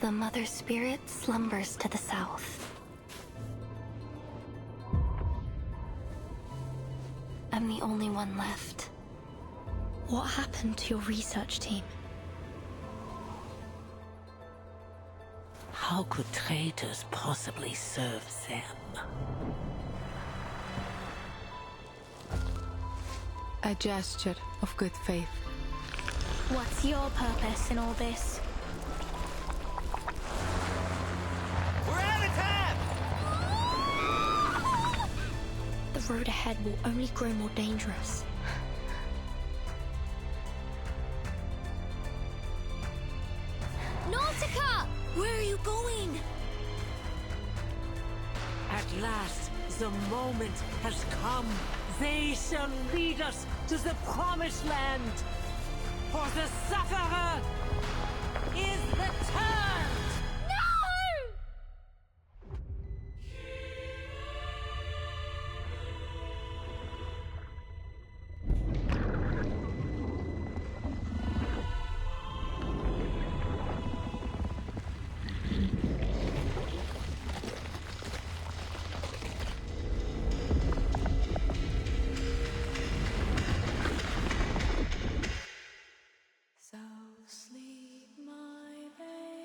The Mother Spirit slumbers to the south. I'm the only one left. What happened to your research team? How could traitors possibly serve them? A gesture of good faith. What's your purpose in all this? We're out of time! The road ahead will only grow more dangerous. Nautica! Where are you going? At last, the moment has come. They shall lead us to the promised land. For the sufferer is returned! So sleep, my baby.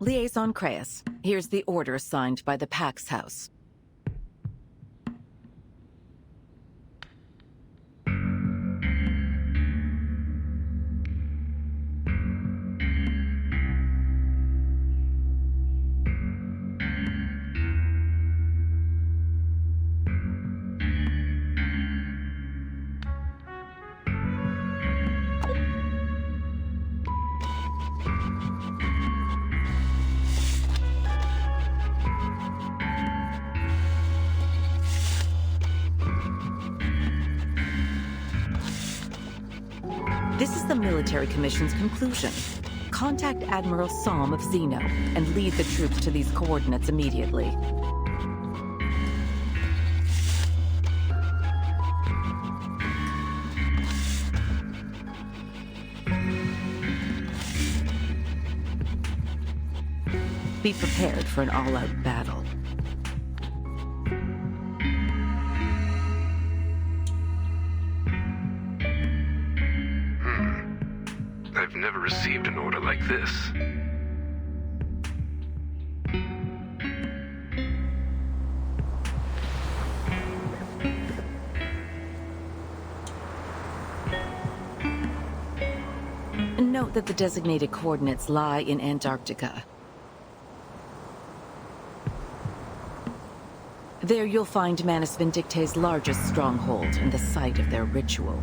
Liaison Creus, here's the order signed by the Pax House. This is the Military Commission's conclusion. Contact Admiral Psalm of Zeno and lead the troops to these coordinates immediately. Be prepared for an all-out battle. I've never received an order like this. Note that the designated coordinates lie in Antarctica. There you'll find Manus Vindicte's largest stronghold and the site of their ritual.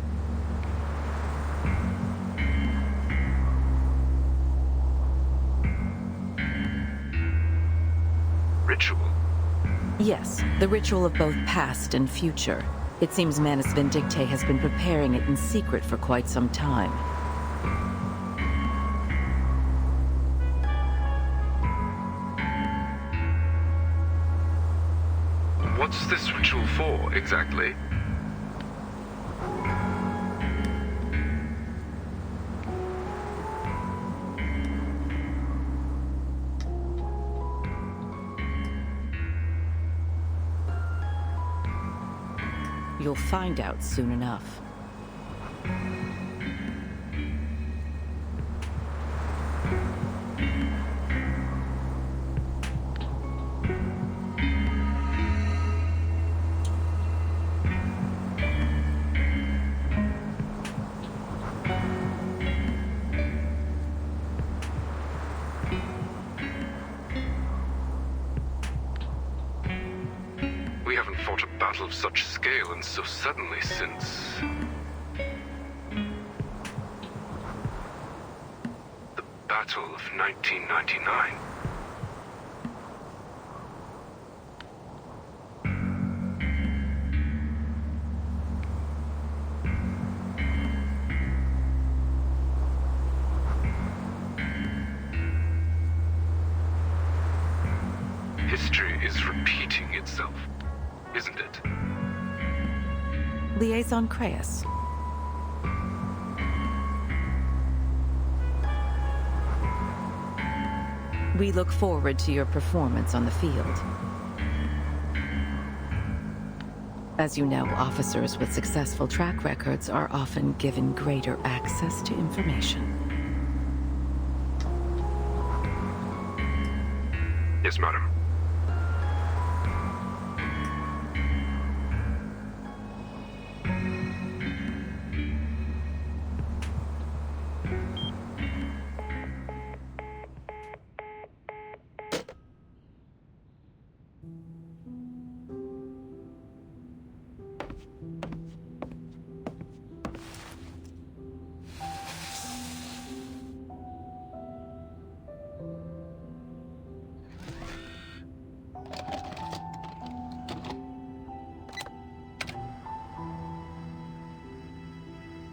Ritual? Yes, the ritual of both past and future. It seems Manus Vindicte has been preparing it in secret for quite some time. What's this ritual for, exactly? You'll find out soon enough. We haven't fought a battle of such scale and so suddenly since... the Battle of 1999. History is repeating itself, isn't it? Liaison Creus. We look forward to your performance on the field. As you know, officers with successful track records are often given greater access to information. Yes, madam.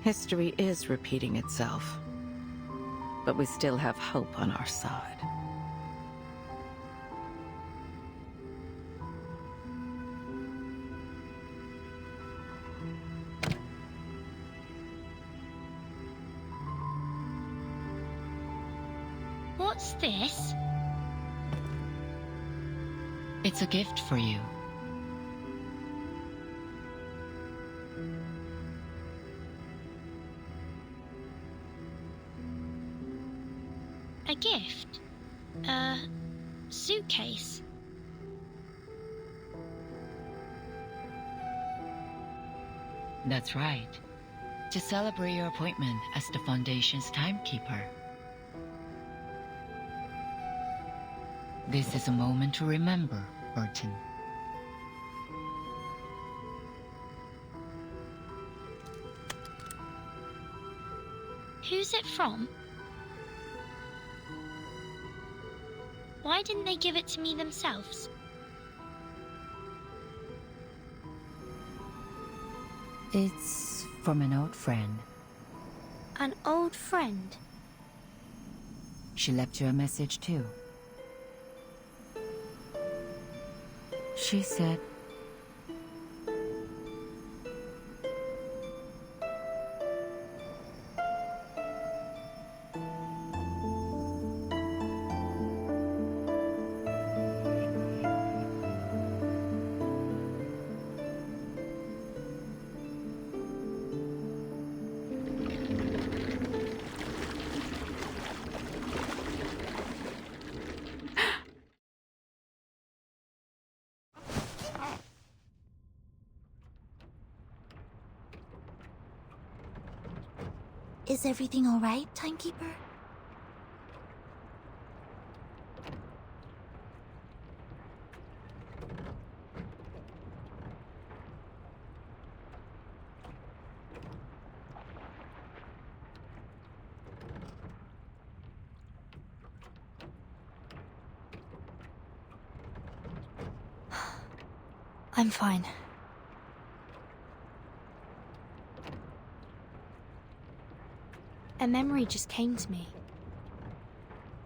History is repeating itself, but we still have hope on our side. What's this? It's a gift for you. A gift? Suitcase. That's right. To celebrate your appointment as the Foundation's timekeeper. This is a moment to remember, Burton. Who's it from? Why didn't they give it to me themselves? It's from an old friend. An old friend? She left you a message too. She said, Is everything all right, Timekeeper? I'm fine. A memory just came to me.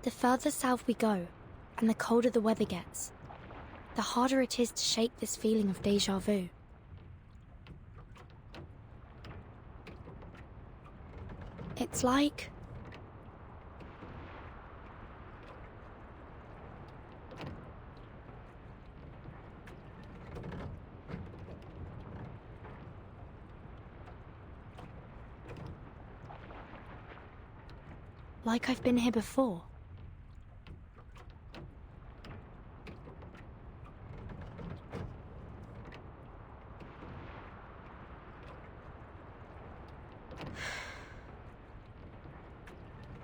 The further south we go, and the colder the weather gets, the harder it is to shake this feeling of déjà vu. It's like... like I've been here before.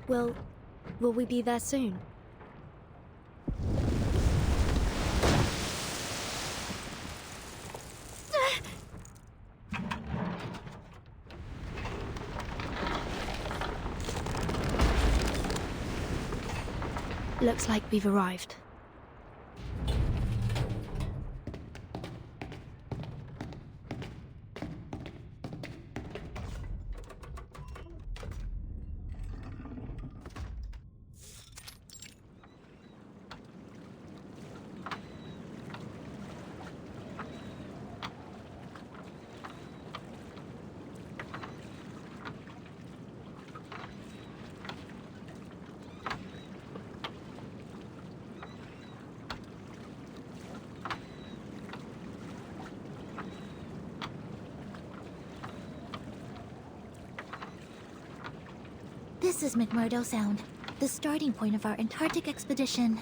Will we be there soon? Looks like we've arrived. This is McMurdo Sound, the starting point of our Antarctic expedition.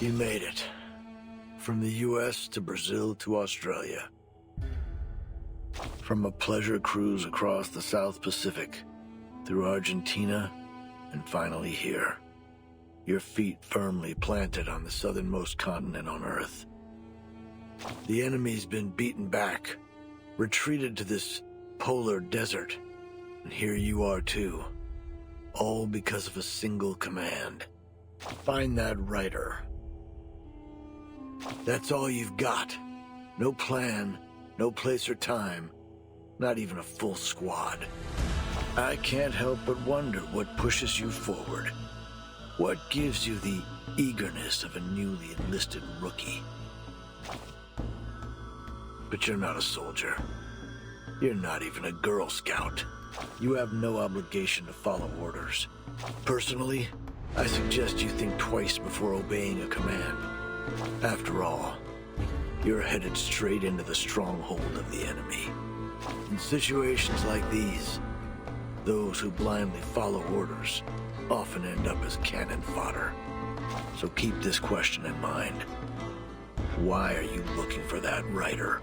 You made it. From the US to Brazil to Australia. From a pleasure cruise across the South Pacific, through Argentina, and finally here. Your feet firmly planted on the southernmost continent on Earth. The enemy's been beaten back, retreated to this polar desert, and here you are too. All because of a single command. Find that writer. That's all you've got. No plan, no place or time, not even a full squad. I can't help but wonder what pushes you forward. What gives you the eagerness of a newly enlisted rookie? But you're not a soldier. You're not even a Girl Scout. You have no obligation to follow orders. Personally, I suggest you think twice before obeying a command. After all, you're headed straight into the stronghold of the enemy. In situations like these, those who blindly follow orders often end up as cannon fodder. So keep this question in mind. Why are you looking for that writer?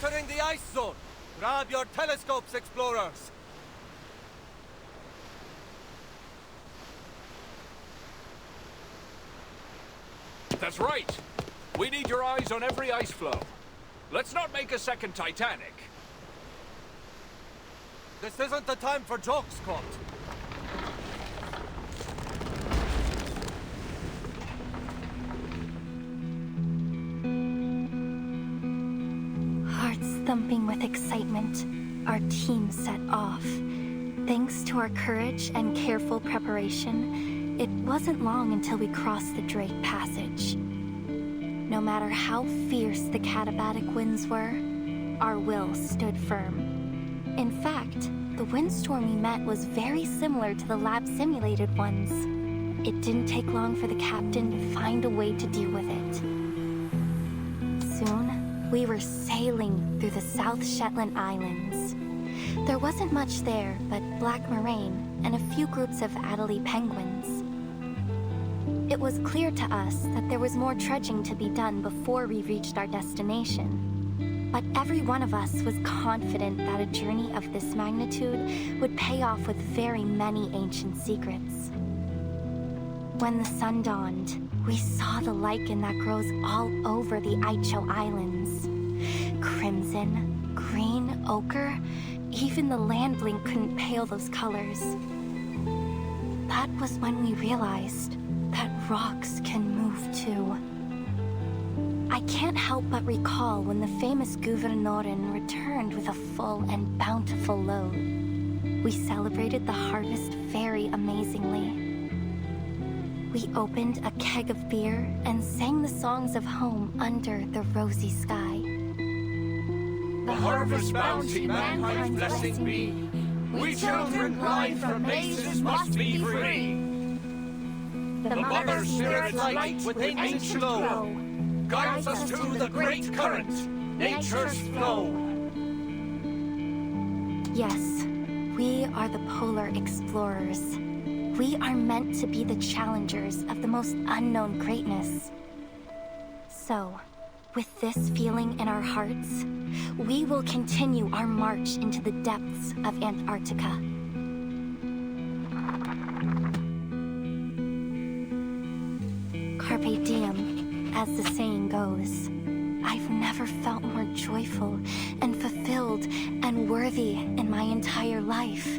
Entering the ice zone. Grab your telescopes, explorers. That's right. We need your eyes on every ice floe. Let's not make a second Titanic. This isn't the time for jokes, Scott. Hearts thumping with excitement, our team set off. Thanks to our courage and careful preparation, it wasn't long until we crossed the Drake Passage. No matter how fierce the katabatic winds were, our will stood firm. In fact, the windstorm we met was very similar to the lab-simulated ones. It didn't take long for the captain to find a way to deal with it. Soon, we were sailing through the South Shetland Islands. There wasn't much there but black moraine and a few groups of Adelie penguins. It was clear to us that there was more trudging to be done before we reached our destination. But every one of us was confident that a journey of this magnitude would pay off with very many ancient secrets. When the sun dawned, we saw the lichen that grows all over the Icho Islands. Crimson, green, ochre, even the land blink couldn't pale those colors. That was when we realized that rocks can move too. I can't help but recall when the famous Guvernören returned with a full and bountiful load. We celebrated the harvest very amazingly. We opened a keg of beer and sang the songs of home under the rosy sky. The harvest bounty mankind's blessing be. We children blind from maces must be free. The Mother Spirit's light with ancient glow guides us through the great current, nature's flow. Yes, we are the polar explorers. We are meant to be the challengers of the most unknown greatness. So, with this feeling in our hearts, we will continue our march into the depths of Antarctica. Carpe diem, as the saying goes. I've never felt more joyful and fulfilled and worthy in my entire life.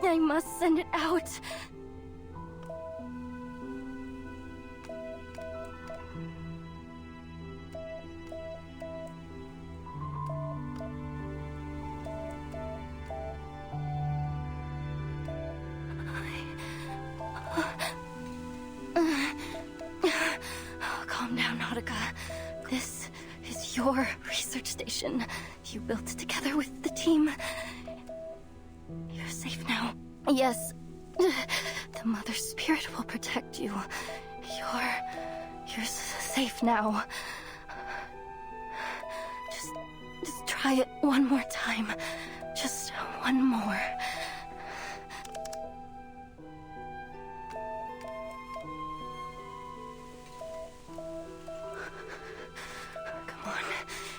I must send it out. Calm down, Nautica. This is your research station. You built it together with the team. You're safe now. Yes. The Mother Spirit will protect you. You're safe now. Just try it one more time. Just one more.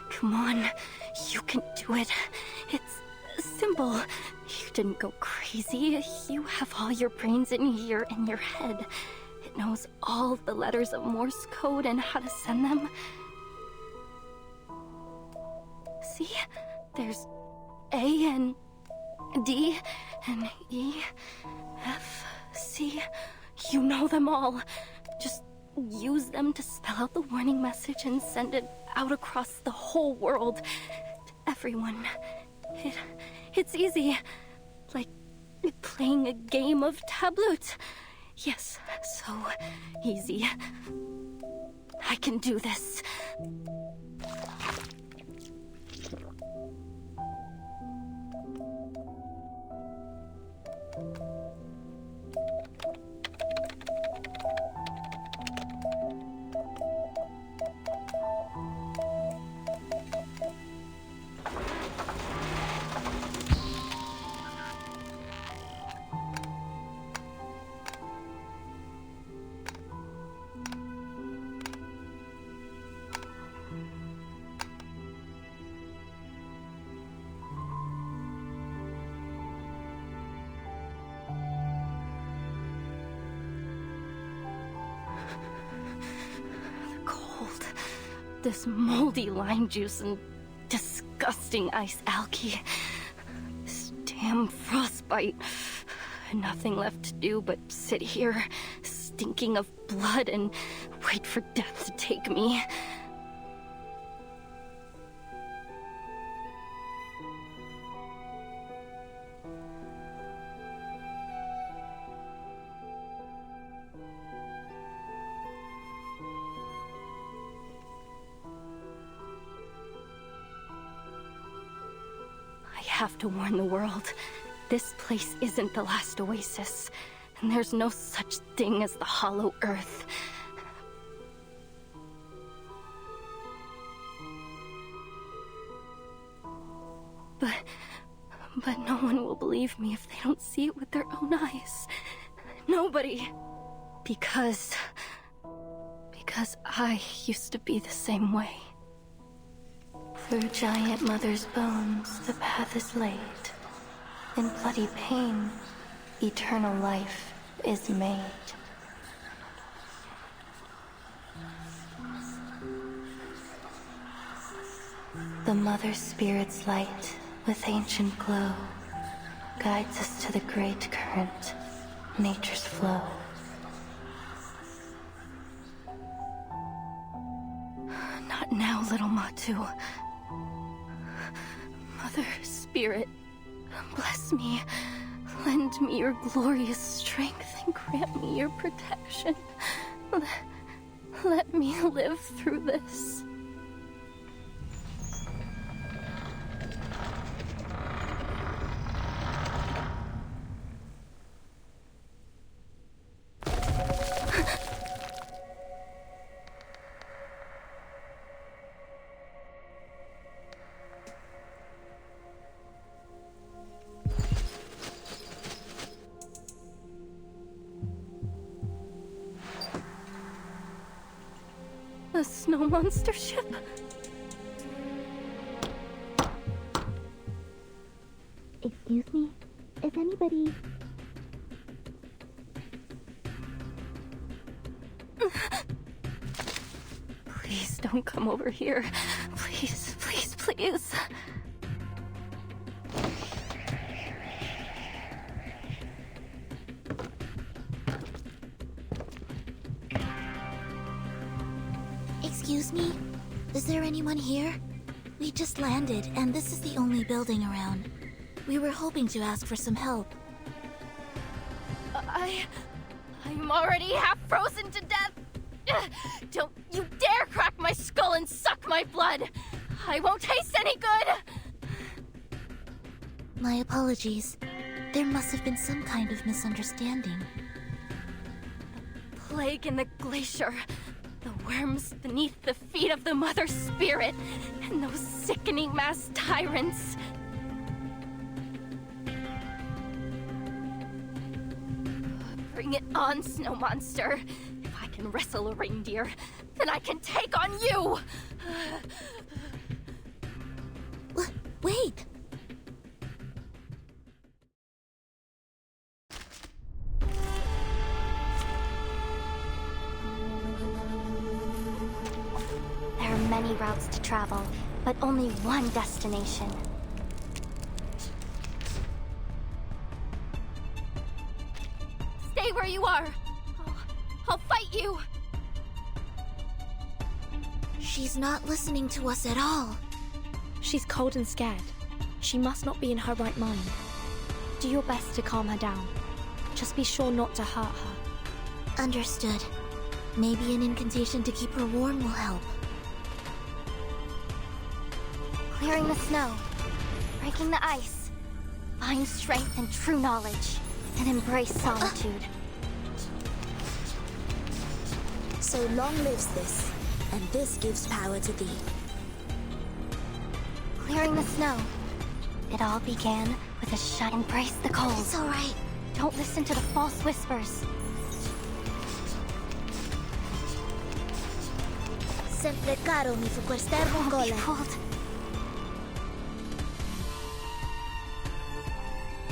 Come on. You can do it. It's simple. You didn't go crazy. You have all your brains in here in your head. It knows all the letters of Morse code and how to send them. See? There's A and D and E, F, C. You know them all. Just use them to spell out the warning message and send it out across the whole world to everyone. It's easy. Like playing a game of tabloot. Yes, so easy. I can do this. This moldy lime juice and disgusting ice algae. This damn frostbite. Nothing left to do but sit here, stinking of blood, and wait for death to take me. I have to warn the world. This place isn't the last oasis, and there's no such thing as the Hollow Earth. But no one will believe me if they don't see it with their own eyes. Nobody. Because I used to be the same way. Through giant mother's bones, the path is laid. In bloody pain, eternal life is made. The Mother Spirit's light, with ancient glow, guides us to the great current, nature's flow. Not now, little Matu. Mother Spirit, bless me. Lend me your glorious strength and grant me your protection. Let me live through this. A snow monster ship? Excuse me? Is anybody... Please don't come over here. Please, please, please. Excuse me? Is there anyone here? We just landed, and this is the only building around. We were hoping to ask for some help. I'm already half frozen to death! Don't you dare crack my skull and suck my blood! I won't taste any good! My apologies. There must have been some kind of misunderstanding. A plague in the glacier. The worms beneath the feet of the Mother Spirit, and those sickening mass tyrants. Bring it on, Snow Monster. If I can wrestle a reindeer, then I can take on you! Wait! There are many routes to travel, but only one destination. Stay where you are! I'll fight you! She's not listening to us at all. She's cold and scared. She must not be in her right mind. Do your best to calm her down. Just be sure not to hurt her. Understood. Maybe an incantation to keep her warm will help. Clearing the snow, breaking the ice, find strength and true knowledge, and embrace solitude. So long lives this, and this gives power to thee. Clearing the snow. It all began with a shut. Embrace the cold. It's all right. Don't listen to the false whispers. Sempre caro mi fu quest'erbo Don't be gole. fooled.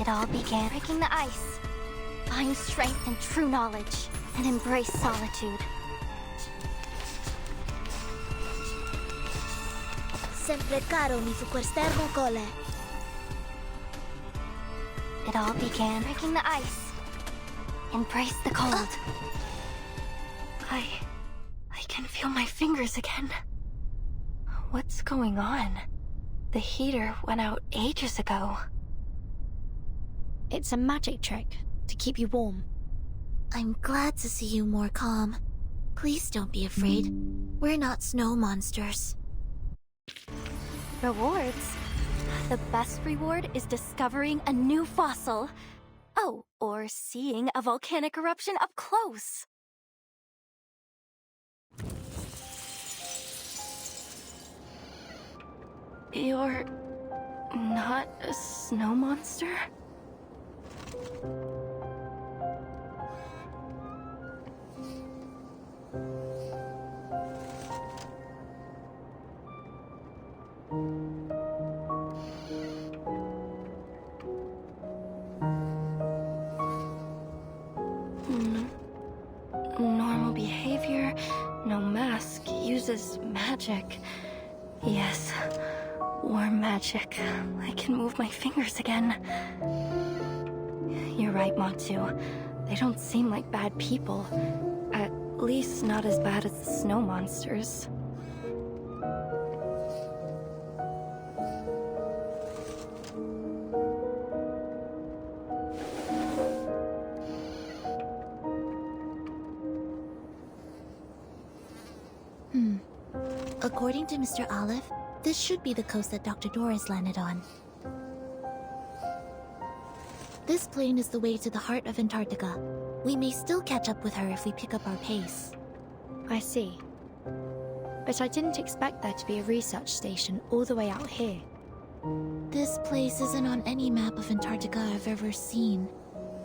It all began breaking the ice. Find strength and true knowledge, and embrace solitude. Sempre caro mi fu quest'erbo gole. It all began breaking the ice. Embrace the cold. I can feel my fingers again. What's going on? The heater went out ages ago. It's a magic trick to keep you warm. I'm glad to see you more calm. Please don't be afraid. We're not snow monsters. Rewards? The best reward is discovering a new fossil. Oh, or seeing a volcanic eruption up close. You're not a snow monster? Normal behavior, no mask, uses magic. Yes, warm magic. I can move my fingers again. You're right, Matsu. They don't seem like bad people. At least not as bad as the snow monsters. According to Mr. Olive, this should be the coast that Dr. Doris landed on. This plane is the way to the heart of Antarctica. We may still catch up with her if we pick up our pace. I see. But I didn't expect there to be a research station all the way out here. This place isn't on any map of Antarctica I've ever seen.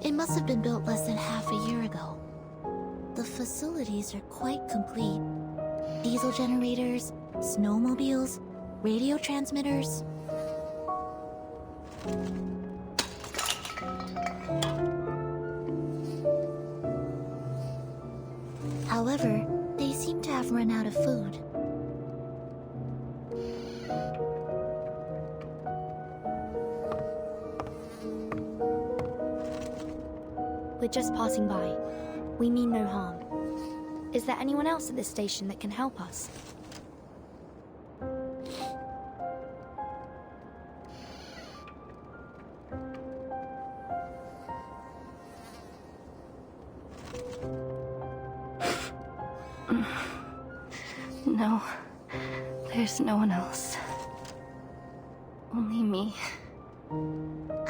It must have been built less than half a year ago. The facilities are quite complete. Diesel generators, snowmobiles, radio transmitters. However, they seem to have run out of food. We're just passing by. We mean no harm. Is there anyone else at this station that can help us? No, there's no one else. Only me.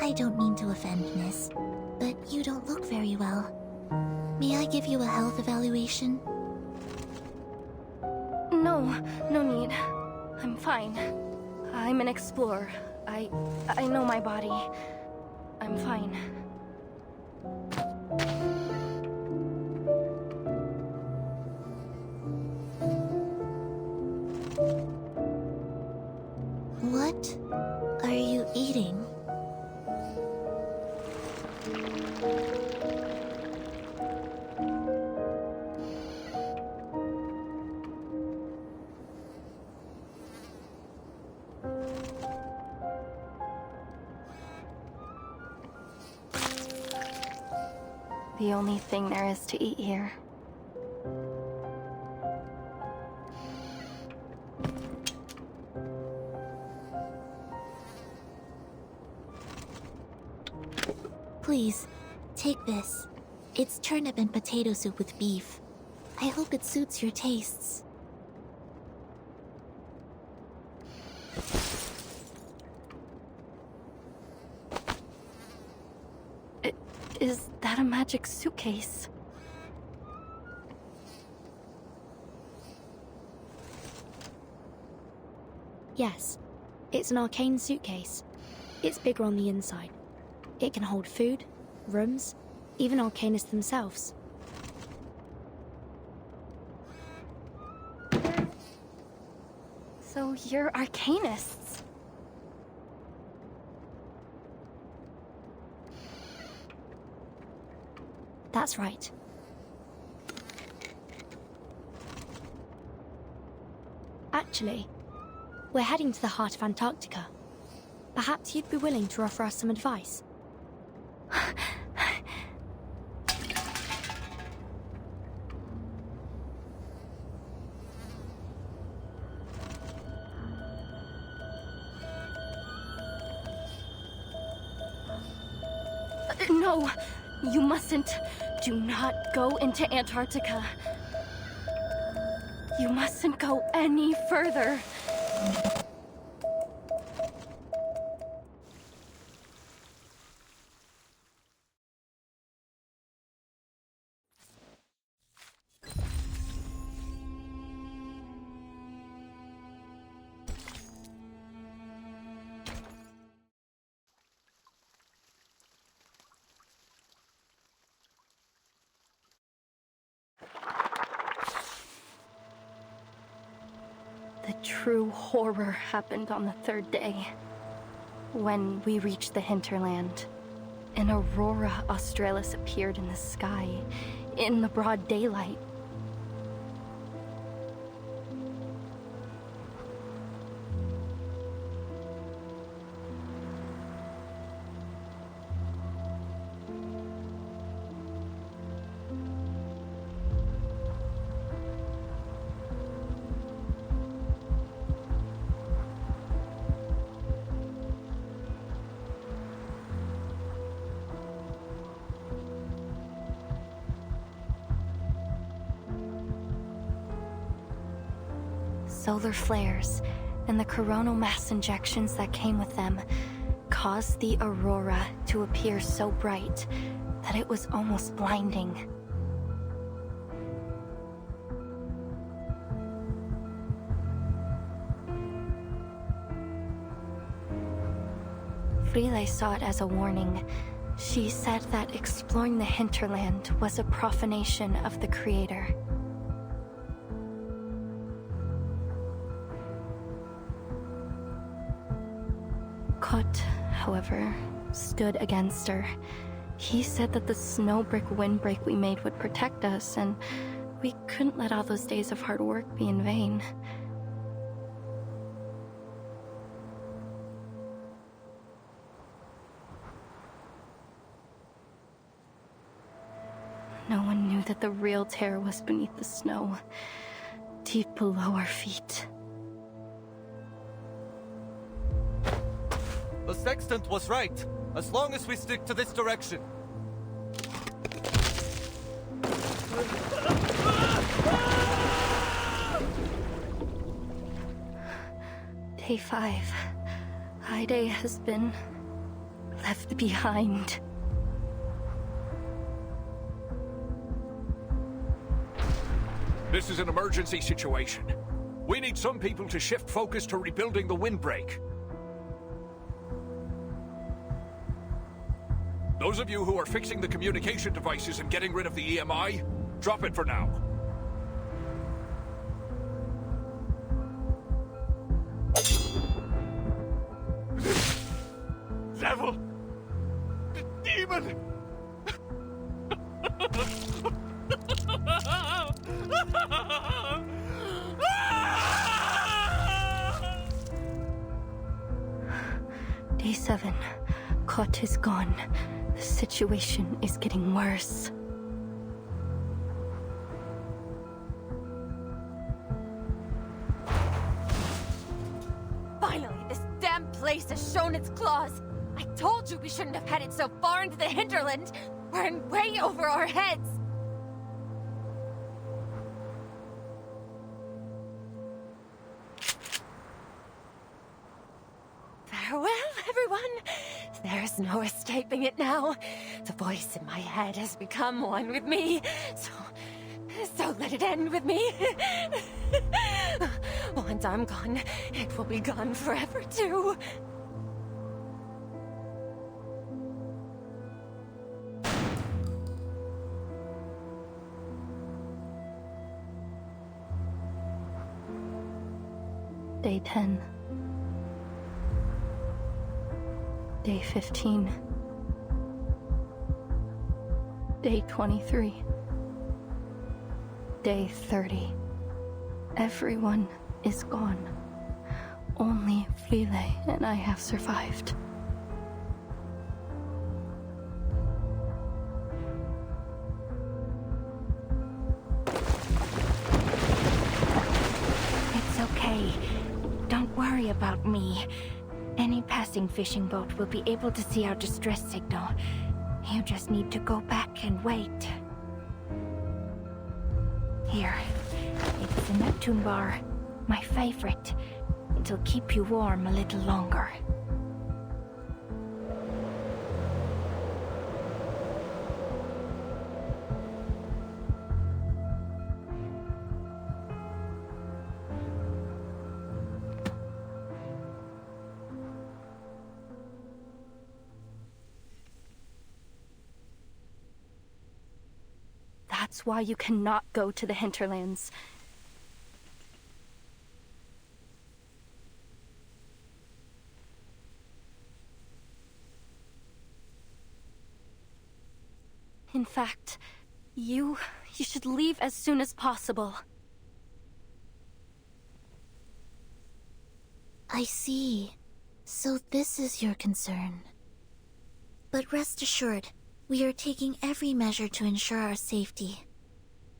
I don't mean to offend, miss, but you don't look very well. May I give you a health evaluation? No, no need. I'm fine. I'm an explorer. I know my body. I'm fine. What are you eating? The only thing there is to eat here. Please, take this. It's turnip and potato soup with beef. I hope it suits your tastes. Is that a magic suitcase? Yes. It's an arcane suitcase. It's bigger on the inside. It can hold food, rooms, even arcanists themselves. So you're arcanists? That's right. Actually, we're heading to the heart of Antarctica. Perhaps you'd be willing to offer us some advice. No, you mustn't. Do not go into Antarctica. You mustn't go any further. The true horror happened on the third day. When we reached the hinterland, an aurora australis appeared in the sky, in the broad daylight. solar flares and the coronal mass injections that came with them caused the aurora to appear so bright that it was almost blinding. Frile saw it as a warning. She said that exploring the hinterland was a profanation of the Creator. Kot, however, stood against her. He said that the snowbrick windbreak we made would protect us, and we couldn't let all those days of hard work be in vain. No one knew that the real terror was beneath the snow, deep below our feet. The sextant was right, as long as we stick to this direction. Day 5. Hyde has been left behind. This is an emergency situation. We need some people to shift focus to rebuilding the windbreak. Those of you who are fixing the communication devices and getting rid of the EMI, drop it for now. Devil! Demon! Day 7. Kot is gone. The situation is getting worse. Finally, this damn place has shown its claws. I told you we shouldn't have headed so far into the hinterland. We're in way over our heads. Farewell, everyone. There's no escaping it now. The voice in my head has become one with me. So let it end with me. Once I'm gone, it will be gone forever too. Day 10. Day 15. Day 23. Day 30. Everyone is gone. Only Frile and I have survived. It's okay. Don't worry about me. Any passing fishing boat will be able to see our distress signal. You just need to go back and wait. Here. It's a Neptune bar. My favorite. It'll keep you warm a little longer. That's why you cannot go to the hinterlands. In fact, you should leave as soon as possible. I see. So this is your concern. But rest assured, we are taking every measure to ensure our safety.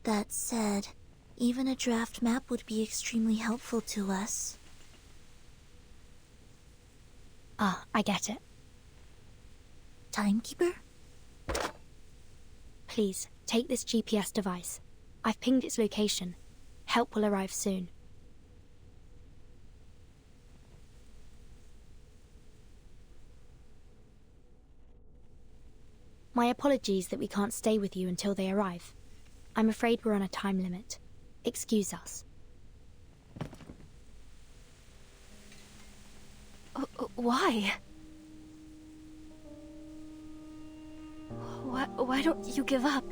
That said, even a draft map would be extremely helpful to us. Ah, I get it. Timekeeper? Please, take this GPS device. I've pinged its location. Help will arrive soon. My apologies that we can't stay with you until they arrive. I'm afraid we're on a time limit. Excuse us. Why? Why don't you give up?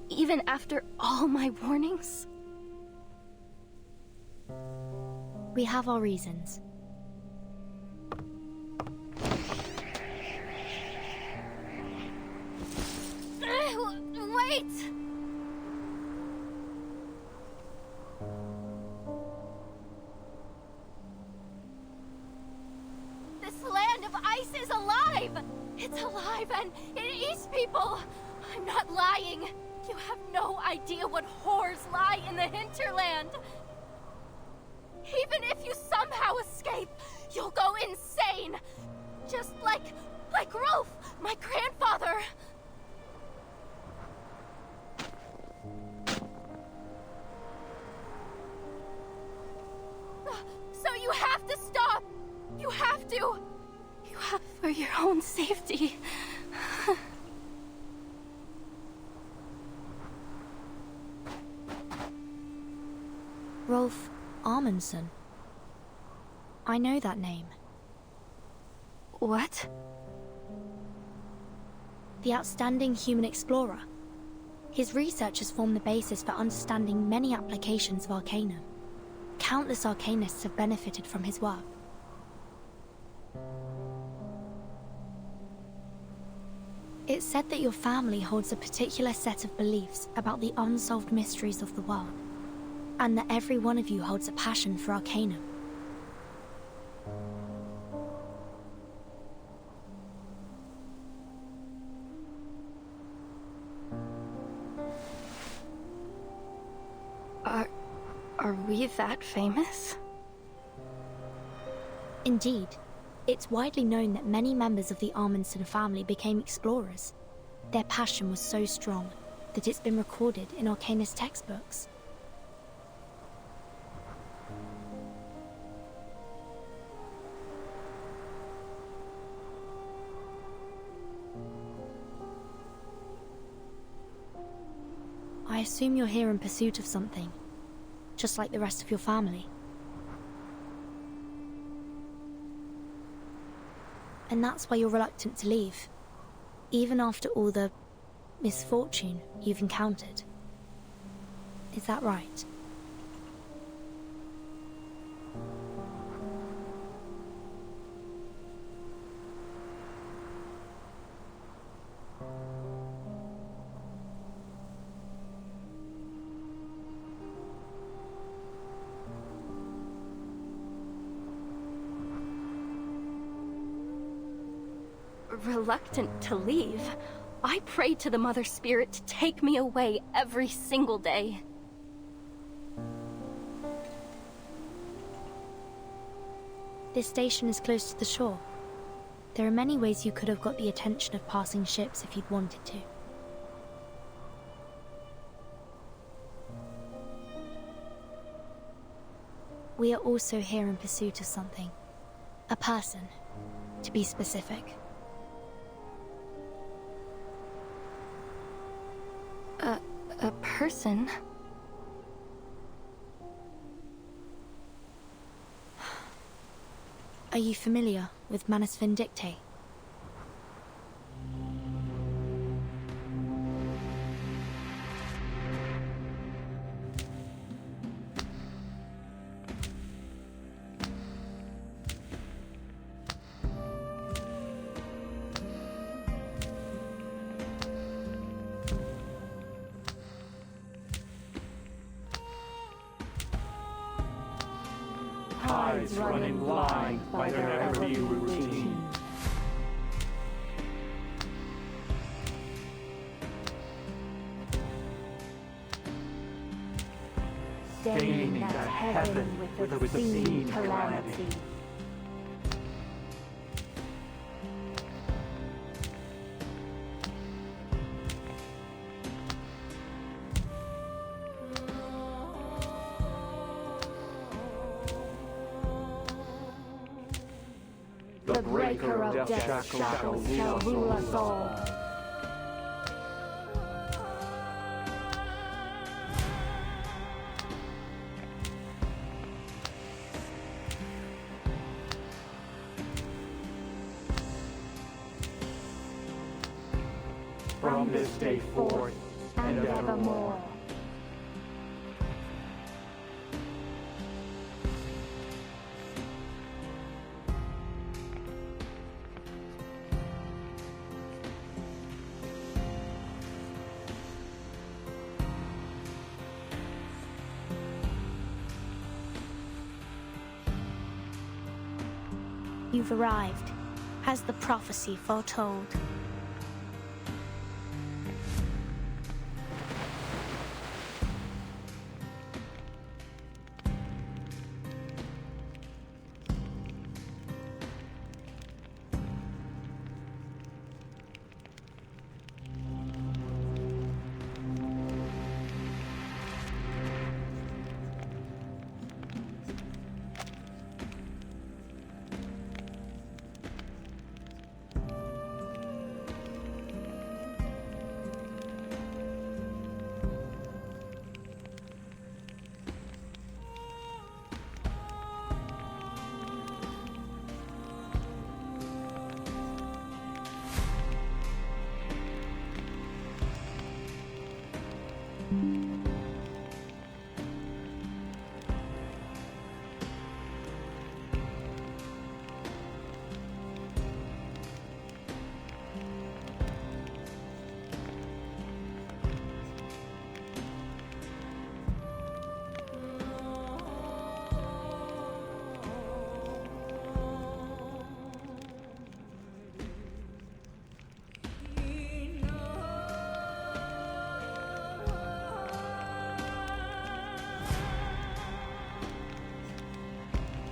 Even after all my warnings? We have our reasons. Wait! This land of ice is alive! It's alive and it eats people! I'm not lying! You have no idea what horrors lie in the hinterland! Even if you somehow escape, you'll go insane! Just like Rolf, my grandfather! So you have to stop! You have to! You have for your own safety. Rolf Amundsen. I know that name. What? The outstanding human explorer. His research has formed the basis for understanding many applications of Arcanum. Countless Arcanists have benefited from his work. It's said that your family holds a particular set of beliefs about the unsolved mysteries of the world, and that every one of you holds a passion for Arcanum. Are we that famous? Indeed. It's widely known that many members of the Amundsen family became explorers. Their passion was so strong that it's been recorded in Arcanist textbooks. I assume you're here in pursuit of something, just like the rest of your family. And that's why you're reluctant to leave, even after all the misfortune you've encountered. Is that right? Reluctant to leave? I prayed to the Mother Spirit to take me away every single day. This station is close to the shore. There are many ways you could have got the attention of passing ships if you'd wanted to. We are also here in pursuit of something. A person, to be specific. A person? Are you familiar with Manus Vindictae? Tides running blind by their ever-new routine. Staining that heaven with obscene calamity. The breaker of death shackles shall rule us all. from this day forth and evermore. You've arrived, as the prophecy foretold.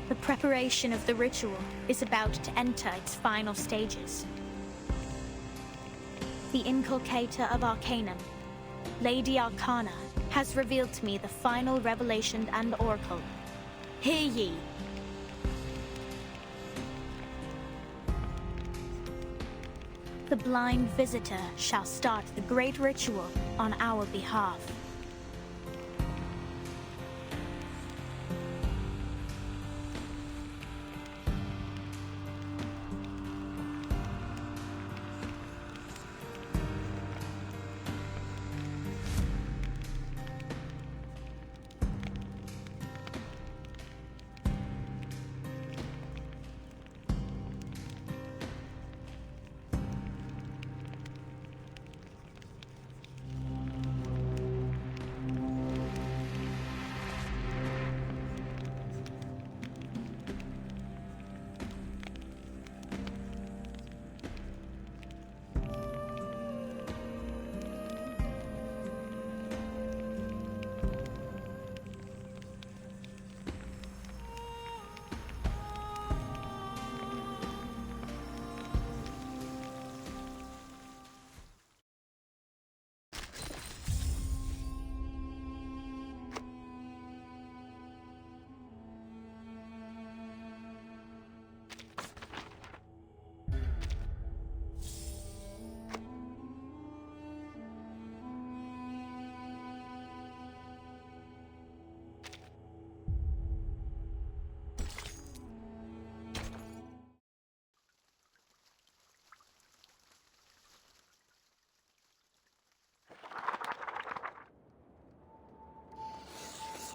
The preparation of the ritual is about to enter its final stages. The Inculcator of Arcanum, Lady Arcana, has revealed to me the final revelation and oracle. Hear ye! The blind visitor shall start the great ritual on our behalf.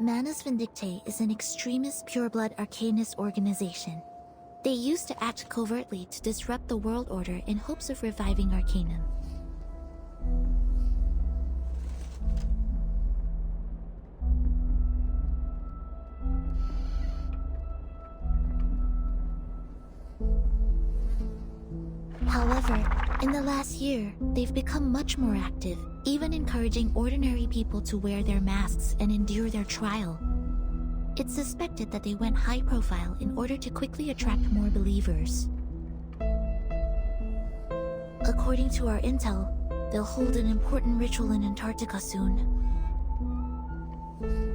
Manus Vindictae is an extremist pureblood arcanist organization. They used to act covertly to disrupt the world order in hopes of reviving Arcanum. However, in the last year, they've become much more active, even encouraging ordinary people to wear their masks and endure their trial. It's suspected that they went high profile in order to quickly attract more believers. According to our intel, they'll hold an important ritual in Antarctica soon.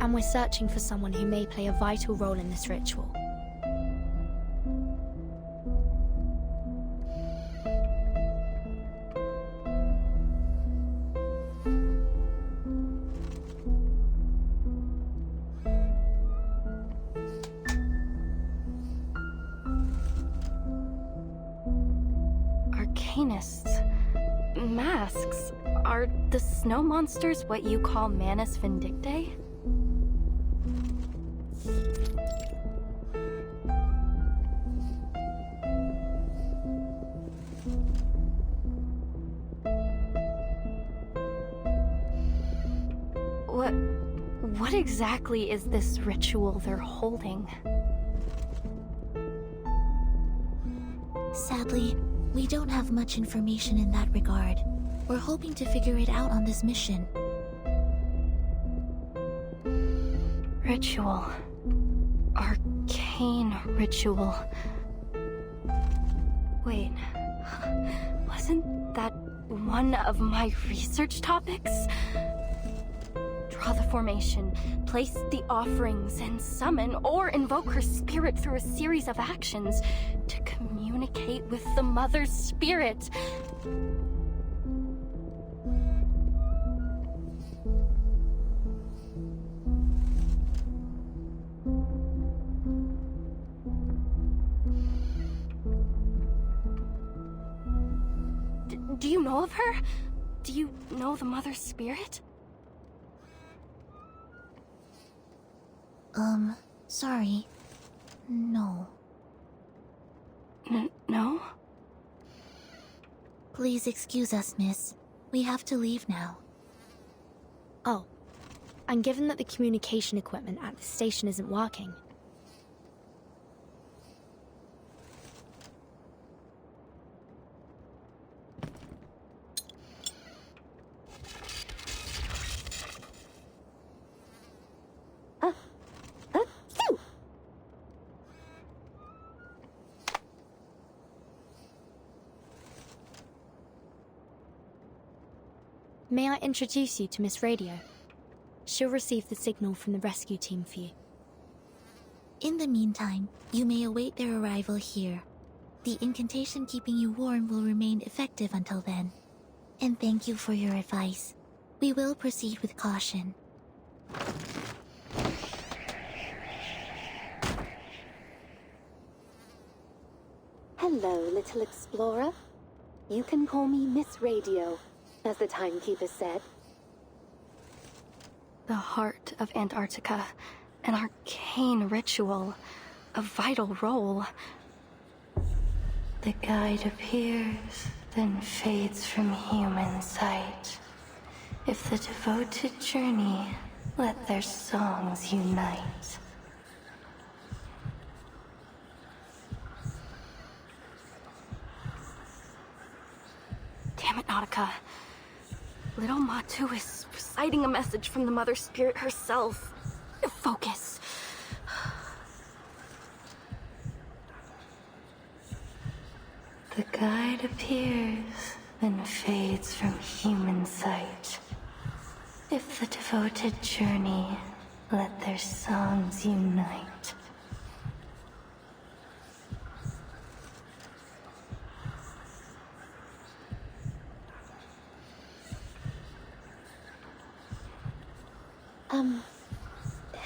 And we're searching for someone who may play a vital role in this ritual. masks. Are the snow monsters what you call Manus Vindictae? What exactly is this ritual they're holding? Sadly, we don't have much information in that regard. We're hoping to figure it out on this mission. Ritual. Arcane ritual. Wait, wasn't that one of my research topics? Draw the formation, place the offerings, and summon or invoke her spirit through a series of actions to communicate with the Mother's spirit. Do you know of her? Do you know the Mother's spirit? Sorry. No. No? Please excuse us, miss. We have to leave now. Oh, and given that the communication equipment at the station isn't working, may I introduce you to Miss Radio? She'll receive the signal from the rescue team for you. In the meantime, you may await their arrival here. The incantation keeping you warm will remain effective until then. And thank you for your advice. We will proceed with caution. Hello, little explorer. You can call me Miss Radio, as the timekeeper said. The heart of Antarctica, an arcane ritual, a vital role. The guide appears, then fades from human sight. If the devoted journey, let their songs unite. Damn it, Nautica. Little Matu is reciting a message from the Mother Spirit herself. Focus. The guide appears, then fades from human sight. If the devoted journey, let their songs unite.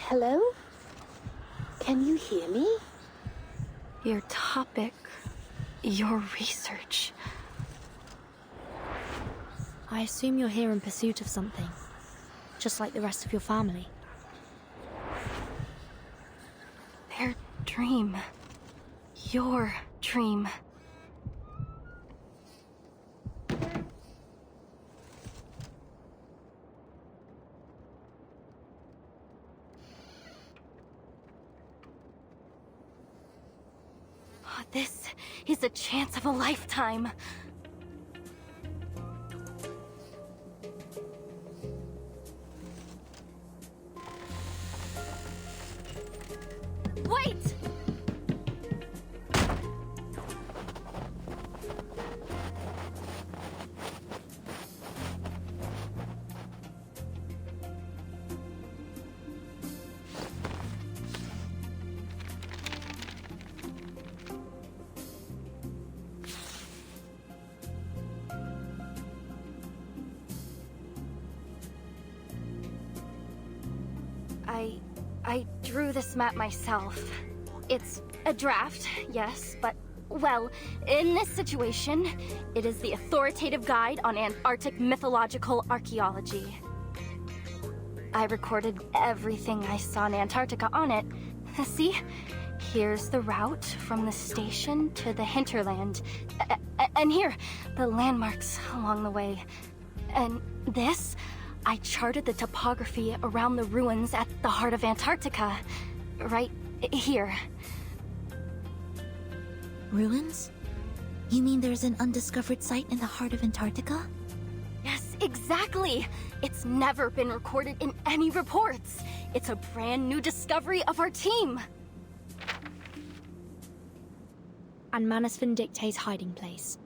Hello? Can you hear me? Your topic, your research. I assume you're here in pursuit of something, just like the rest of your family. Their dream. Your dream. This is a chance of a lifetime. Wait! I drew this map myself. It's a draft, yes, but Well, in this situation, it is the authoritative guide on Antarctic mythological archaeology. I recorded everything I saw in Antarctica on it. See? Here's the route from the station to the hinterland. And here, the landmarks along the way. And this, I charted the topography around the ruins at the heart of Antarctica. Right here. Ruins? You mean there's an undiscovered site in the heart of Antarctica? Yes, exactly! It's never been recorded in any reports. It's a brand new discovery of our team. And Manus Vindicte's hiding place.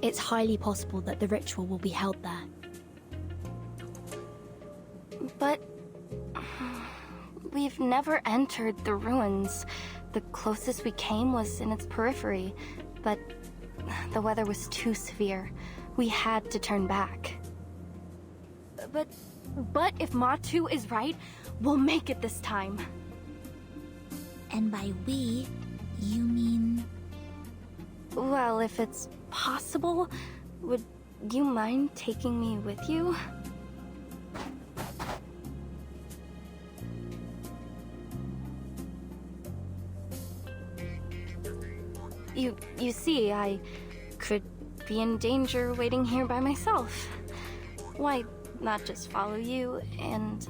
It's highly possible that the ritual will be held there. But we've never entered the ruins. The closest we came was in its periphery, but the weather was too severe. We had to turn back. But if Matu is right, we'll make it this time. And by we, you mean? Well, if it's possible, would you mind taking me with you? You see, I could be in danger waiting here by myself. Why not just follow you and...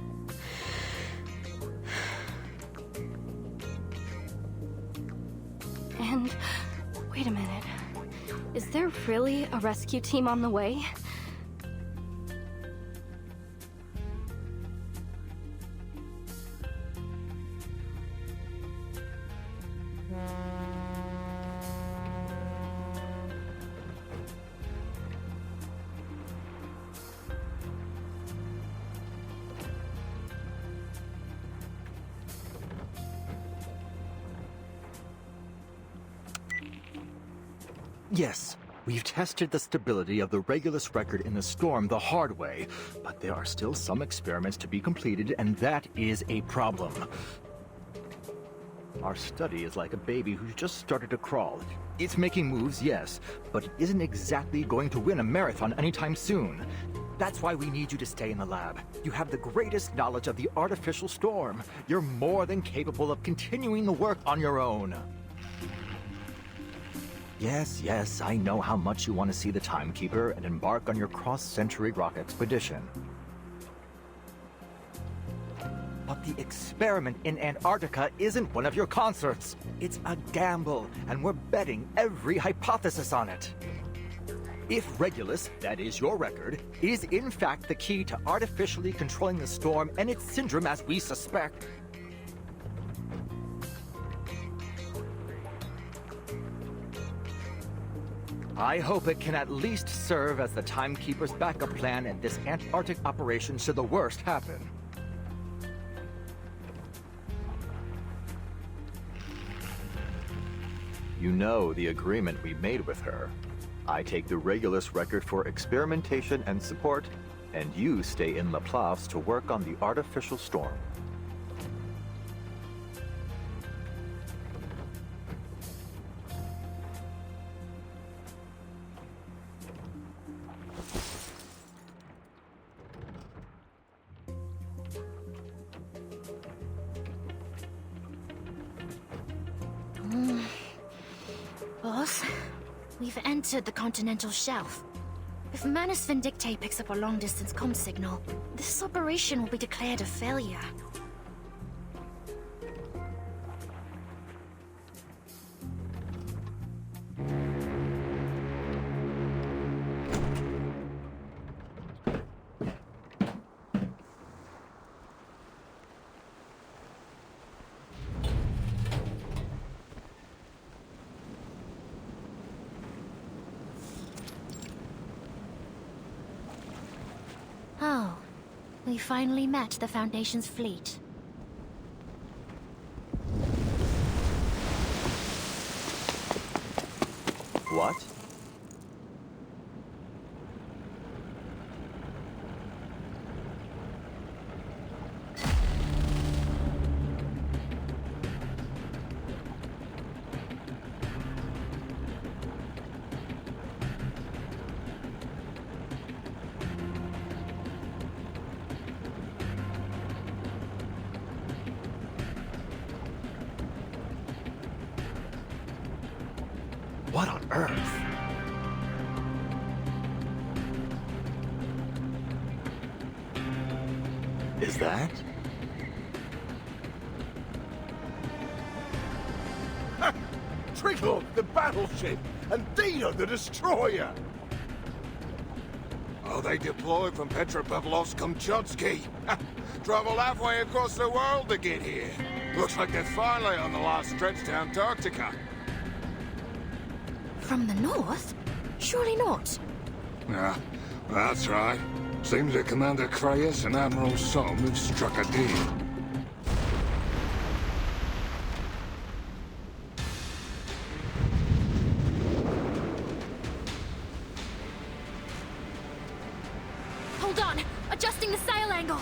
And... wait a minute. Is there really a rescue team on the way? Yes, we've tested the stability of the Regulus record in the storm the hard way, but there are still some experiments to be completed, and that is a problem. Our study is like a baby who's just started to crawl. It's making moves, yes, but it isn't exactly going to win a marathon anytime soon. That's why we need you to stay in the lab. You have the greatest knowledge of the artificial storm. You're more than capable of continuing the work on your own. Yes, I know how much you want to see the Timekeeper and embark on your cross-century rock expedition. But the experiment in Antarctica isn't one of your concerts. It's a gamble, and we're betting every hypothesis on it. If Regulus, that is your record, is in fact the key to artificially controlling the storm and its syndrome as we suspect, I hope it can at least serve as the Timekeeper's backup plan in this Antarctic operation should the worst happen. You know the agreement we made with her. I take the Regulus record for experimentation and support, and you stay in Laplace to work on the artificial storm. Boss, we've entered the continental shelf. If Manus Vindicte picks up a long-distance comm signal, this operation will be declared a failure. Oh, we finally met the Foundation's fleet. What? What on earth? Is that? Trickle, the battleship, and Dino, the destroyer! Oh, they deployed from Petropavlovsk-Kamchatsky. Travel halfway across the world to get here. Looks like they're finally on the last stretch to Antarctica. From the north? Surely not. Yeah, that's right. Seems that Commander Kreyes and Admiral Som have struck a deal. Hold on! Adjusting the sail angle!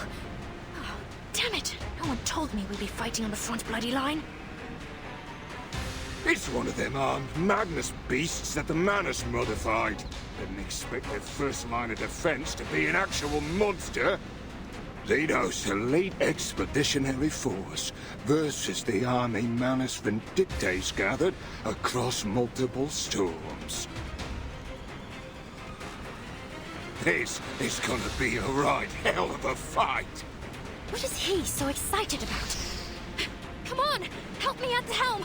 Oh, damn it! No one told me we'd be fighting on the front bloody line. It's one of them armed Magnus beasts that the Manus modified. Didn't expect their first line of defense to be an actual monster. Xenos elite expeditionary force versus the army Manus Vindictes gathered across multiple storms. This is gonna be a right hell of a fight. What is he so excited about? Come on! Help me at the helm!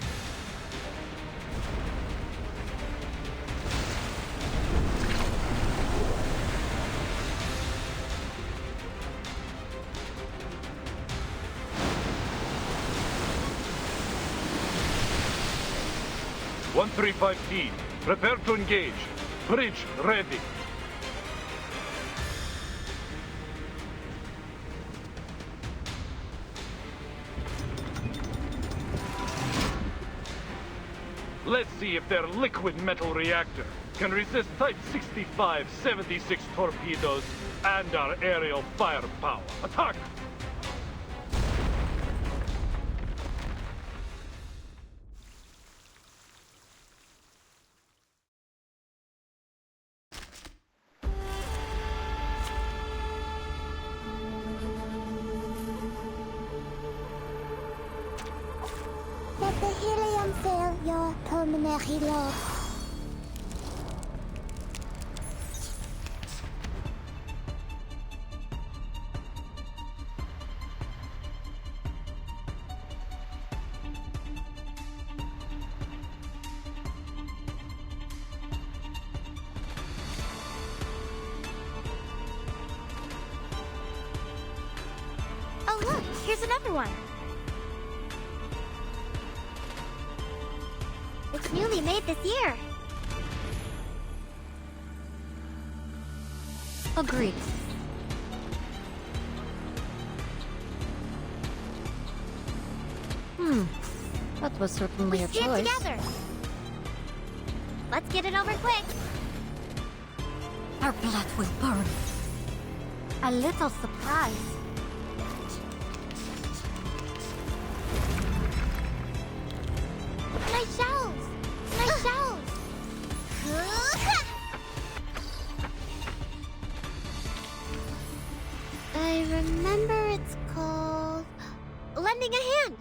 One 135T, prepare to engage. Bridge ready. Let's see if their liquid metal reactor can resist Type 65-76 torpedoes and our aerial firepower. Attack! Let the helium fill your pulmonary lobe. Oh look, here's another one. It's newly made this year. Agreed. That was certainly a We stand choice. together. Let's get it over quick. Our blood will burn. A little surprise. My shells! My shells! I remember it's called... lending a hand.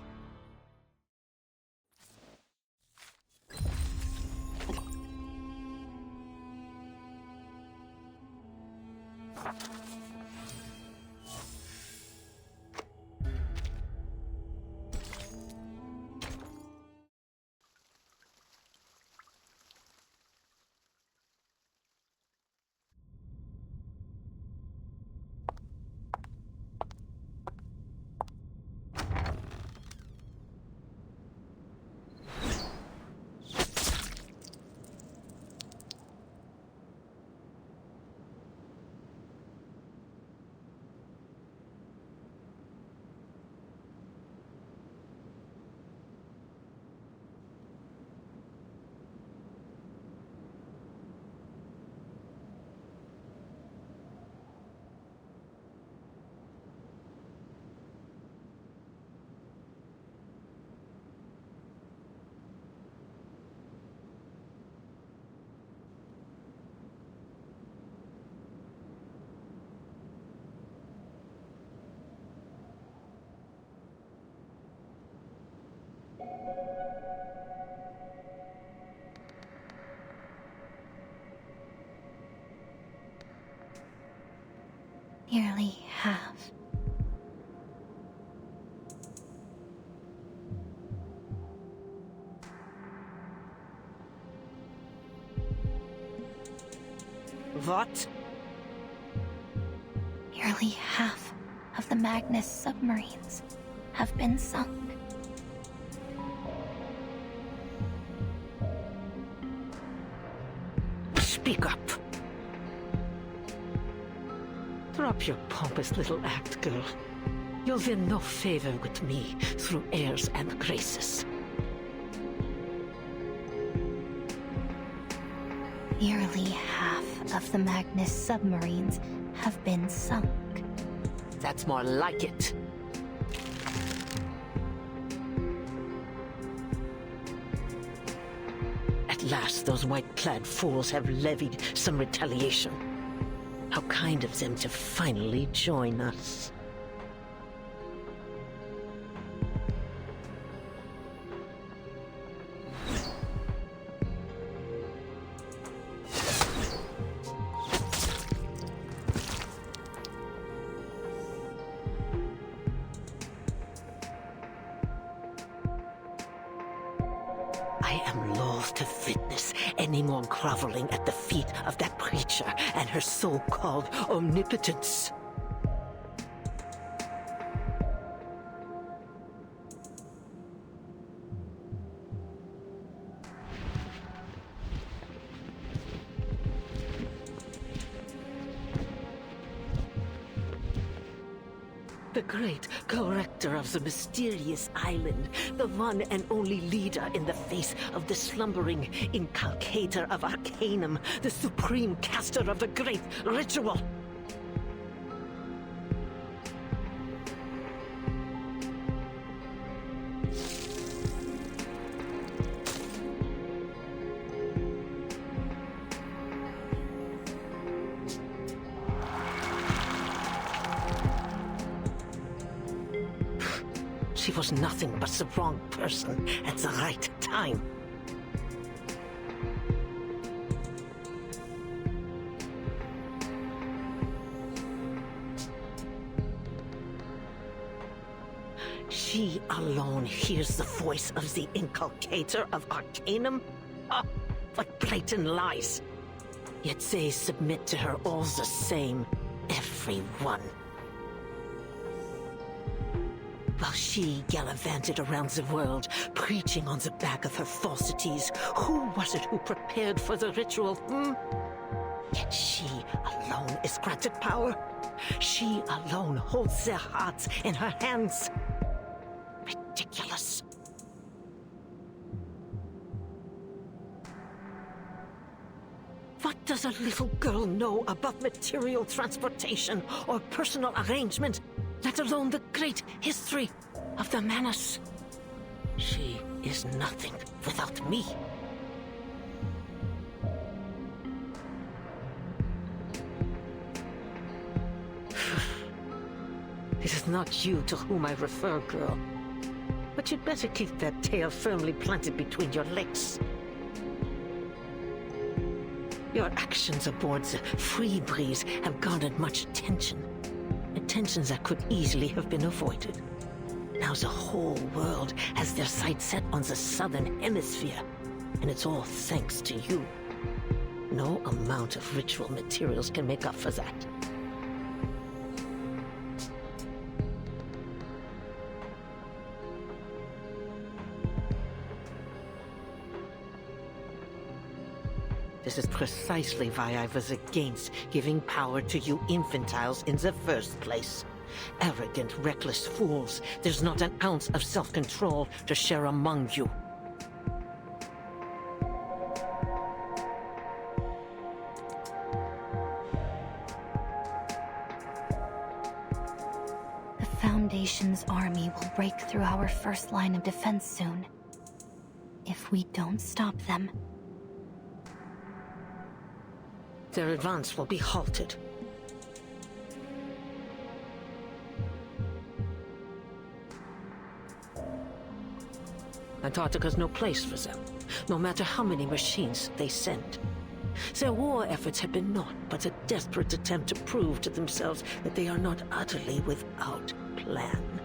Nearly half. What? Nearly half of the Magnus submarines have been sunk. Speak up. Drop your pompous little act, girl. You'll win no favor with me through airs and graces. Nearly half of the Magnus submarines have been sunk. That's more like it. At last, those white-clad fools have levied some retaliation. How kind of them to finally join us. I am loath to witness any more groveling at the feet of that creature and her so-called omnipotence. The great corrector of the mysterious island, the one and only leader in the face of the slumbering inculcator of Arcanum, the supreme caster of the great ritual. She was nothing but the wrong person at the right time. She alone hears the voice of the inculcator of Arcanum? Ah, what blatant lies! Yet they submit to her all the same, everyone. While she gallivanted around the world, preaching on the back of her falsities, who was it who prepared for the ritual, Yet she alone is granted power. She alone holds their hearts in her hands. Ridiculous. What does a little girl know about material transportation or personal arrangement? Let alone the great history of the Manus. She is nothing without me. It is not you to whom I refer, girl. But you'd better keep that tail firmly planted between your legs. Your actions aboard the Free Breeze have garnered much attention. Attentions that could easily have been avoided. Now the whole world has their sights set on the southern hemisphere, and it's all thanks to you. No amount of ritual materials can make up for that. This is precisely why I was against giving power to you infantiles in the first place. Arrogant, reckless fools. There's not an ounce of self-control to share among you. The Foundation's army will break through our first line of defense soon. If we don't stop them, their advance will be halted. Antarctica's no place for them, no matter how many machines they send. Their war efforts have been naught but a desperate attempt to prove to themselves that they are not utterly without plan.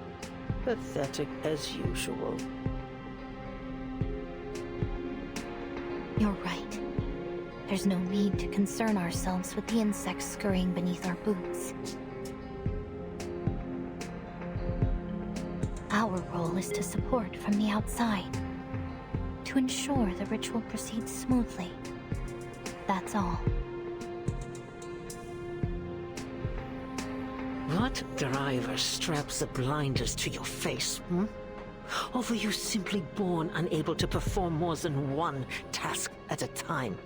Pathetic as usual. You're right. There's no need to concern ourselves with the insects scurrying beneath our boots. Our role is to support from the outside, to ensure the ritual proceeds smoothly. That's all. What driver straps the blinders to your face, Or were you simply born unable to perform more than one task at a time?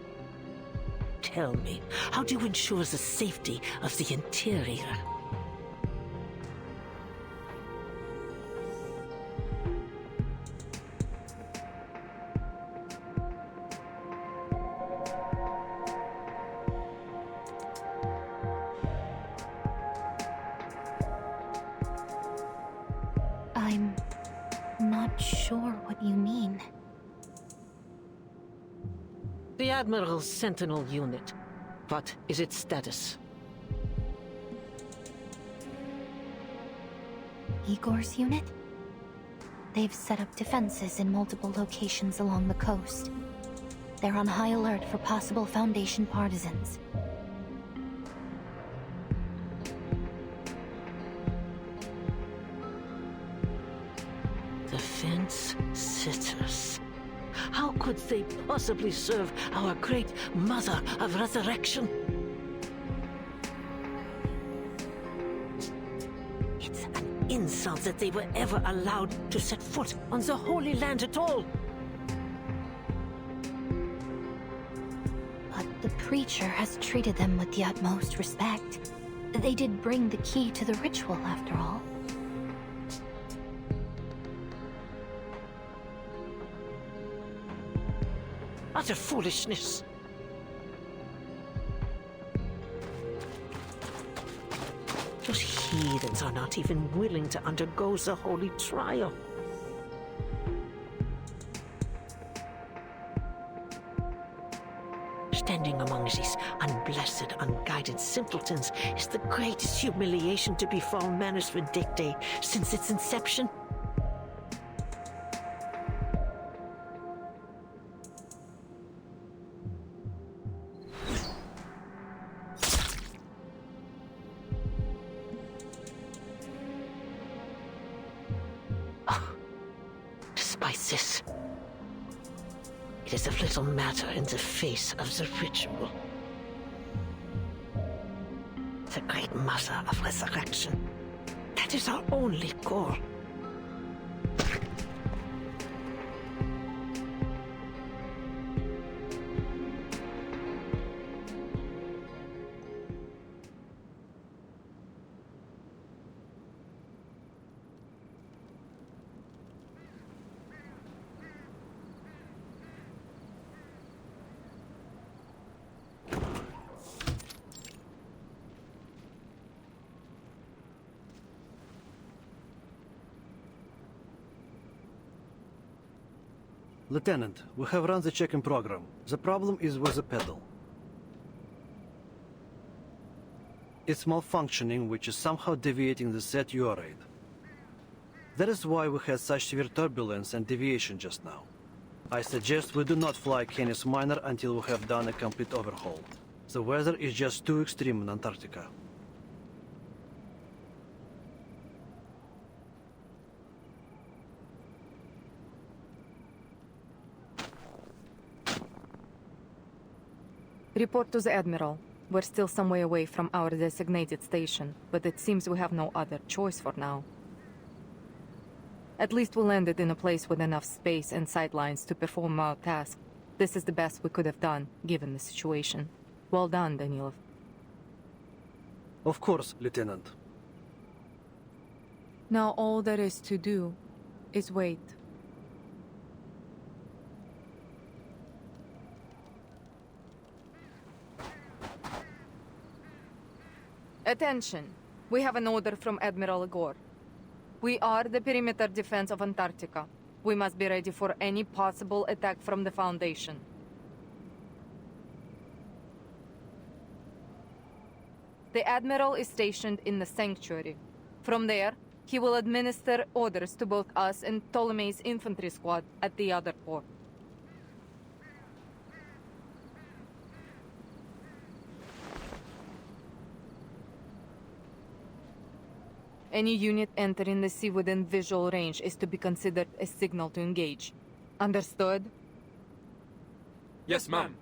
Tell me, how do you ensure the safety of the interior? I'm not sure what you mean. The Admiral's Sentinel unit. What is its status? Igor's unit? They've set up defenses in multiple locations along the coast. They're on high alert for possible Foundation partisans. The Fence Sitters. How could they possibly serve our great Mother of Resurrection? It's an insult that they were ever allowed to set foot on the Holy Land at all. But the Preacher has treated them with the utmost respect. They did bring the key to the ritual, after all. Utter foolishness. Those heathens are not even willing to undergo the holy trial. Standing among these unblessed, unguided simpletons is the greatest humiliation to befall Manus Vindictae since its inception. This. It is of little matter in the face of the ritual. The great Mother of Resurrection. That is our only goal. Lieutenant, we have run the checking program. The problem is with the pedal. It's malfunctioning, which is somehow deviating the set UR rate. That is why we had such severe turbulence and deviation just now. I suggest we do not fly Canis Minor until we have done a complete overhaul. The weather is just too extreme in Antarctica. Report to the Admiral. We're still some way away from our designated station, but it seems we have no other choice for now. At least we landed in a place with enough space and sightlines to perform our task. This is the best we could have done, given the situation. Well done, Danilov. Of course, Lieutenant. Now all there is to do is wait. Attention! We have an order from Admiral Igor. We are the perimeter defense of Antarctica. We must be ready for any possible attack from the Foundation. The Admiral is stationed in the Sanctuary. From there, he will administer orders to both us and Ptolemy's infantry squad at the other port. Any unit entering the sea within visual range is to be considered a signal to engage. Understood? Yes, ma'am.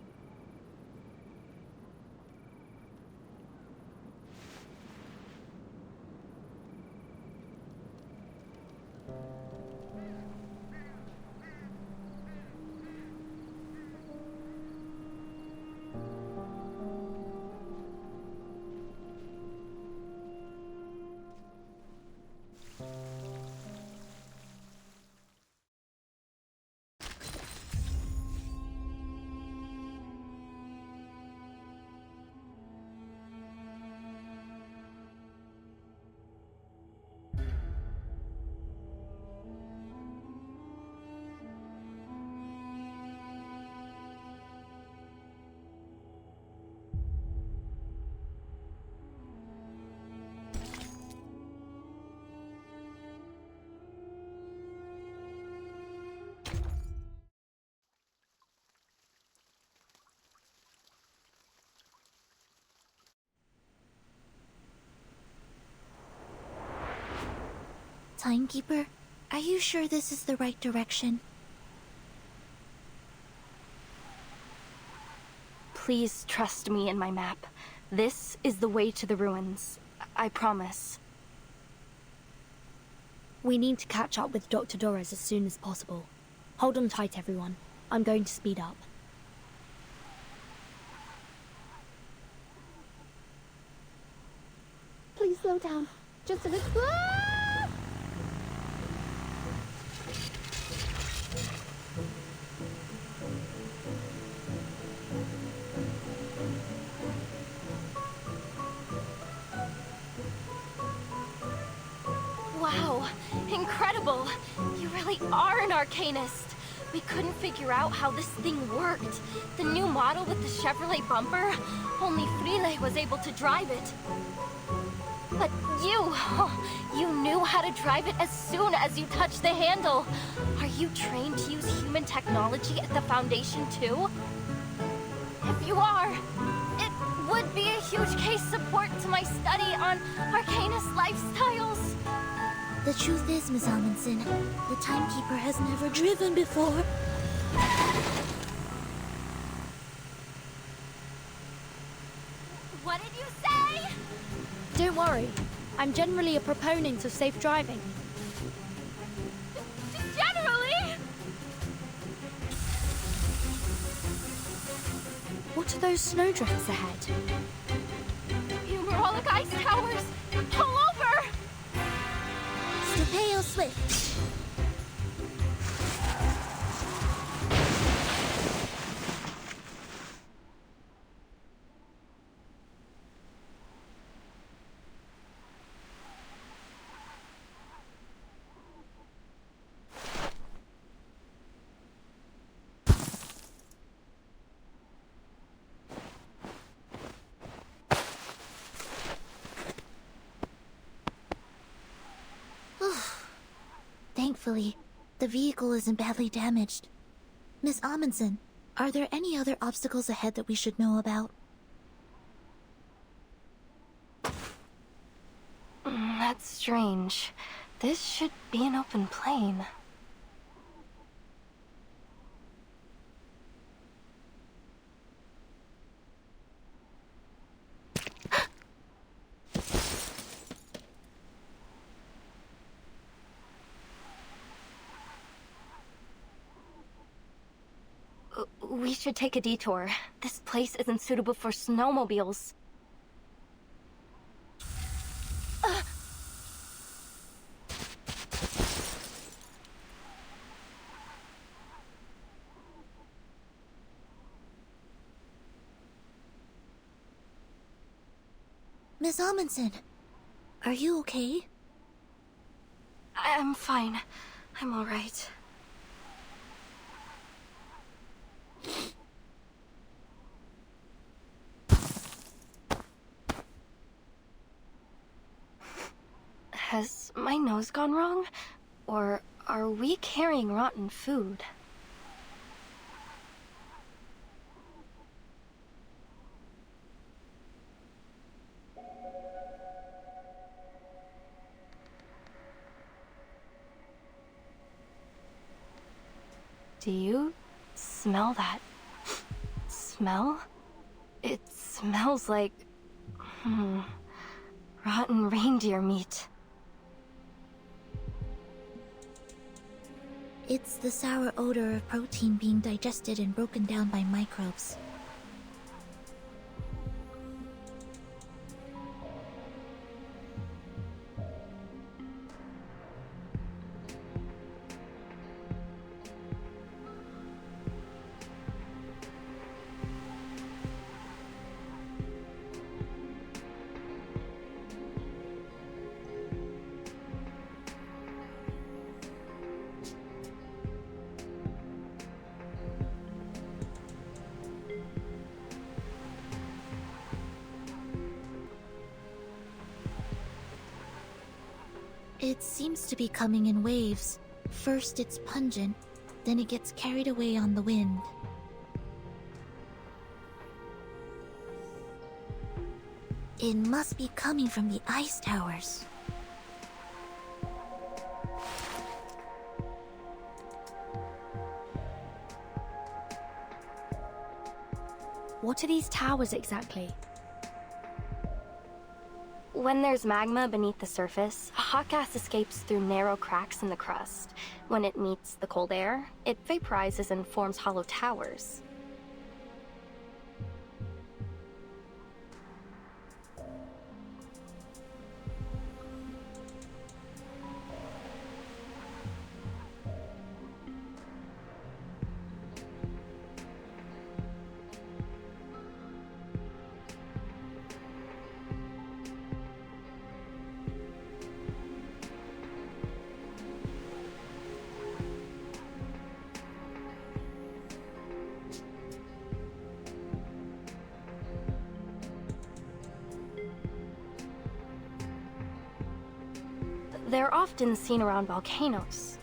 Timekeeper, are you sure this is the right direction? Please trust me and my map. This is the way to the ruins. I promise. We need to catch up with Dr. Dorres as soon as possible. Hold on tight, everyone. I'm going to speed up. Please slow down. Just a little. Wow, incredible! You really are an Arcanist! We couldn't figure out how this thing worked. The new model with the Chevrolet bumper, only Frile was able to drive it. But you knew how to drive it as soon as you touched the handle. Are you trained to use human technology at the Foundation too? If you are, it would be a huge case support to my study on Arcanist lifestyles. The truth is, Ms. Amundsen, the Timekeeper has never driven before. What did you say? Don't worry. I'm generally a proponent of safe driving. Generally? What are those snowdrifts ahead? Numerolic ice towers! Pull over! Stupeo Swift. Thankfully, the vehicle isn't badly damaged. Miss Amundsen, are there any other obstacles ahead that we should know about? That's strange. This should be an open plain. We should take a detour. This place isn't suitable for snowmobiles. Miss Amundsen, are you okay? I'm fine. I'm all right. Has my nose gone wrong? Or are we carrying rotten food? Do you smell that smell? It smells like... rotten reindeer meat. It's the sour odor of protein being digested and broken down by microbes. It seems to be coming in waves. First it's pungent, then it gets carried away on the wind. It must be coming from the ice towers. What are these towers exactly? When there's magma beneath the surface, hot gas escapes through narrow cracks in the crust. When it meets the cold air, it vaporizes and forms hollow towers. They're often seen around volcanoes.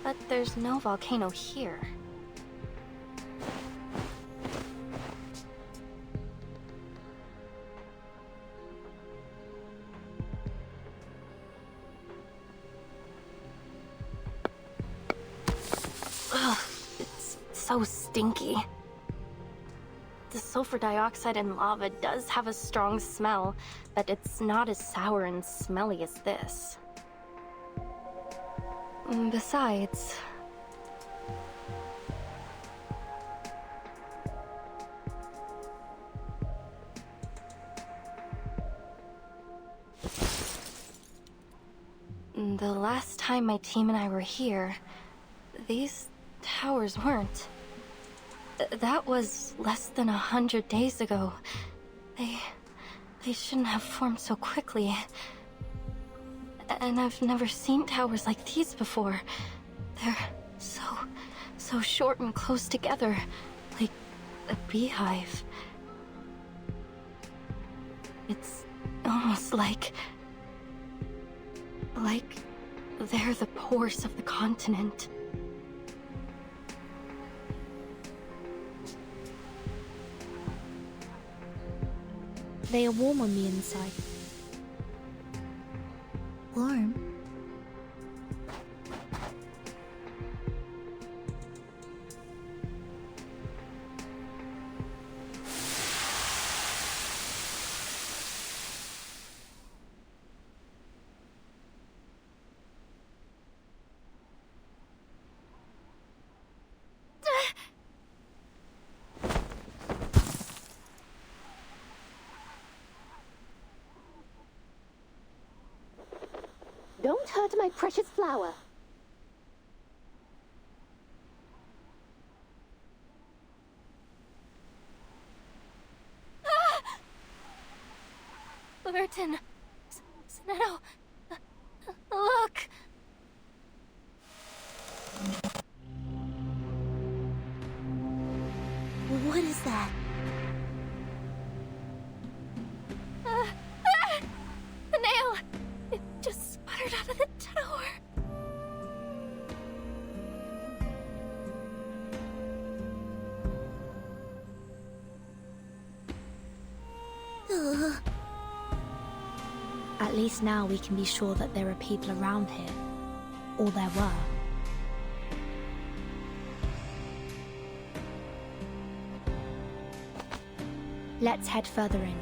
But there's no volcano here. Ugh, it's so stinky. The sulfur dioxide in lava does have a strong smell, but it's not as sour and smelly as this. Besides... the last time my team and I were here, these towers weren't. That was less than 100 days ago. They shouldn't have formed so quickly. And I've never seen towers like these before. They're so short and close together, like a beehive. It's almost like they're the pores of the continent. They are warm on the inside. Warm? Don't hurt my precious flower. Laverton! Sonetto! Look! What is that? The nail! It just At least now we can be sure that there are people around here. Or there were. Let's head further in.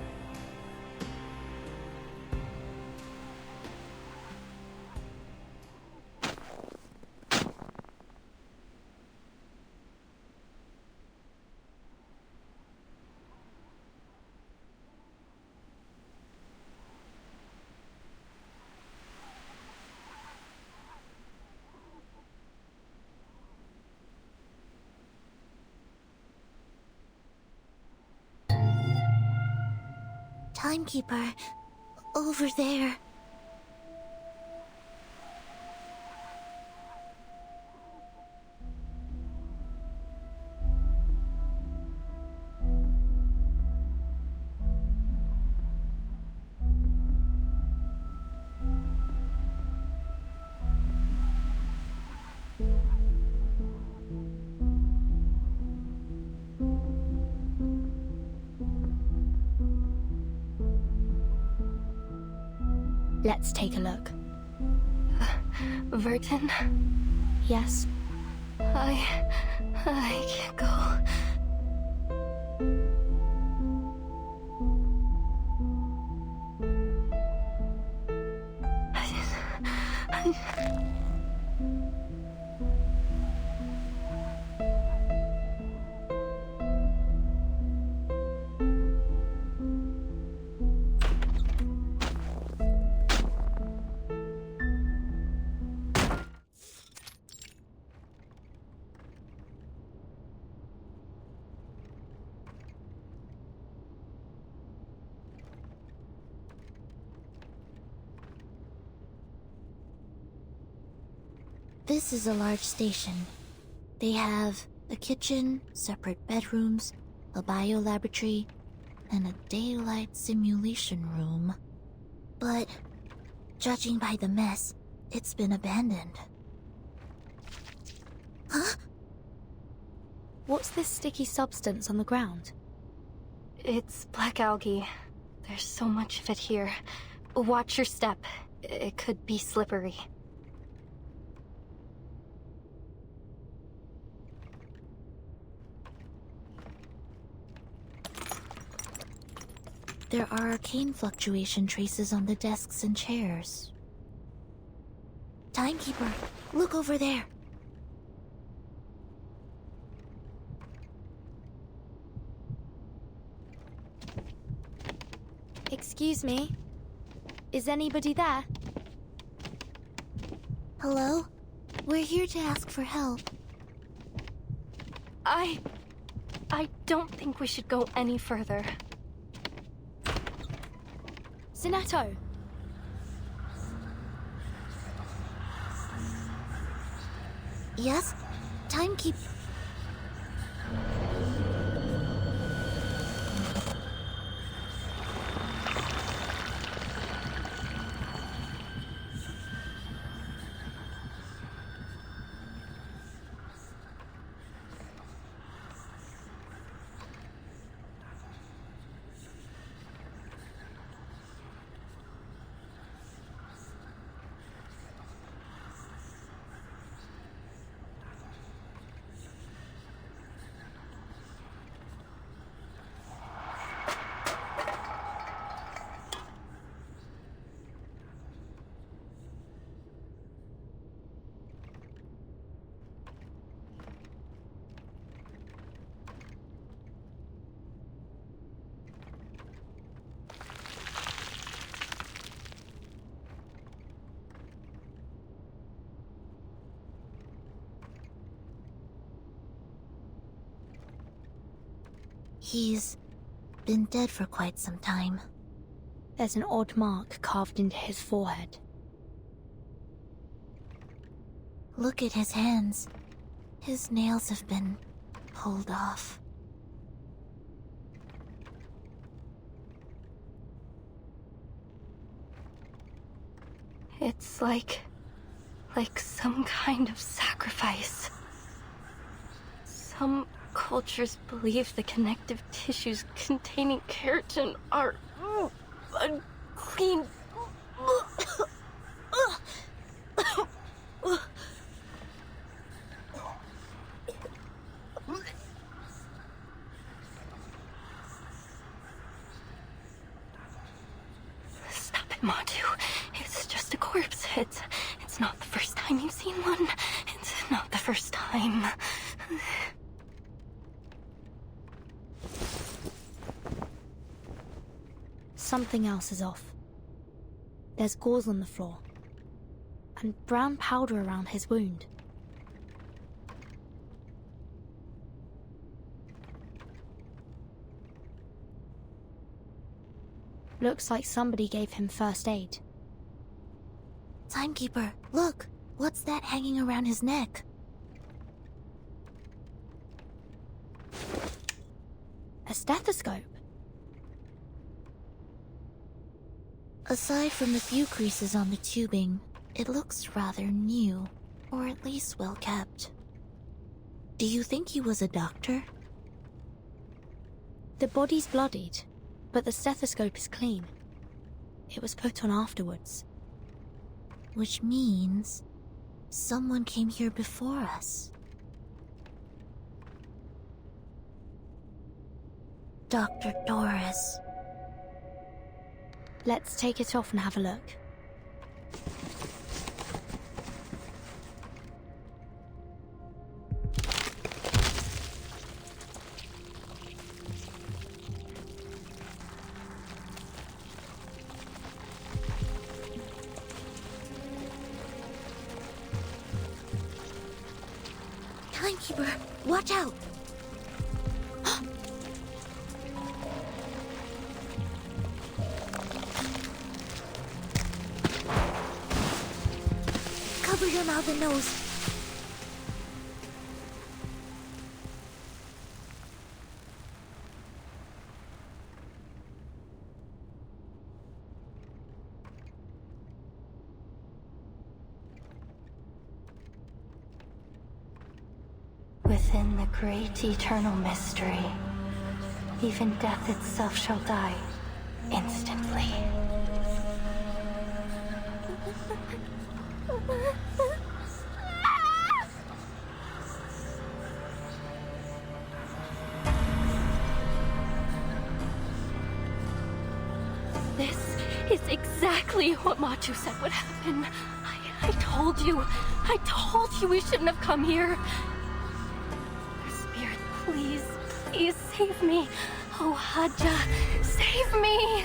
Timekeeper, over there. Let's take a look. Vertin? Yes? I can't go. This is a large station. They have a kitchen, separate bedrooms, a biolaboratory, and a daylight simulation room. But, judging by the mess, it's been abandoned. Huh? What's this sticky substance on the ground? It's black algae. There's so much of it here. Watch your step. It could be slippery. There are arcane fluctuation traces on the desks and chairs. Timekeeper, look over there. Excuse me? Is anybody there? Hello? We're here to ask for help. I don't think we should go any further. Zinetto! Yes? Timekeeper... He's been dead for quite some time. There's an odd mark carved into his forehead. Look at his hands. His nails have been pulled off. It's like some kind of sacrifice. Some cultures believe the connective tissues containing keratin are unclean. Matu, it's just a corpse. It's not the first time you've seen one. It's not the first time. Something else is off. There's gauze on the floor, and brown powder around his wound. Looks like somebody gave him first aid. Timekeeper, look! What's that hanging around his neck? A stethoscope. Aside from the few creases on the tubing, it looks rather new, or at least well kept. Do you think he was a doctor? The body's bloodied, but the stethoscope is clean. It was put on afterwards. Which means someone came here before us. Dr. Doris. Let's take it off and have a look. Timekeeper, watch out! Cover your mouth and nose. Within the great eternal mystery, even death itself shall die instantly. This is exactly what Matu said would happen. I told you we shouldn't have come here. Spirit, please, please save me. Oh, Hadja, save me.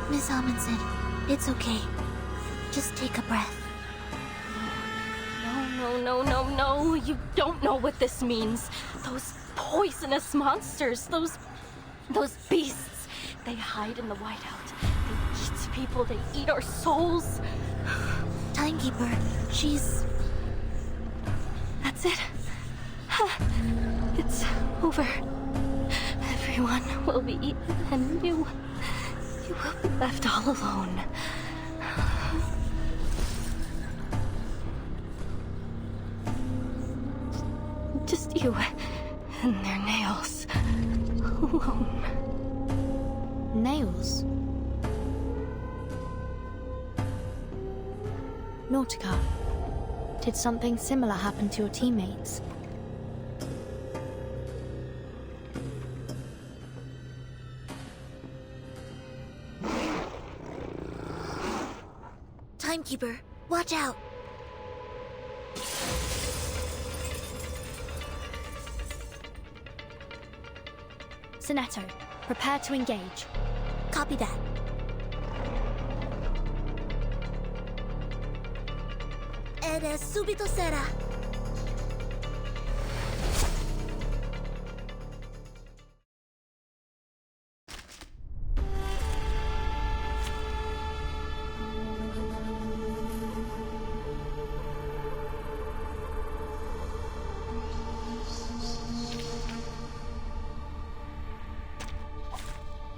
Miss Amundsen, it's okay. Just take a breath. No, you don't know what this means. Those poisonous monsters, those beasts, they hide in the whiteout. They eat people, they eat our souls. Timekeeper, she's... That's it. It's over. Everyone will be eaten and you will be left all alone. Just you and their nails. Alone. Nails? Nautica, did something similar happen to your teammates? Timekeeper, watch out! Sinetto, prepare to engage. Copy that. Ed subito sera.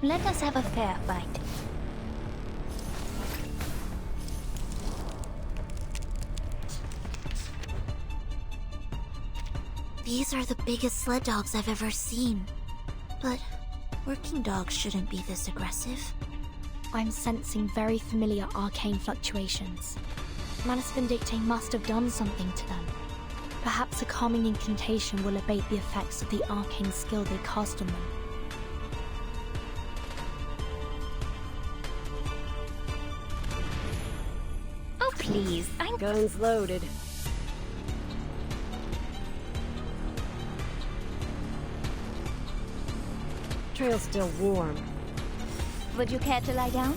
Let us have a fair fight. These are the biggest sled dogs I've ever seen. But working dogs shouldn't be this aggressive. I'm sensing very familiar arcane fluctuations. Manus Vindicte must have done something to them. Perhaps a calming incantation will abate the effects of the arcane skill they cast on them. Oh, please, I'm... Guns loaded. Trail's still warm. Would you care to lie down?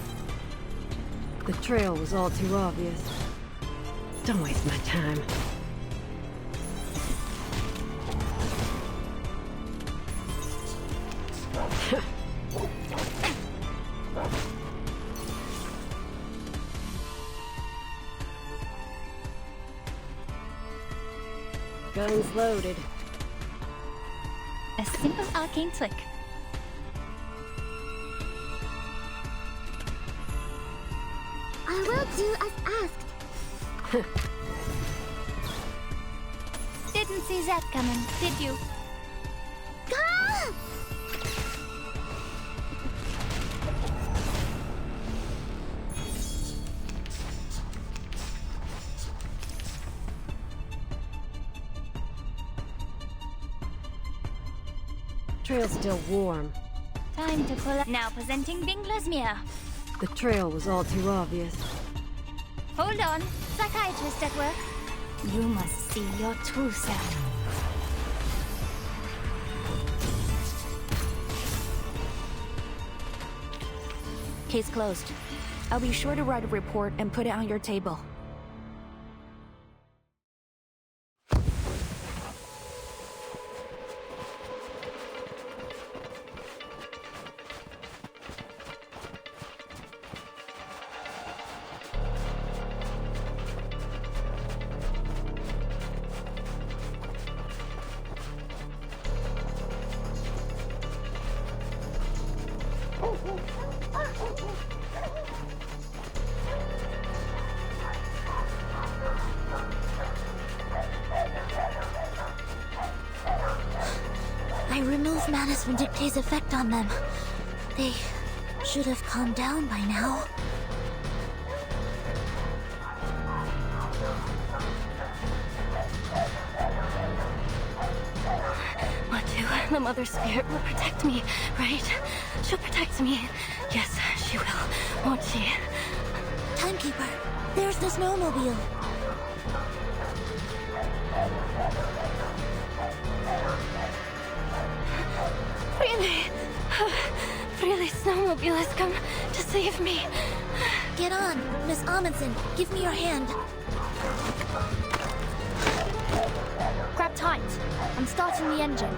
The trail was all too obvious. Don't waste my time. Guns loaded. A simple arcane trick. I will do as asked. Didn't see that coming, did you? Gah! Trail's still warm. Time to pull up. Now presenting Bingler's Mirror. The trail was all too obvious. Hold on, psychiatrist at work. You must see your true self. Case closed. I'll be sure to write a report and put it on your table. I removed Manus Vindicte's effect on them. They should have calmed down by now. Matu, the Mother Spirit will protect me, right? She'll protect me. Yes, she will, won't she? Timekeeper, there's the snowmobile. Really, Snowmobile has come to save me. Get on, Miss Amundsen. Give me your hand. Grab tight. I'm starting the engine.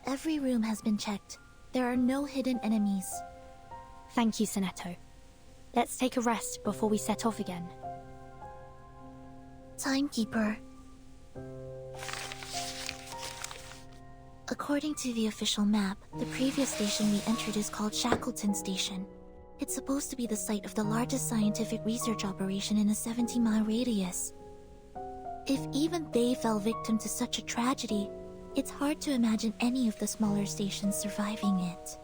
Every room has been checked. There are no hidden enemies. Thank you, Sonetto. Let's take a rest before we set off again. Timekeeper. According to the official map, the previous station we entered is called Shackleton Station. It's supposed to be the site of the largest scientific research operation in a 70-mile radius. If even they fell victim to such a tragedy, It's hard to imagine any of the smaller stations surviving it.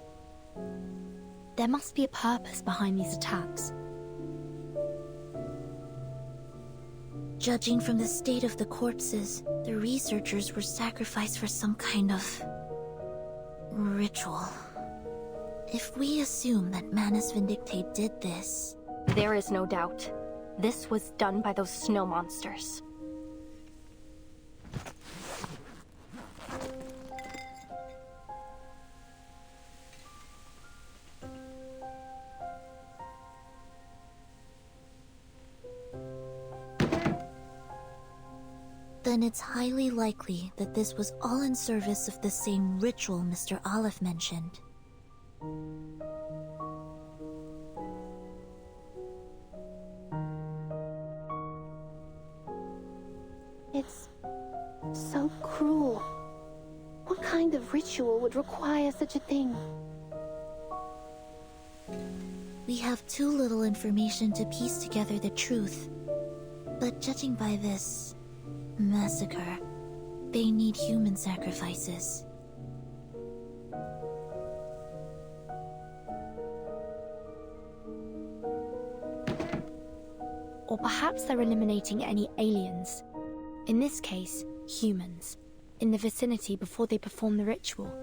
There must be a purpose behind these attacks. Judging from the state of the corpses, the researchers were sacrificed for some kind of ritual. If we assume that Manus Vindicte did this... There is no doubt. This was done by those snow monsters. Then it's highly likely that this was all in service of the same ritual Mr. Olive mentioned. It's so cruel. What kind of ritual would require such a thing? We have too little information to piece together the truth. But judging by this massacre, they need human sacrifices. Or perhaps they're eliminating any aliens. In this case, humans, in the vicinity before they perform the ritual.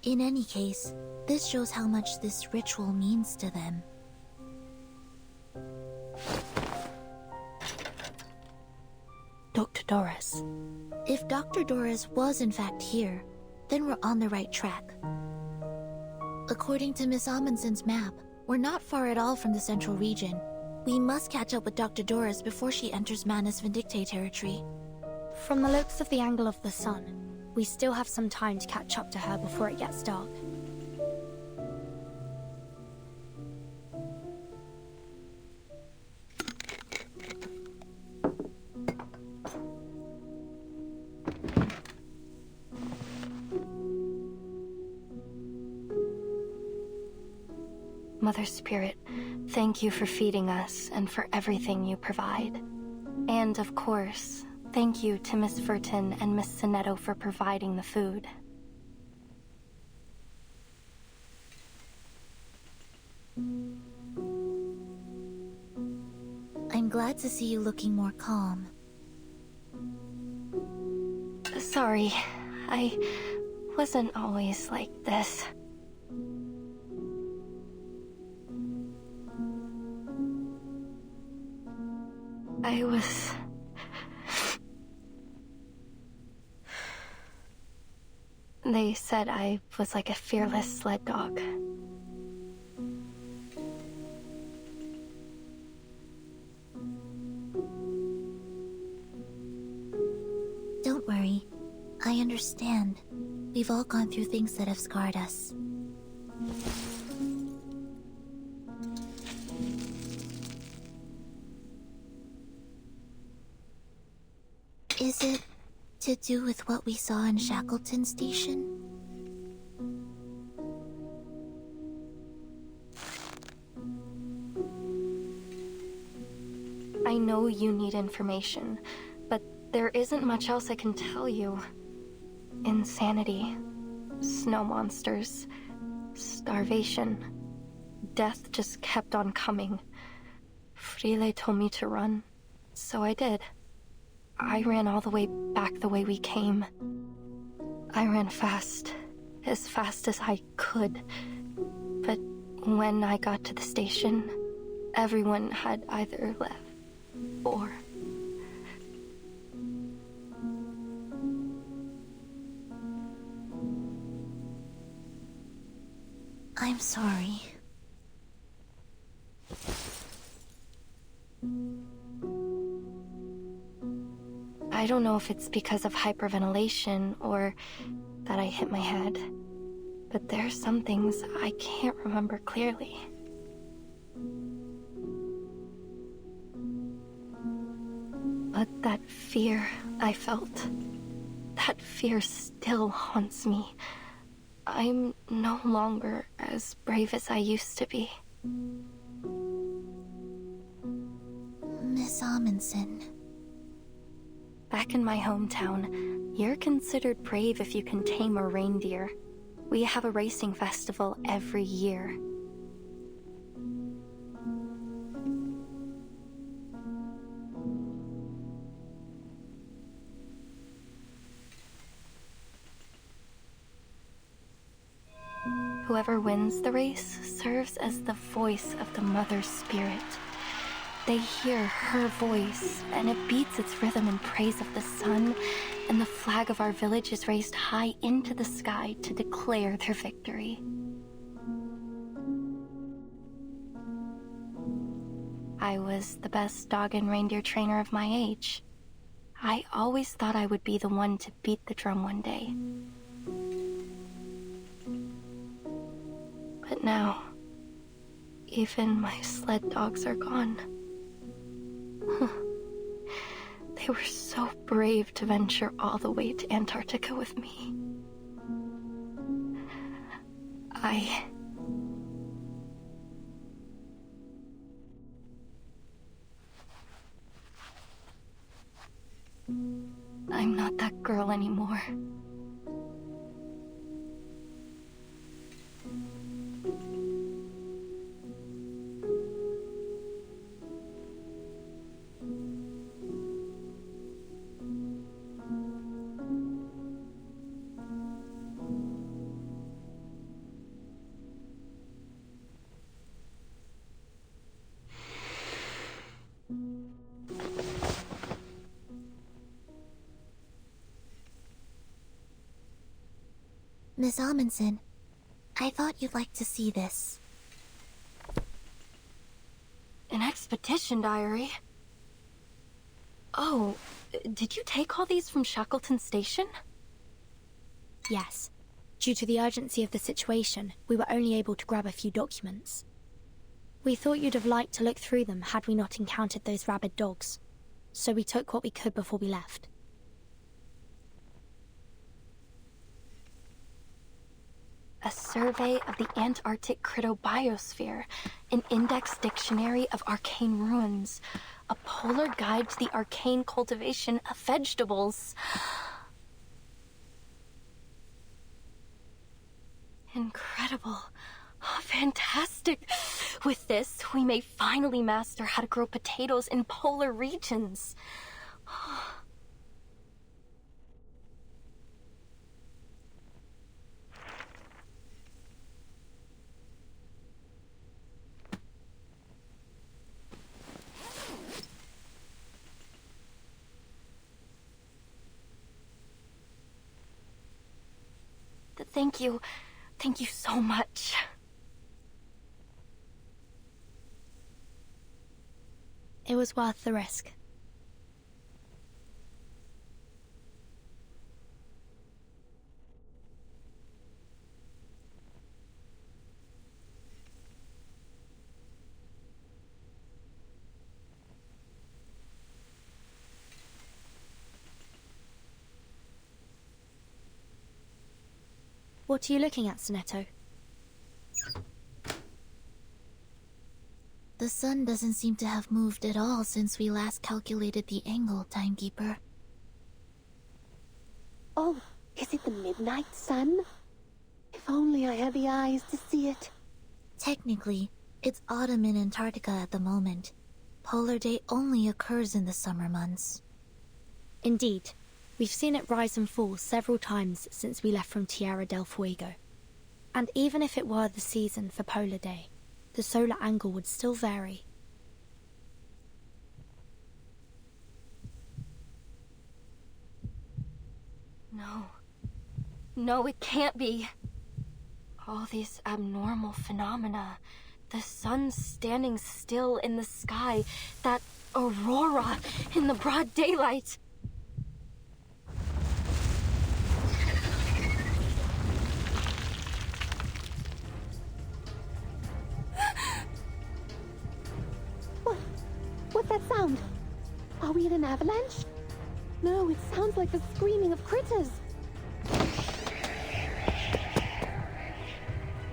In any case, this shows how much this ritual means to them. Dr. Doris. If Dr. Doris was in fact here, then we're on the right track. According to Miss Amundsen's map, we're not far at all from the central region. We must catch up with Dr. Doris before she enters Manus Vindicte territory. From the looks of the angle of the sun, we still have some time to catch up to her before it gets dark. Mother Spirit, thank you for feeding us and for everything you provide. And of course, thank you to Miss Furton and Miss Sinetto for providing the food. I'm glad to see you looking more calm. Sorry, I wasn't always like this. I was... They said I was like a fearless sled dog. Don't worry. I understand. We've all gone through things that have scarred us. Is it to do with what we saw in Shackleton Station? I know you need information, but there isn't much else I can tell you. Insanity, snow monsters, starvation. Death just kept on coming. Frile told me to run, so I did. I ran all the way back the way we came. I ran fast, as fast as I could. But when I got to the station, everyone had either left or... I'm sorry. I don't know if it's because of hyperventilation or that I hit my head, but there are some things I can't remember clearly. But that fear I felt, that fear still haunts me. I'm no longer as brave as I used to be. Miss Amundsen. Back in my hometown, you're considered brave if you can tame a reindeer. We have a racing festival every year. Whoever wins the race serves as the voice of the Mother Spirit. They hear her voice, and it beats its rhythm in praise of the sun, and the flag of our village is raised high into the sky to declare their victory. I was the best dog and reindeer trainer of my age. I always thought I would be the one to beat the drum one day. But now, even my sled dogs are gone. They were so brave to venture all the way to Antarctica with me. I'm not that girl anymore. Miss Amundsen, I thought you'd like to see this. An expedition diary? Oh, did you take all these from Shackleton Station? Yes. Due to the urgency of the situation, we were only able to grab a few documents. We thought you'd have liked to look through them had we not encountered those rabid dogs, so we took what we could before we left. A survey of the Antarctic cryptobiosphere, an index dictionary of arcane ruins, a polar guide to the arcane cultivation of vegetables. Incredible. Fantastic. With this, we may finally master how to grow potatoes in polar regions. Thank you. Thank you so much. It was worth the risk. What are you looking at, Sonetto? The sun doesn't seem to have moved at all since we last calculated the angle, Timekeeper. Oh, is it the midnight sun? If only I had the eyes to see it. Technically, it's autumn in Antarctica at the moment. Polar day only occurs in the summer months. Indeed. We've seen it rise and fall several times since we left from Tierra del Fuego. And even if it were the season for Polar Day, the solar angle would still vary. No. No, it can't be. All these abnormal phenomena. The sun standing still in the sky. That aurora in the broad daylight. What's that sound? Are we in an avalanche? No, it sounds like the screaming of critters.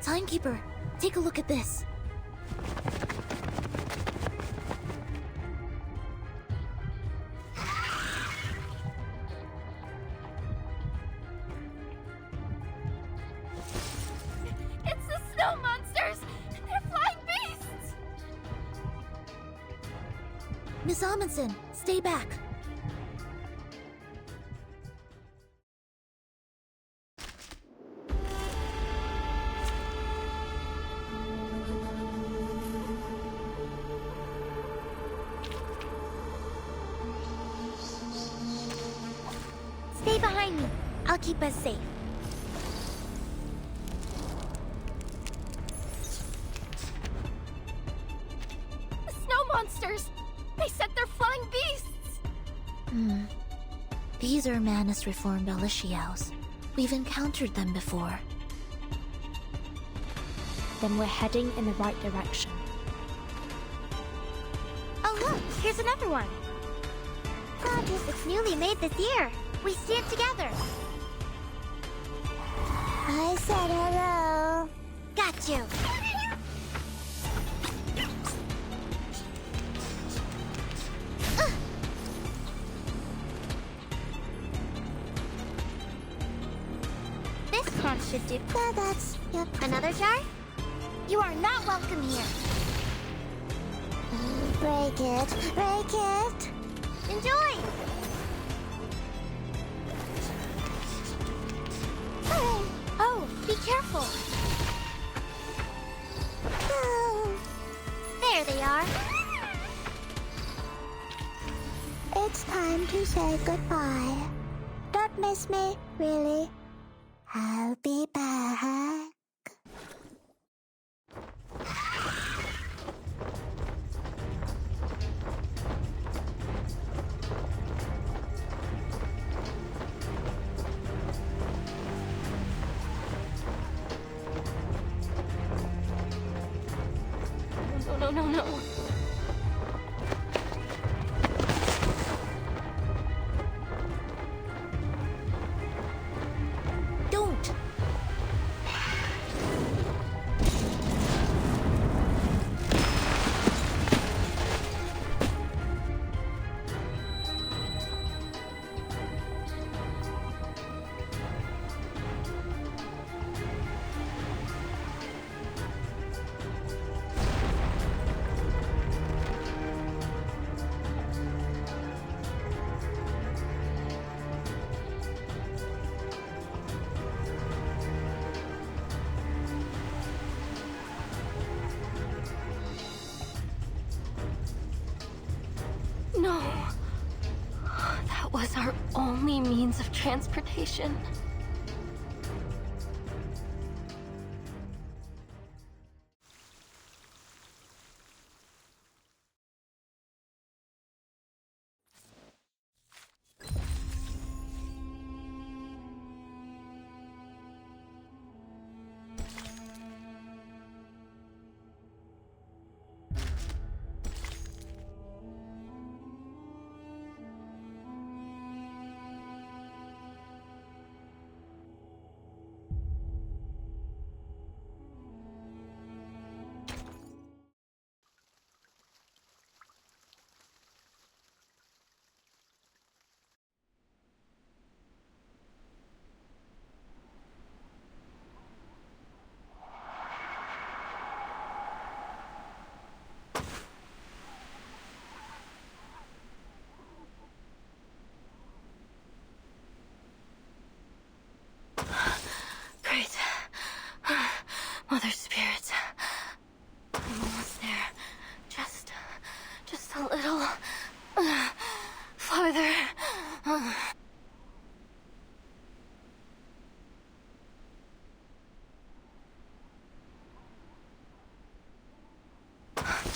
Timekeeper, take a look at this. snow monsters! They're flying beasts! Miss Amundsen, stay back. Stay behind me. I'll keep us safe. The snow monsters! They said they're flying beasts! These are Manus reformed Alishiaos. We've encountered them before. Then we're heading in the right direction. Oh look, here's another one. It's newly made this year. We stand together. I said hello. Got you. This conch should do. Yep. Another jar? You are not welcome here. Break it. Break it. Enjoy. Oh, be careful. Oh. There they are. It's time to say goodbye. Don't miss me, really. I'll be back. No. Don't! No. That was our only means of transportation. Great. Mother Spirit. I'm almost there. Just a little farther.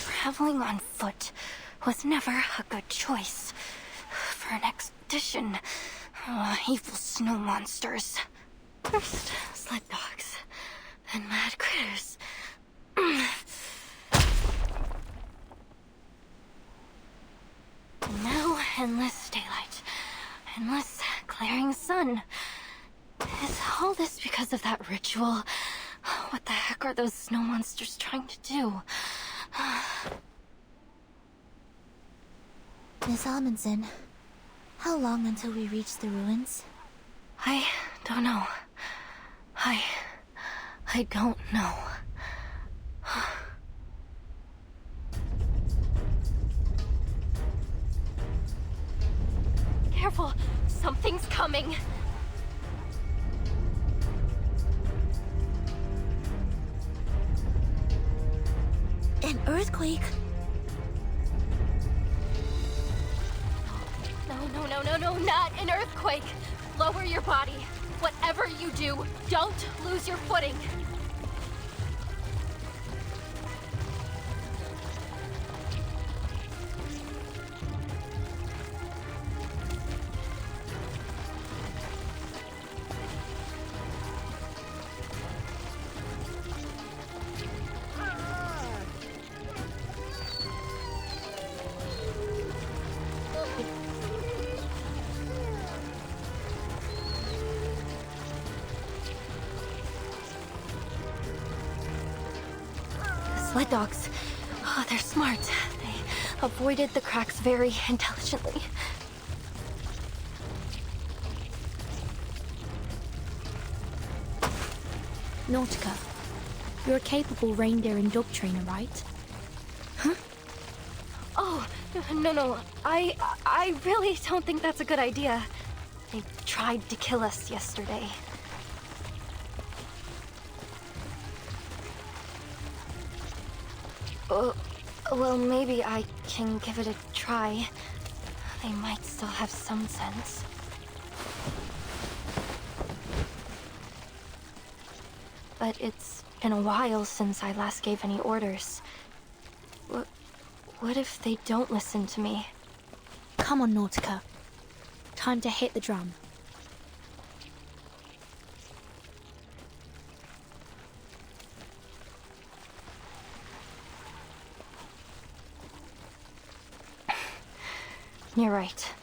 Traveling on foot was never a good choice for an expedition. Evil snow monsters. First, sled dogs, then mad critters. And now, endless daylight. Endless glaring sun. Is all this because of that ritual? What the heck are those snow monsters trying to do? Miss Amundsen, how long until we reach the ruins? I don't know. I don't know. careful. Something's coming. An earthquake? No, not an earthquake. Lower your body. Whatever you do, don't lose your footing. Sled dogs. Oh, they're smart. They avoided the cracks very intelligently. Nautica, you're a capable reindeer and dog trainer, right? Huh? Oh, no. I really don't think that's a good idea. They tried to kill us yesterday. Well, maybe I can give it a try. They might still have some sense. But it's been a while since I last gave any orders. What if they don't listen to me? Come on, Nautica. Time to hit the drum. You're right.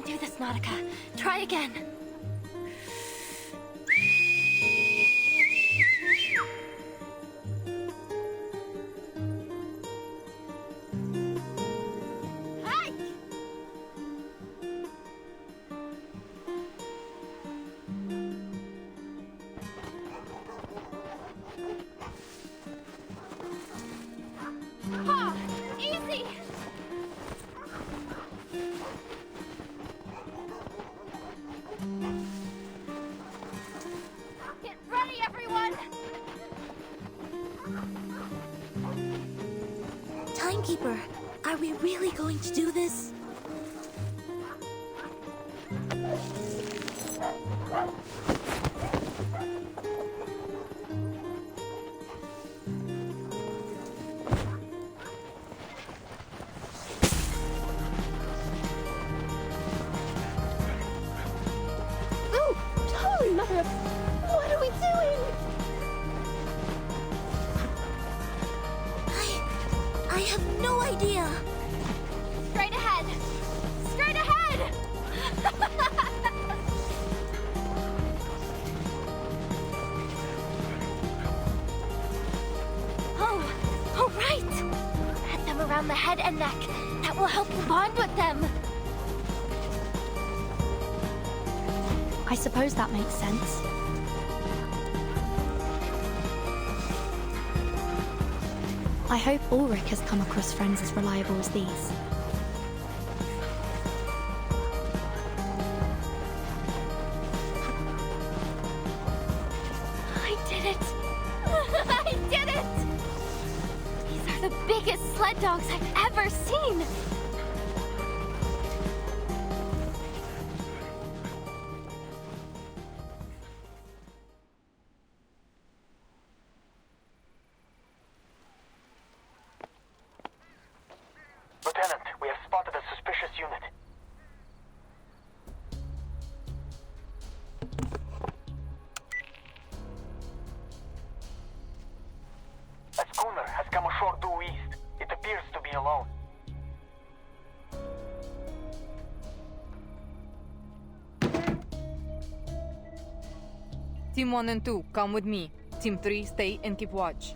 Do this, Nautica. Try again. Timekeeper, are we really going to do this? Holy mother of... What are we doing? I have no idea. Straight ahead! Straight ahead! Oh, right! Pat them around the head and neck. That will help you bond with them. I suppose that makes sense. I hope Ulrich has come across friends as reliable as these. I did it! I did it! These are the biggest sled dogs I've ever seen! alone. Team 1 and 2, come with me. Team 3, stay and keep watch.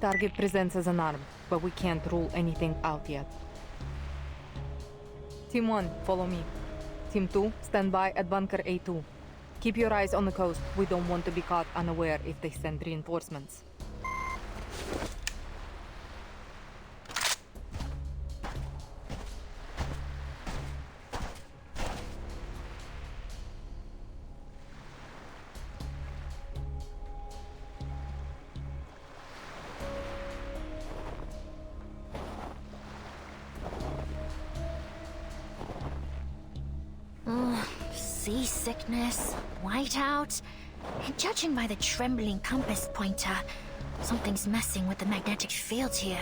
Target presents as an arm, but we can't rule anything out yet. Team 1, follow me. Team 2, stand by at Bunker A2. Keep your eyes on the coast. We don't want to be caught unaware if they send reinforcements. Seasickness, whiteout, and judging by the trembling compass pointer, something's messing with the magnetic field here.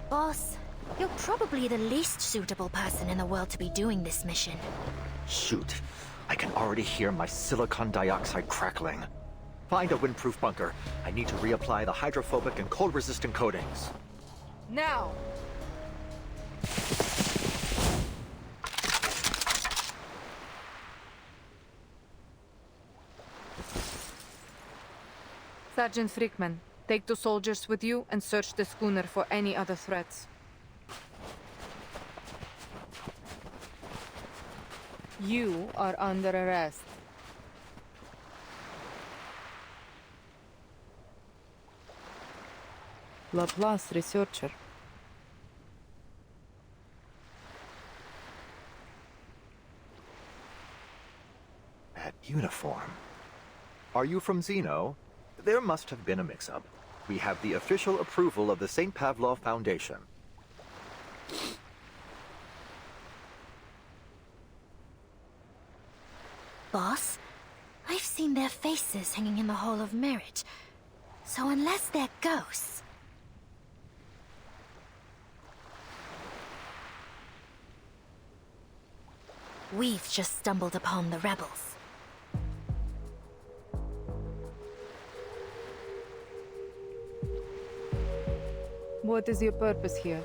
Boss, you're probably the least suitable person in the world to be doing this mission. Shoot. I can already hear my silicon dioxide crackling. Find a windproof bunker. I need to reapply the hydrophobic and cold-resistant coatings. Now! Sergeant Frickman, take 2 soldiers with you and search the schooner for any other threats. You are under arrest. Laplace researcher. That uniform. Are you from Xeno? There must have been a mix-up. We have the official approval of the St. Pavlov Foundation. Boss, I've seen their faces hanging in the Hall of Merit. So unless they're ghosts... we've just stumbled upon the rebels. What is your purpose here?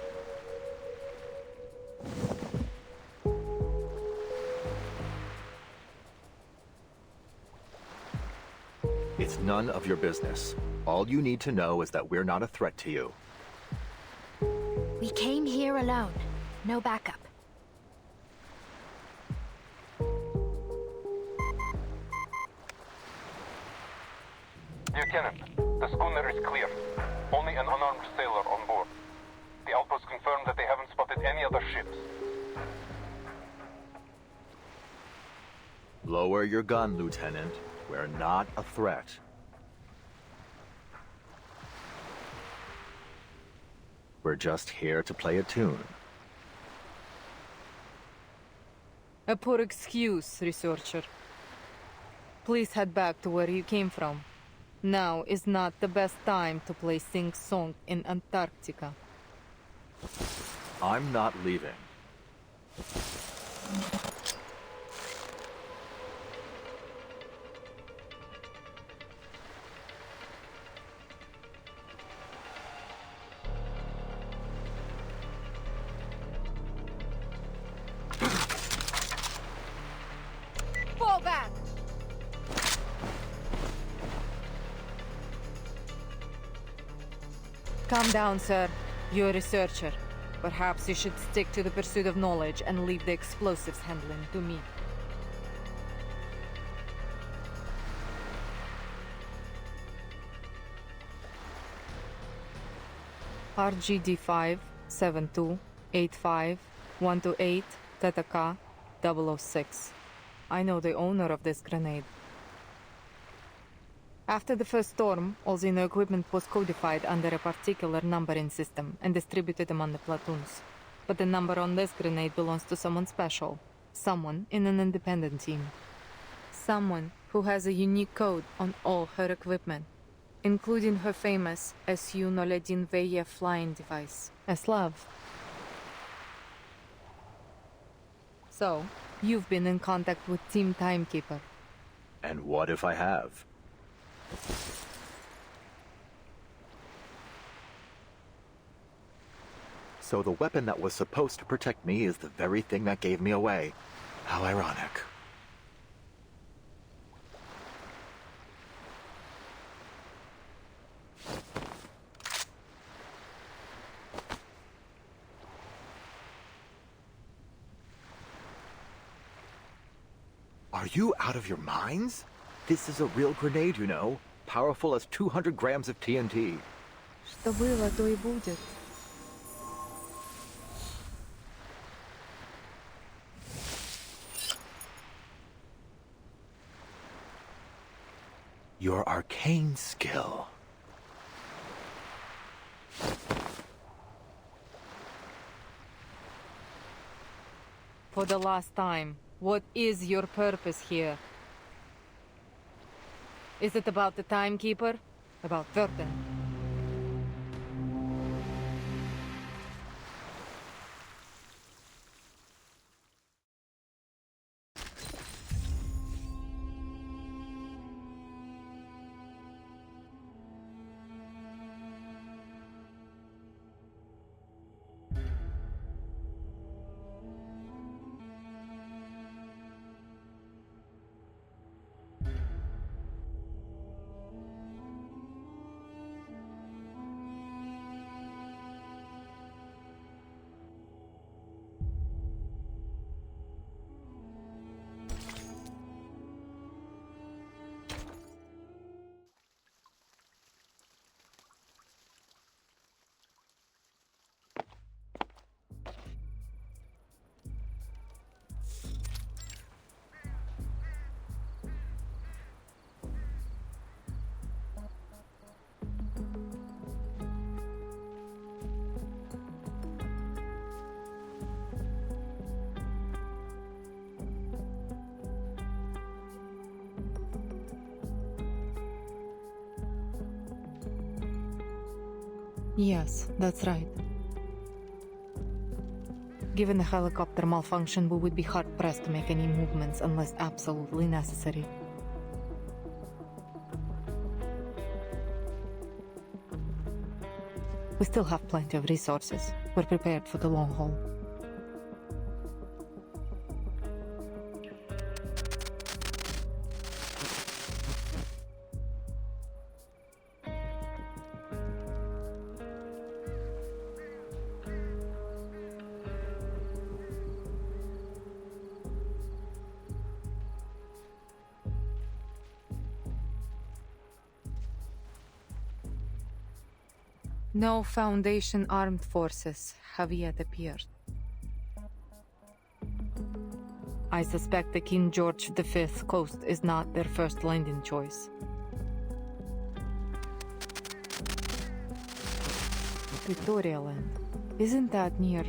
It's none of your business. All you need to know is that we're not a threat to you. We came here alone. No backup. Lieutenant, the schooner is clear. Only an unarmed sailor on board. The outpost confirmed that they haven't spotted any other ships. Lower your gun, Lieutenant. We're not a threat. We're just here to play a tune. A poor excuse, researcher. Please head back to where you came from. Now is not the best time to play sing-song in Antarctica. I'm not leaving. Fall back! Calm down, sir. You're a researcher. Perhaps you should stick to the pursuit of knowledge and leave the explosives handling to me. RGD-5, 72, 85, 128, Theta K, 006. I know the owner of this grenade. After the first storm, all Xeno equipment was codified under a particular numbering system and distributed among the platoons. But the number on this grenade belongs to someone special. Someone in an independent team. Someone who has a unique code on all her equipment, including her famous SU Noledin Veye flying device, Eslav. So, you've been in contact with Team Timekeeper. And what if I have? So the weapon that was supposed to protect me is the very thing that gave me away. How ironic. Are you out of your minds? This is a real grenade, you know. Powerful as 200 grams of TNT. Что было, то и будет. Your arcane skill. For the last time, what is your purpose here? Is it about the Timekeeper? About Verden? Yes, that's right. Given the helicopter malfunction, we would be hard-pressed to make any movements unless absolutely necessary. We still have plenty of resources. We're prepared for the long haul. No Foundation armed forces have yet appeared. I suspect the King George V coast is not their first landing choice. Victoria Land. Isn't that near?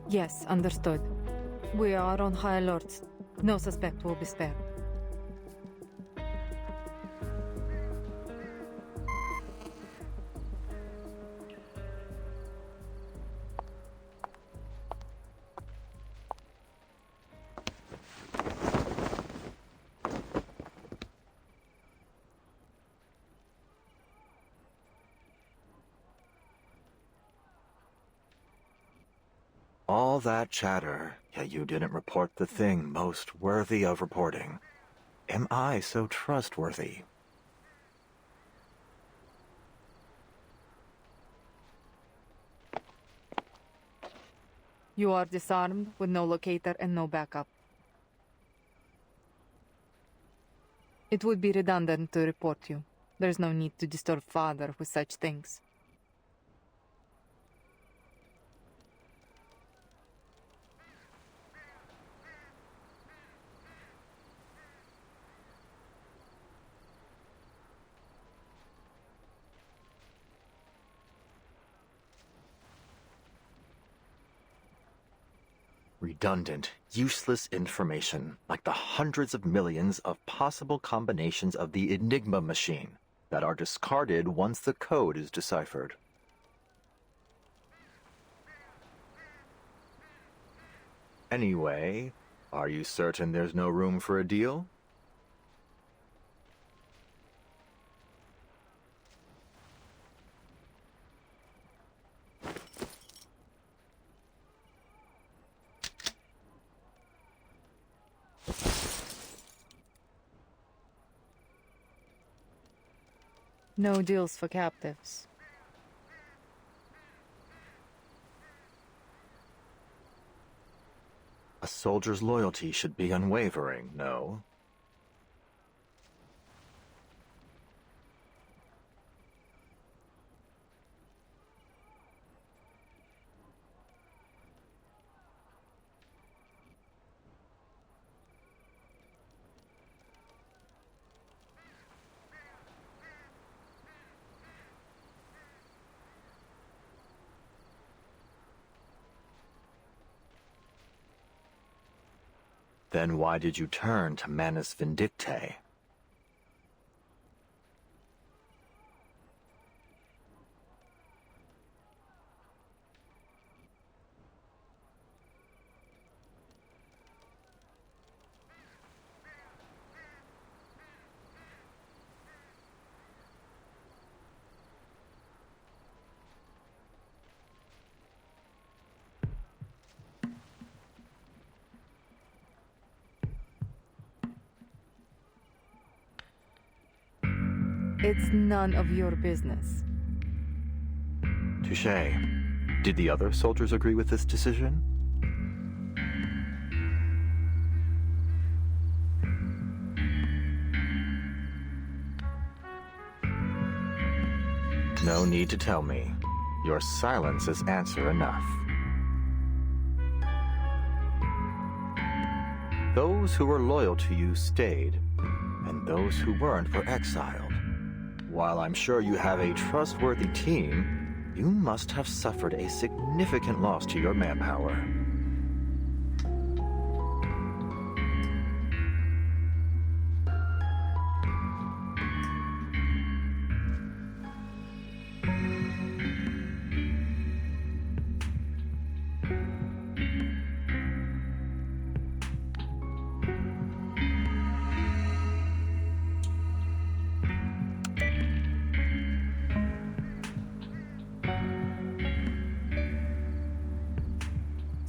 Yes, understood. We are on high alert. No suspect will be spared. All that chatter, yet you didn't report the thing most worthy of reporting. Am I so trustworthy? You are disarmed with no locator and no backup. It would be redundant to report you. There's no need to disturb Father with such things. redundant, useless information, like the hundreds of millions of possible combinations of the Enigma machine that are discarded once the code is deciphered. Anyway, are you certain there's no room for a deal? No deals for captives. A soldier's loyalty should be unwavering, no? Then why did you turn to Manus Vindictae? It's none of your business. Touché. Did the other soldiers agree with this decision? No need to tell me. Your silence is answer enough. Those who were loyal to you stayed, and those who weren't were exiled. While I'm sure you have a trustworthy team, you must have suffered a significant loss to your manpower.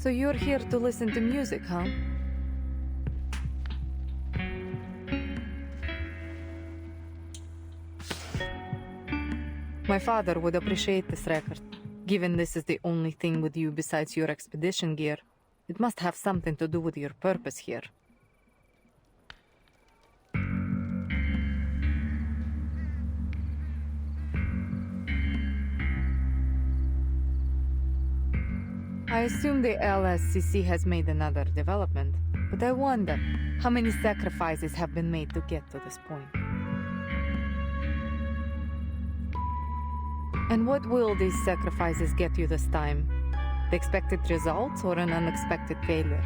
So you're here to listen to music, huh? My father would appreciate this record. Given this is the only thing with you besides your expedition gear, it must have something to do with your purpose here. I assume the LSCC has made another development, but I wonder how many sacrifices have been made to get to this point. And what will these sacrifices get you this time? The expected results or an unexpected failure?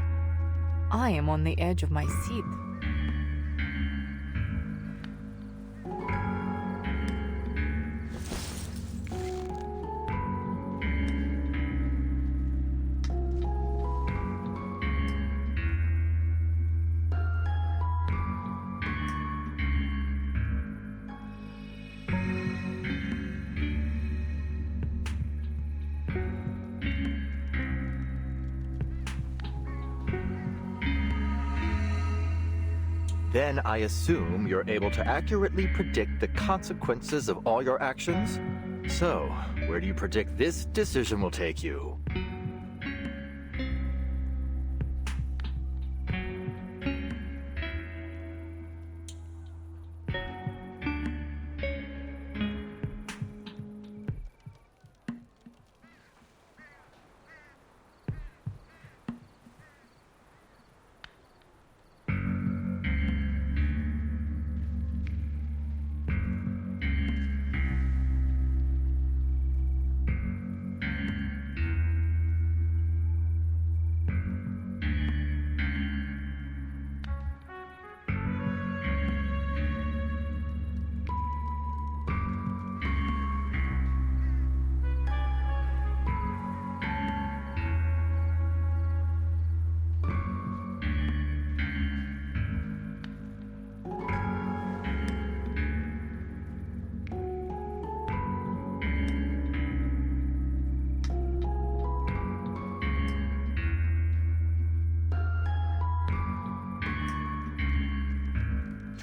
I am on the edge of my seat. Then I assume you're able to accurately predict the consequences of all your actions? So, where do you predict this decision will take you?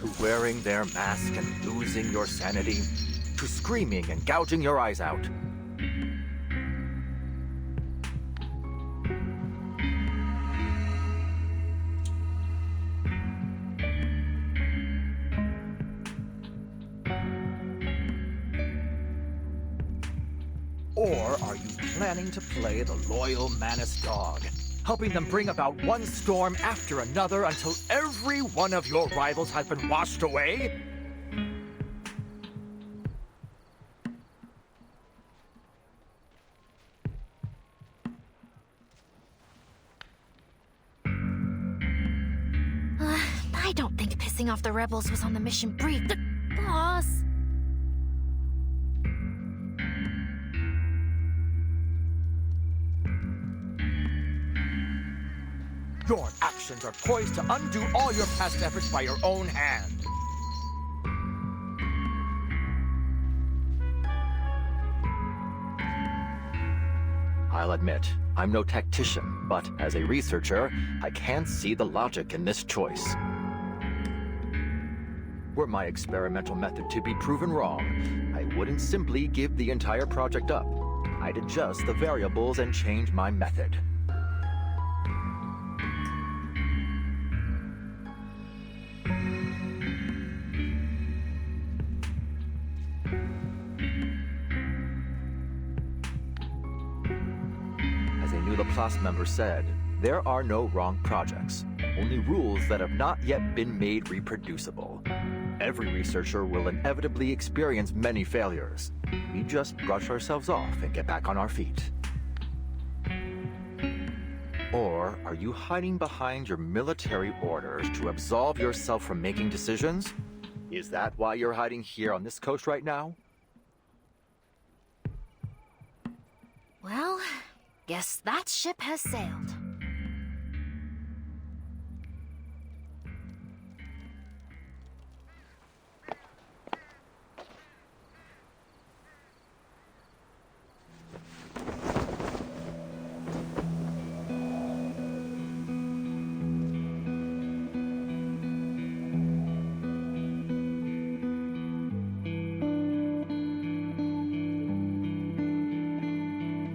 to wearing their mask and losing your sanity, to screaming and gouging your eyes out. Or are you planning to play the loyal Manus dog, helping them bring about one storm after another until every one of your rivals has been washed away? I don't think pissing off the rebels was on the mission brief. Boss! Your actions are poised to undo all your past efforts by your own hand. I'll admit, I'm no tactician, but as a researcher, I can see the logic in this choice. Were my experimental method to be proven wrong, I wouldn't simply give the entire project up. I'd adjust the variables and change my method. Laplace member said, there are no wrong projects, only rules that have not yet been made reproducible. Every researcher will inevitably experience many failures. We just brush ourselves off and get back on our feet. Or are you hiding behind your military orders to absolve yourself from making decisions? Is that why you're hiding here on this coast right now? Well, guess that ship has sailed.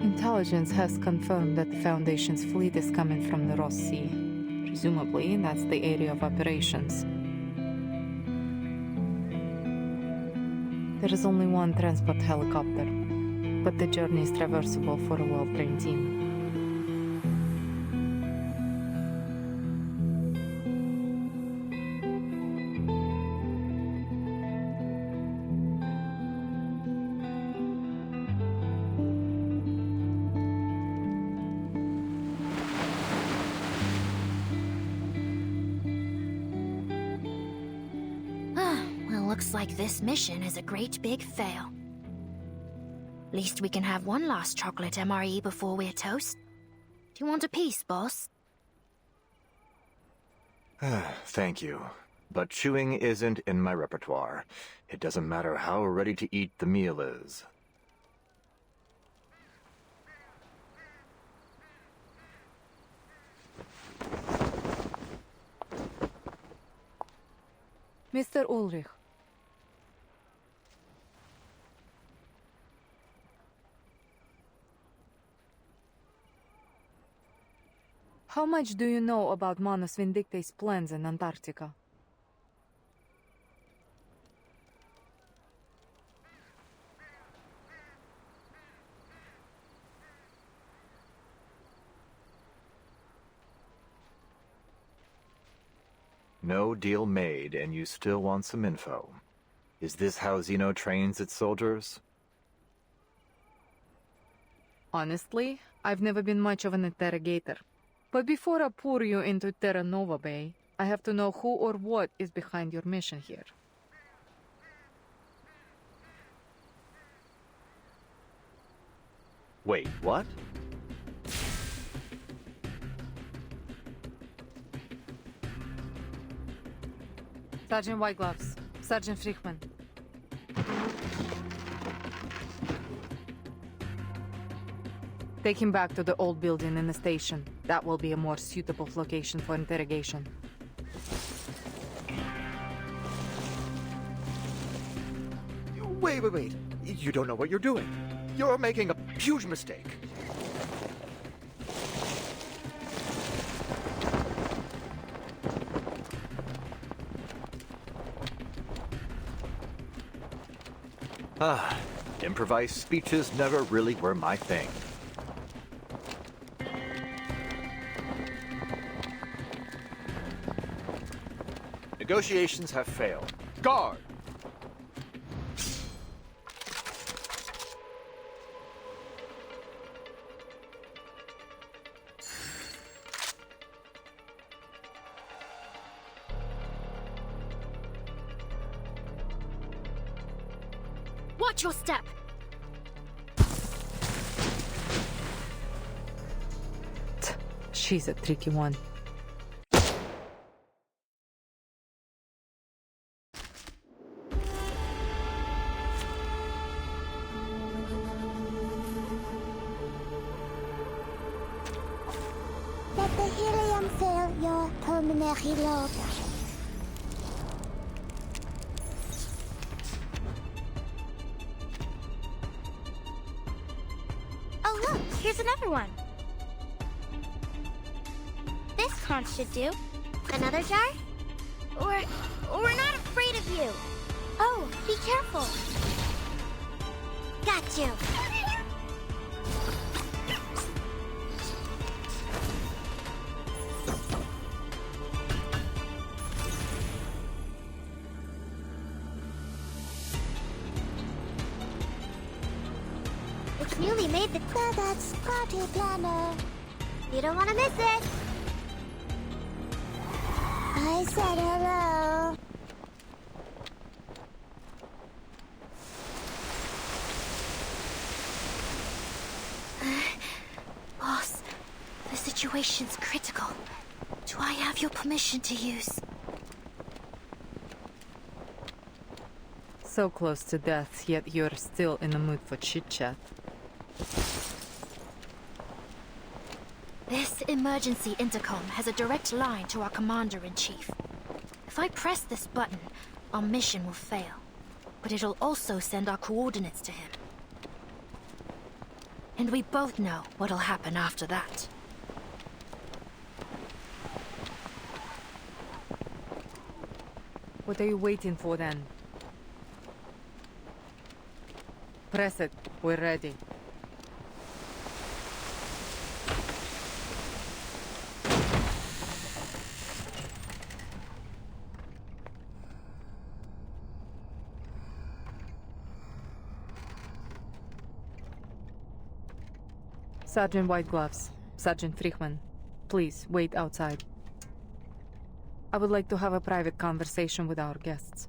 Intelligence has confirmed that the Foundation's fleet is coming from the Ross Sea. Presumably, that's the area of operations. There is only one transport helicopter, but the journey is traversable for a well-trained team. Looks like this mission is a great big fail. Least we can have one last chocolate MRE before we're toast. Do you want a piece, boss? Thank you. But chewing isn't in my repertoire. It doesn't matter how ready to eat the meal is. Mr. Ulrich. How much do you know about Manus Vindictae's plans in Antarctica? No deal made, and you still want some info. Is this how Xeno trains its soldiers? Honestly, I've never been much of an interrogator. But before I pour you into Terra Nova Bay, I have to know who or what is behind your mission here. Wait, what? Sergeant Whitegloves, Sergeant Frichman. Take him back to the old building in the station. That will be a more suitable location for interrogation. Wait. You don't know what you're doing. You're making a huge mistake. Improvised speeches never really were my thing. Negotiations have failed. Guard! Watch your step! She's a tricky one. Let the helium fill your pulmonary lobe. Oh look, here's another one. This conch should do. Another jar? We're not afraid of you. Oh, be careful. Got you. It's newly made the That's party planner. You don't want to miss it. I said hello. Boss, the situation's critical. Do I have your permission to use? So close to death, yet you're still in the mood for chit-chat. This emergency intercom has a direct line to our commander-in-chief. If I press this button, our mission will fail. But it'll also send our coordinates to him. And we both know what'll happen after that. What are you waiting for then? Press it. We're ready. Sergeant Whitegloves, Sergeant Frichman, please wait outside. I would like to have a private conversation with our guests.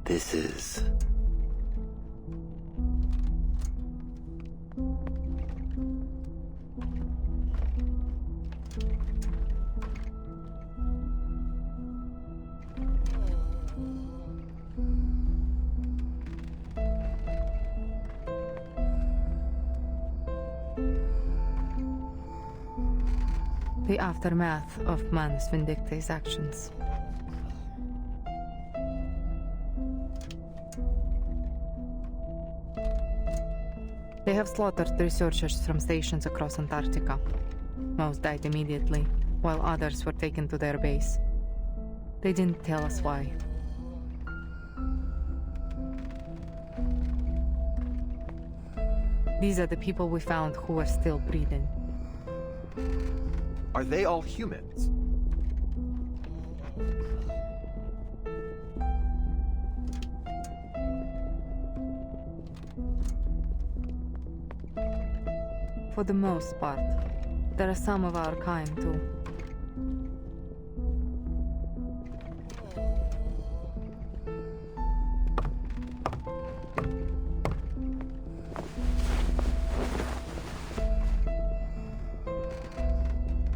This is... The aftermath of Manus Vindictae's actions. They have slaughtered researchers from stations across Antarctica. Most died immediately, while others were taken to their base. They didn't tell us why. These are the people we found who are still breathing. Are they all humans? For the most part. There are some of our kind, too.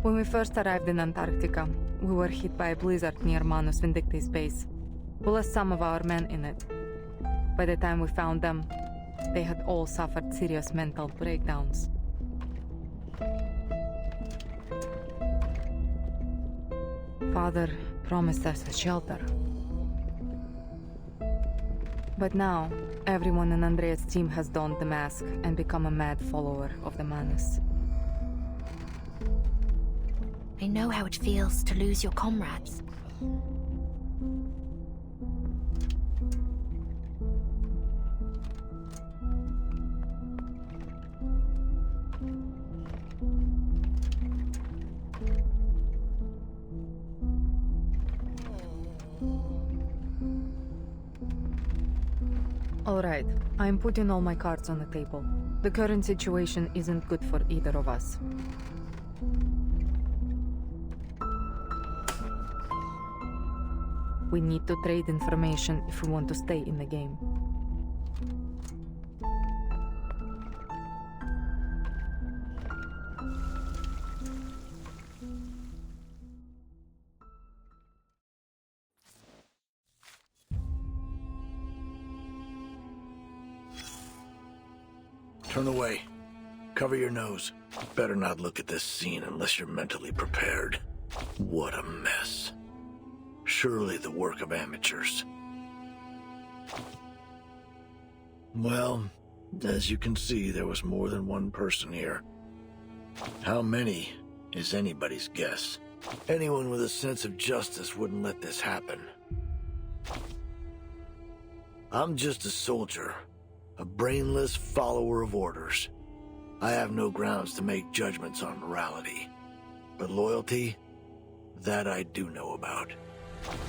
When we first arrived in Antarctica, we were hit by a blizzard near Manus Vindicti's base. We lost some of our men in it. By the time we found them, they had all suffered serious mental breakdowns. Father promised us a shelter. But now, everyone in Andrea's team has donned the mask and become a mad follower of the Manus. I know how it feels to lose your comrades. Alright, I'm putting all my cards on the table. The current situation isn't good for either of us. We need to trade information if we want to stay in the game. Turn away. Cover your nose. Better not look at this scene unless you're mentally prepared. What a mess. Surely the work of amateurs. Well, as you can see, there was more than one person here. How many is anybody's guess. Anyone with a sense of justice wouldn't let this happen. I'm just a soldier, a brainless follower of orders. I have no grounds to make judgments on morality. But loyalty, that I do know about.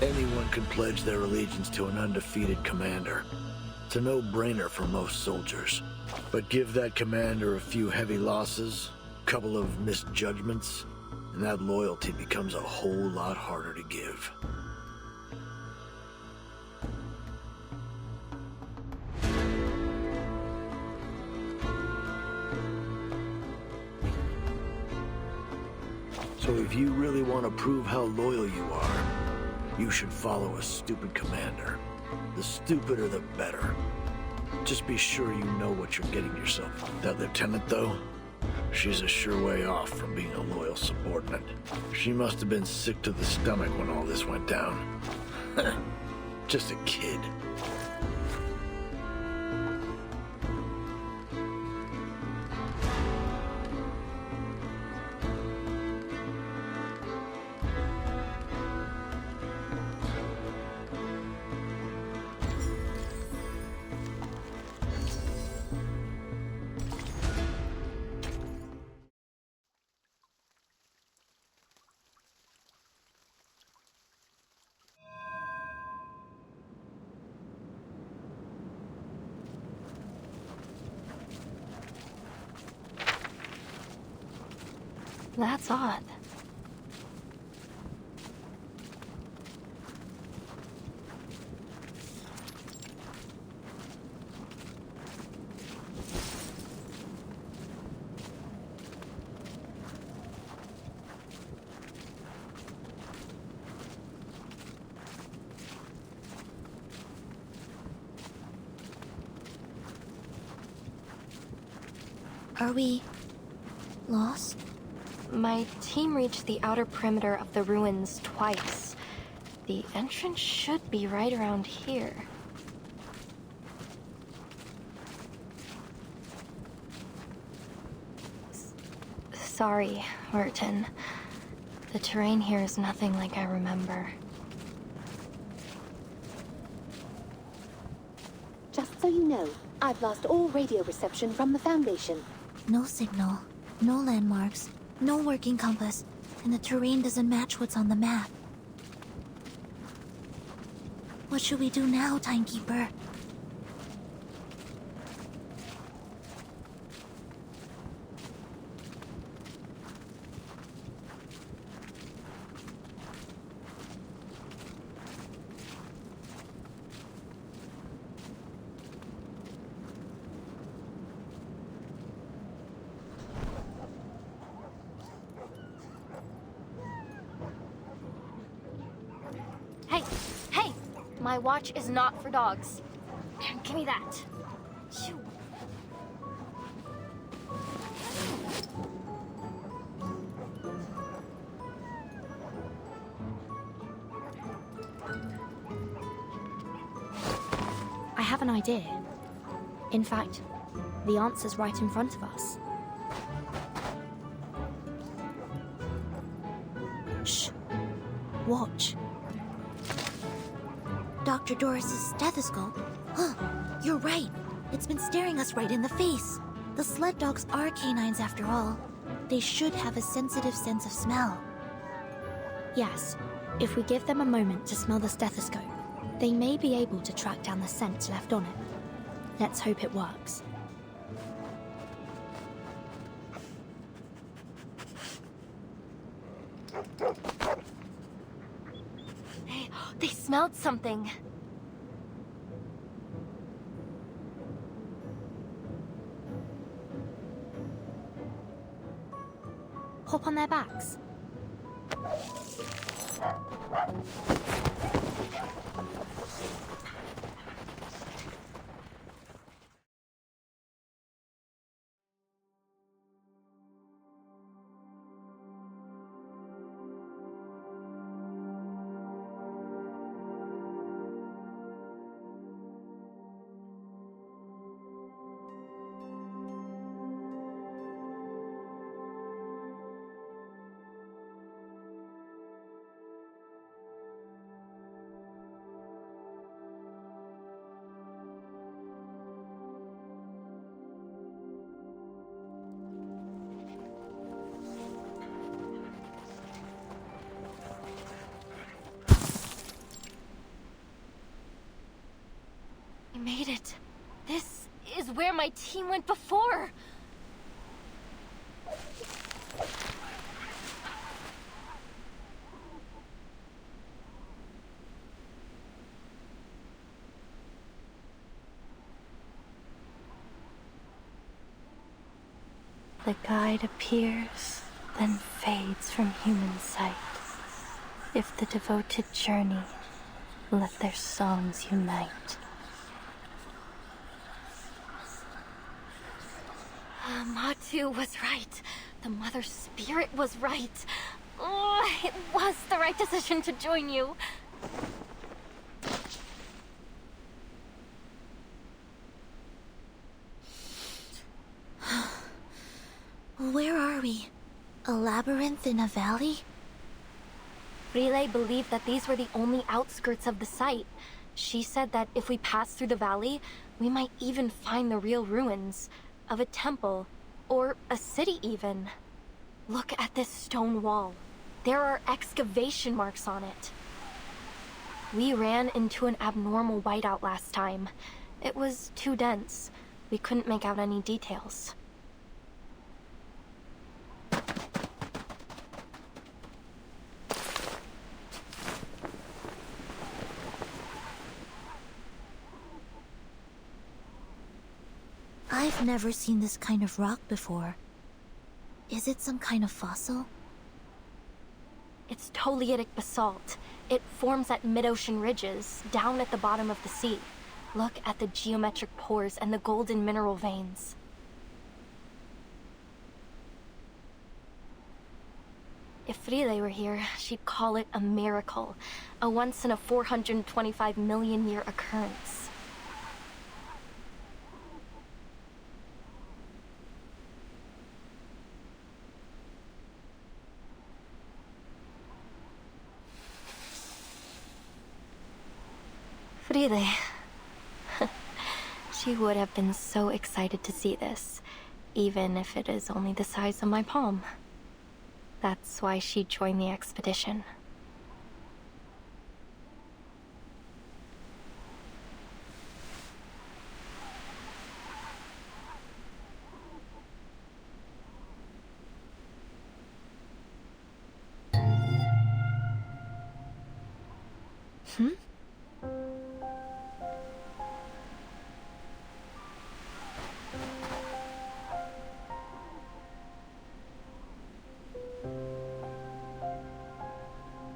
Anyone can pledge their allegiance to an undefeated commander. It's a no-brainer for most soldiers. But give that commander a few heavy losses, a couple of misjudgments, and that loyalty becomes a whole lot harder to give. So if you really want to prove how loyal you are, you should follow a stupid commander. The stupider the better. Just be sure you know what you're getting yourself. That lieutenant, though, she's a sure way off from being a loyal subordinate. She must have been sick to the stomach when all this went down. Just a kid. That's odd. Are we lost? My team reached the outer perimeter of the ruins twice. The entrance should be right around here. Sorry, Merton. The terrain here is nothing like I remember. Just so you know, I've lost all radio reception from the Foundation. No signal, no landmarks, no working compass, and the terrain doesn't match what's on the map. What should we do now, Timekeeper? My watch is not for dogs. Give me that. Shoo. I have an idea. In fact, the answer's right in front of us. Shh. Watch. Dr. Doris's stethoscope? Huh, you're right. It's been staring us right in the face. The sled dogs are canines after all. They should have a sensitive sense of smell. Yes, if we give them a moment to smell the stethoscope, they may be able to track down the scent left on it. Let's hope it works. Hey, they smelled something. Hop on their backs. We made it. This is where my team went before. The guide appears, then fades from human sight. If the devoted journey, let their songs unite. Matu was right. The Mother Spirit was right. Oh, it was the right decision to join you. Where are we? A labyrinth in a valley? Relay believed that these were the only outskirts of the site. She said that if we pass through the valley, we might even find the real ruins of a temple, or a city even. Look at this stone wall. There are excavation marks on it. We ran into an abnormal whiteout last time. It was too dense. We couldn't make out any details. I've never seen this kind of rock before. Is it some kind of fossil? It's Toliitic basalt. It forms at mid-ocean ridges, down at the bottom of the sea. Look at the geometric pores and the golden mineral veins. If Frile were here, she'd call it a miracle. A once in a 425 million year occurrence. Frile. She would have been so excited to see this, even if it is only the size of my palm. That's why she joined the expedition.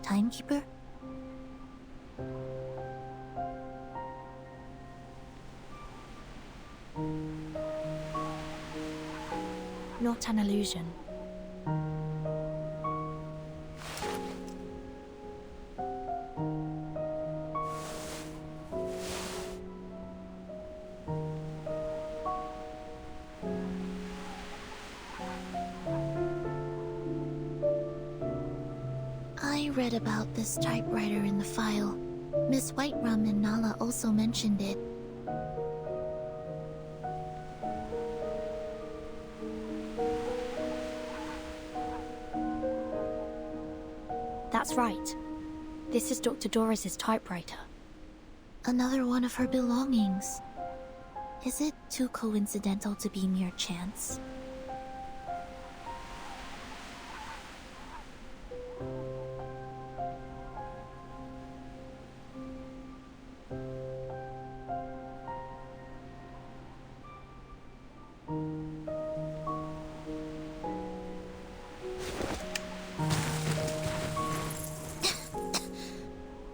Timekeeper? not an illusion. I read about this typewriter in the file. Miss Whiterum and Nala also mentioned it. That's right. This is Dr. Doris's typewriter. Another one of her belongings. Is it too coincidental to be mere chance?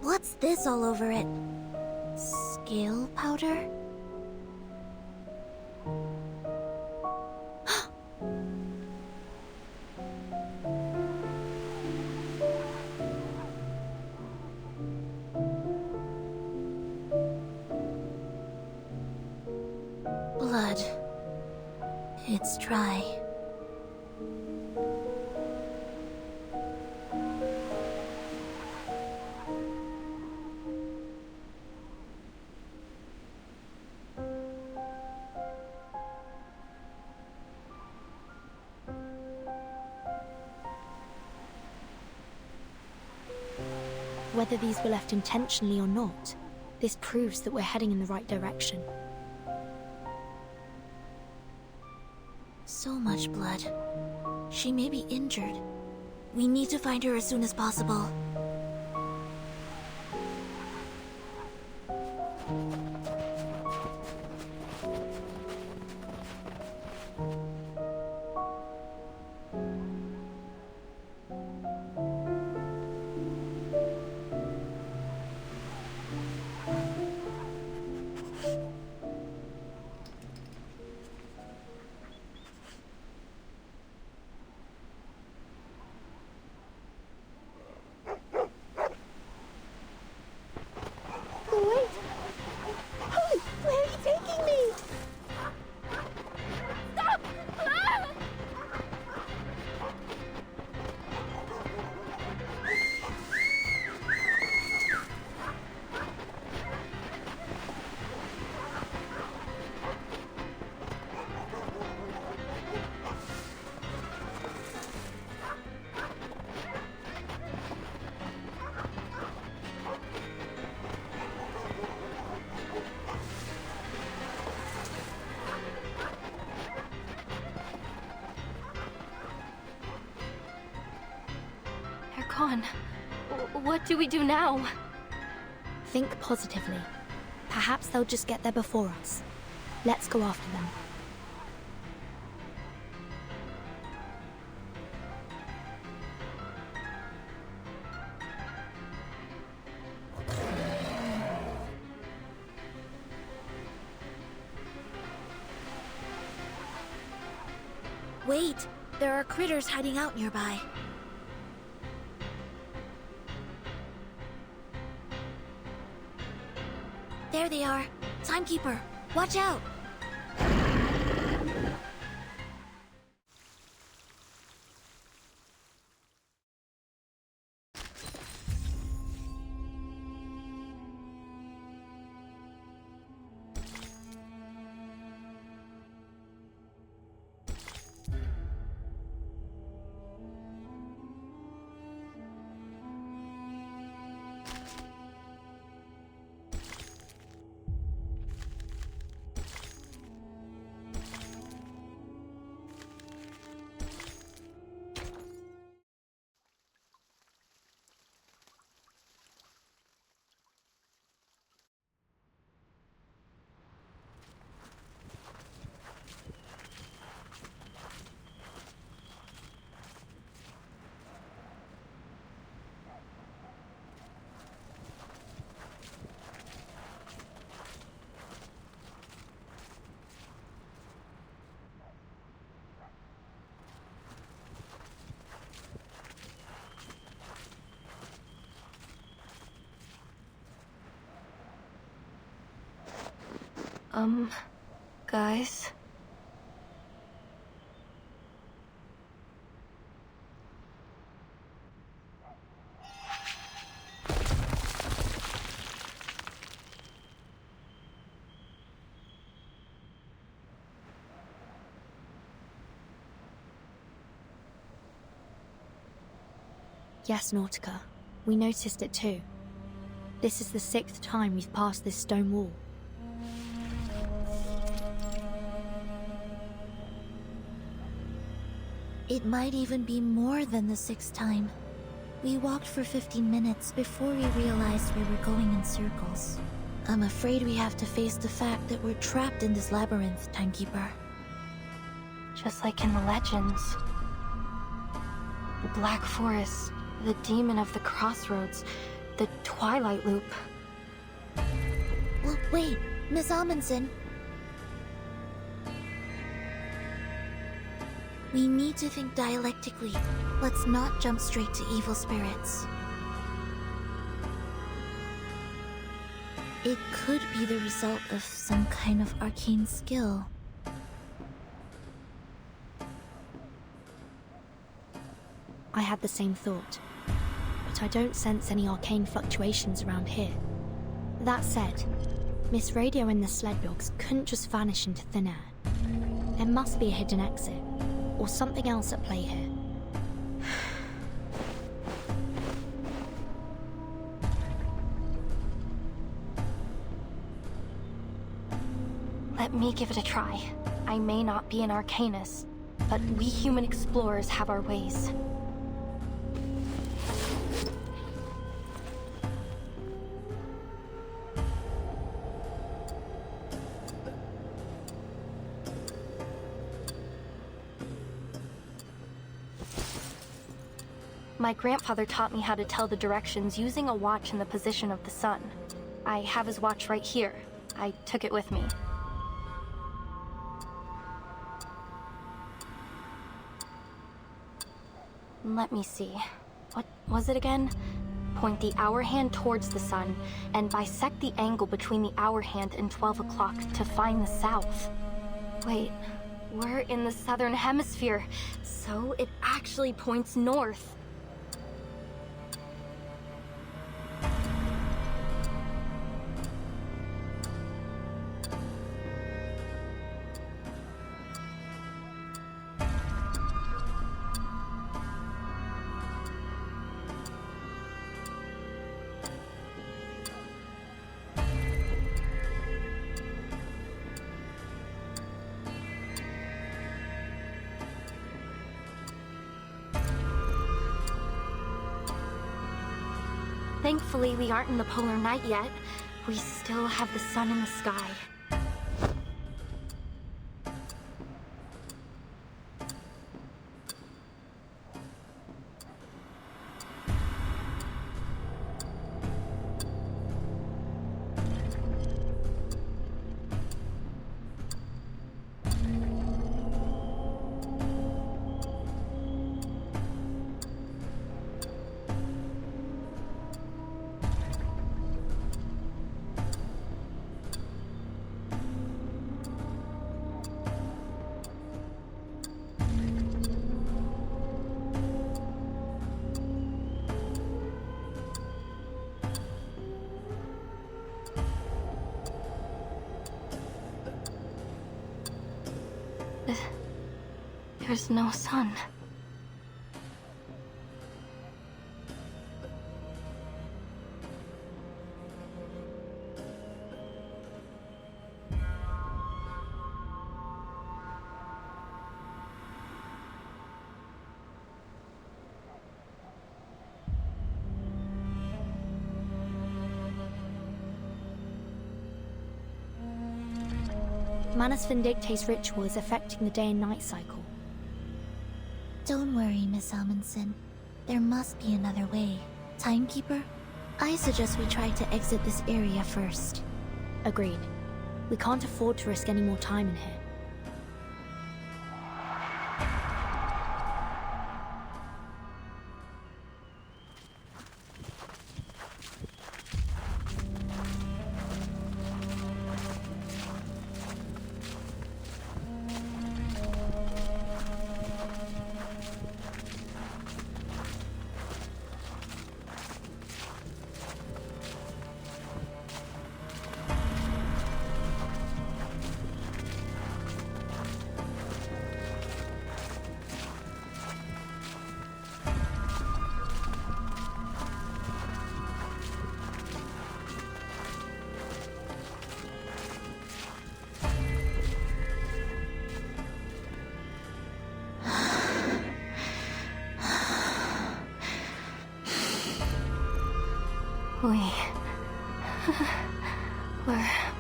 What's this all over it? Scale powder? Blood. It's dry. Whether these were left intentionally or not, this proves that we're heading in the right direction. So much blood. She may be injured. We need to find her as soon as possible. Wait! Holy, where are you taking me? Stop! Ah! They're gone. What do we do now? Think positively. Perhaps they'll just get there before us. Let's go after them. Wait! There are critters hiding out nearby. There they are. Timekeeper, watch out! Guys? Yes, Nautica. We noticed it too. This is the 6th time we've passed this stone wall. It might even be more than the 6th time. We walked for 15 minutes before we realized we were going in circles. I'm afraid we have to face the fact that we're trapped in this labyrinth, Timekeeper. Just like in the legends. The Black Forest, the Demon of the Crossroads, the Twilight Loop. Well, wait, Miss Amundsen. We need to think dialectically. Let's not jump straight to evil spirits. It could be the result of some kind of arcane skill. I had the same thought, but I don't sense any arcane fluctuations around here. That said, Miss Radio and the sled dogs couldn't just vanish into thin air. There must be a hidden exit, or something else at play here. Let me give it a try. I may not be an arcanist, but we human explorers have our ways. My grandfather taught me how to tell the directions using a watch and the position of the sun. I have his watch right here. I took it with me. Let me see. What was it again? Point the hour hand towards the sun, and bisect the angle between the hour hand and 12 o'clock to find the south. Wait, we're in the southern hemisphere, so it actually points north. Thankfully, we aren't in the polar night yet. We still have the sun in the sky. There's no sun. Manus Vindictae's ritual is affecting the day and night cycle. Don't worry, Miss Amundsen. There must be another way. Timekeeper, I suggest we try to exit this area first. Agreed. We can't afford to risk any more time in here. We're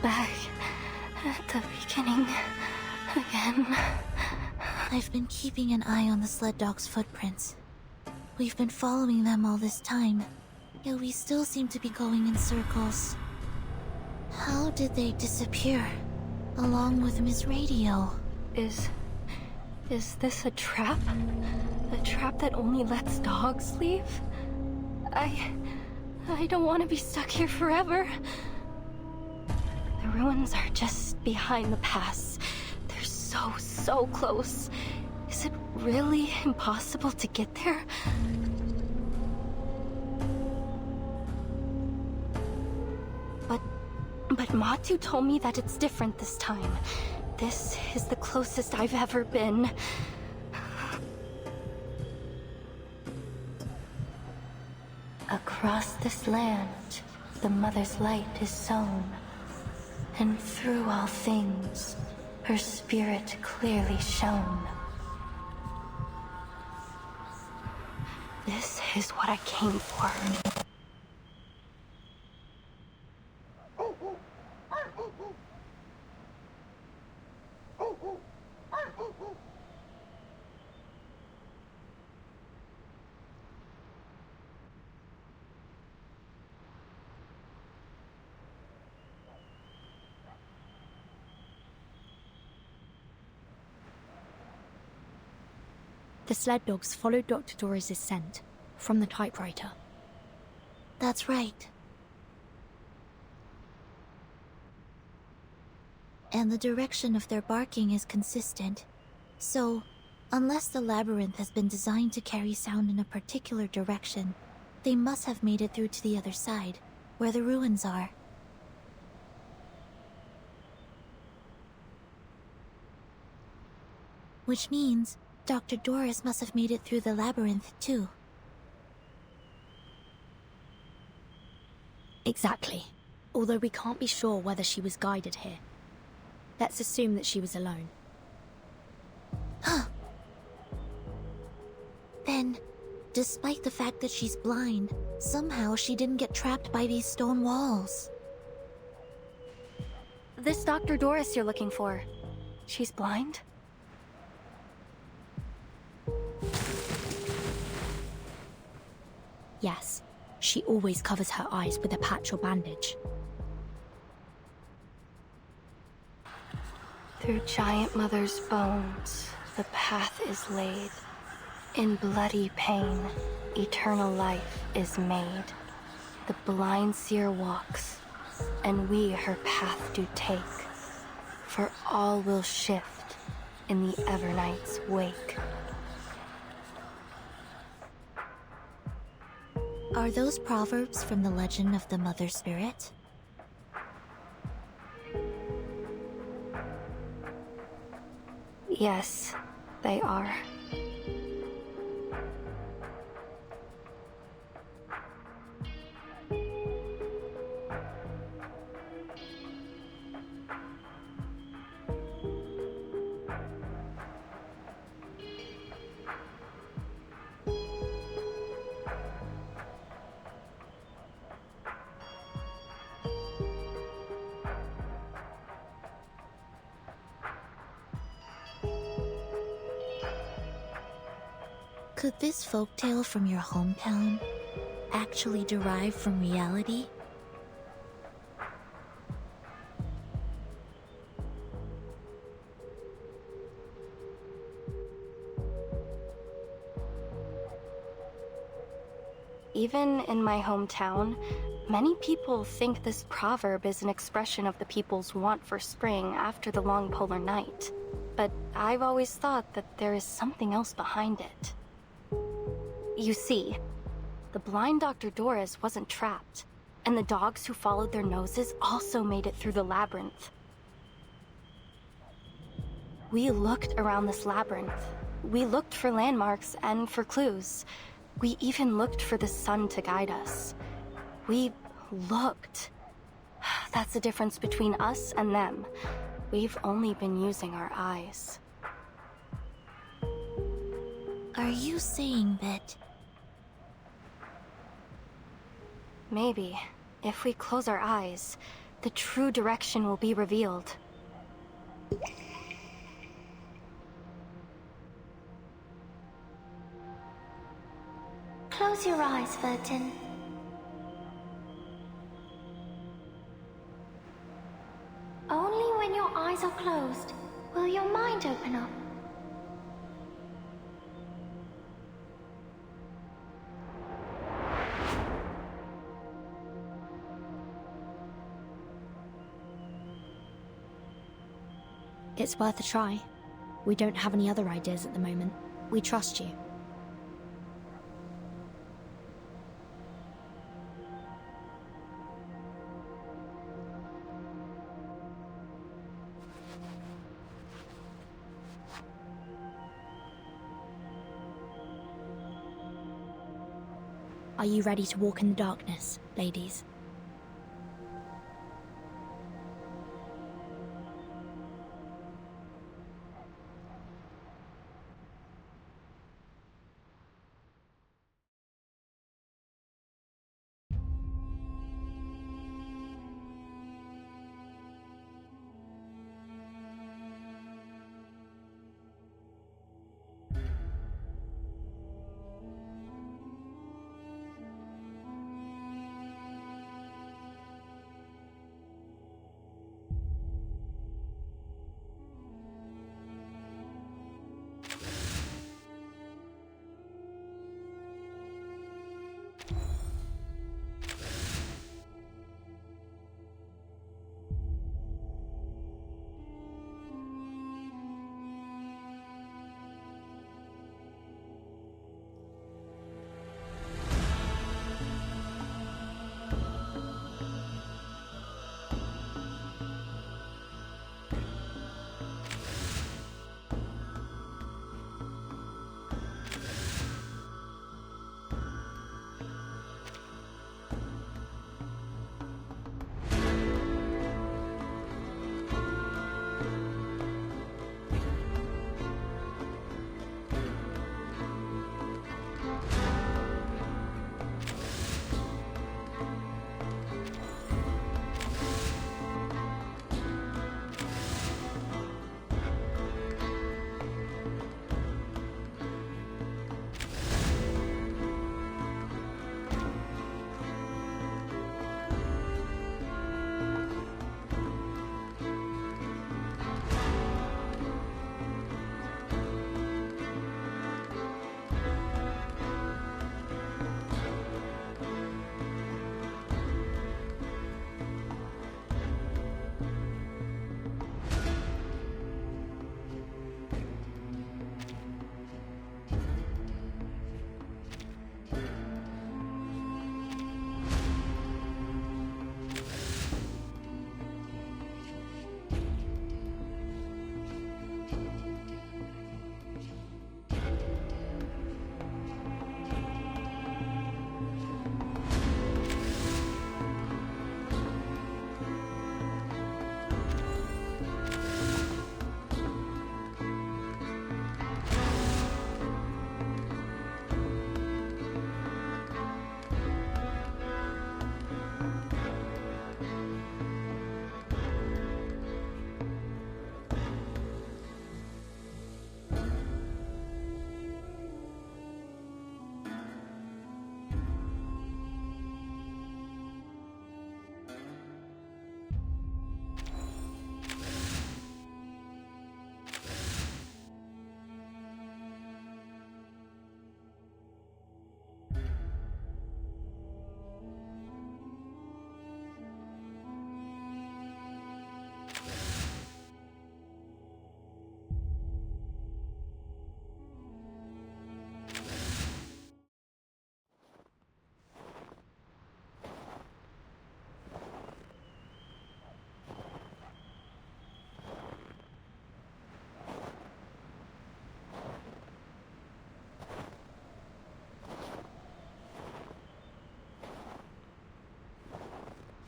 back at the beginning again. I've been keeping an eye on the sled dog's footprints. We've been following them all this time, yet we still seem to be going in circles. How did they disappear, along with Miss Radio? Is this a trap? A trap that only lets dogs leave? I don't want to be stuck here forever. The ruins are just behind the pass. They're so close. Is it really impossible to get there? But Matu told me that it's different this time. This is the closest I've ever been. Across this land, the Mother's light is sown, and through all things, her spirit clearly shone. This is what I came for. The sled dogs followed Dr. Doris' scent from the typewriter. That's right. And the direction of their barking is consistent. So, unless the labyrinth has been designed to carry sound in a particular direction, they must have made it through to the other side, where the ruins are. Which means Dr. Doris must have made it through the labyrinth, too. Exactly. Although we can't be sure whether she was guided here. Let's assume that she was alone. Then, despite the fact that she's blind, somehow she didn't get trapped by these stone walls. This Dr. Doris you're looking for, she's blind? Yes, she always covers her eyes with a patch or bandage. Through Giant Mother's bones, the path is laid. In bloody pain, eternal life is made. The blind seer walks, and we her path do take. For all will shift in the Evernight's wake. Are those proverbs from the legend of the Mother Spirit? Yes, they are. Could this folktale from your hometown actually derive from reality? Even in my hometown, many people think this proverb is an expression of the people's want for spring after the long polar night. But I've always thought that there is something else behind it. You see, the blind Dr. Doris wasn't trapped, and the dogs who followed their noses also made it through the labyrinth. We looked around this labyrinth. We looked for landmarks and for clues. We even looked for the sun to guide us. We looked. That's the difference between us and them. We've only been using our eyes. Are you saying that Maybe, if we close our eyes, the true direction will be revealed. Close your eyes, Vertin. Only when your eyes are closed will your mind open up. It's worth a try. We don't have any other ideas at the moment. We trust you. Are you ready to walk in the darkness, ladies?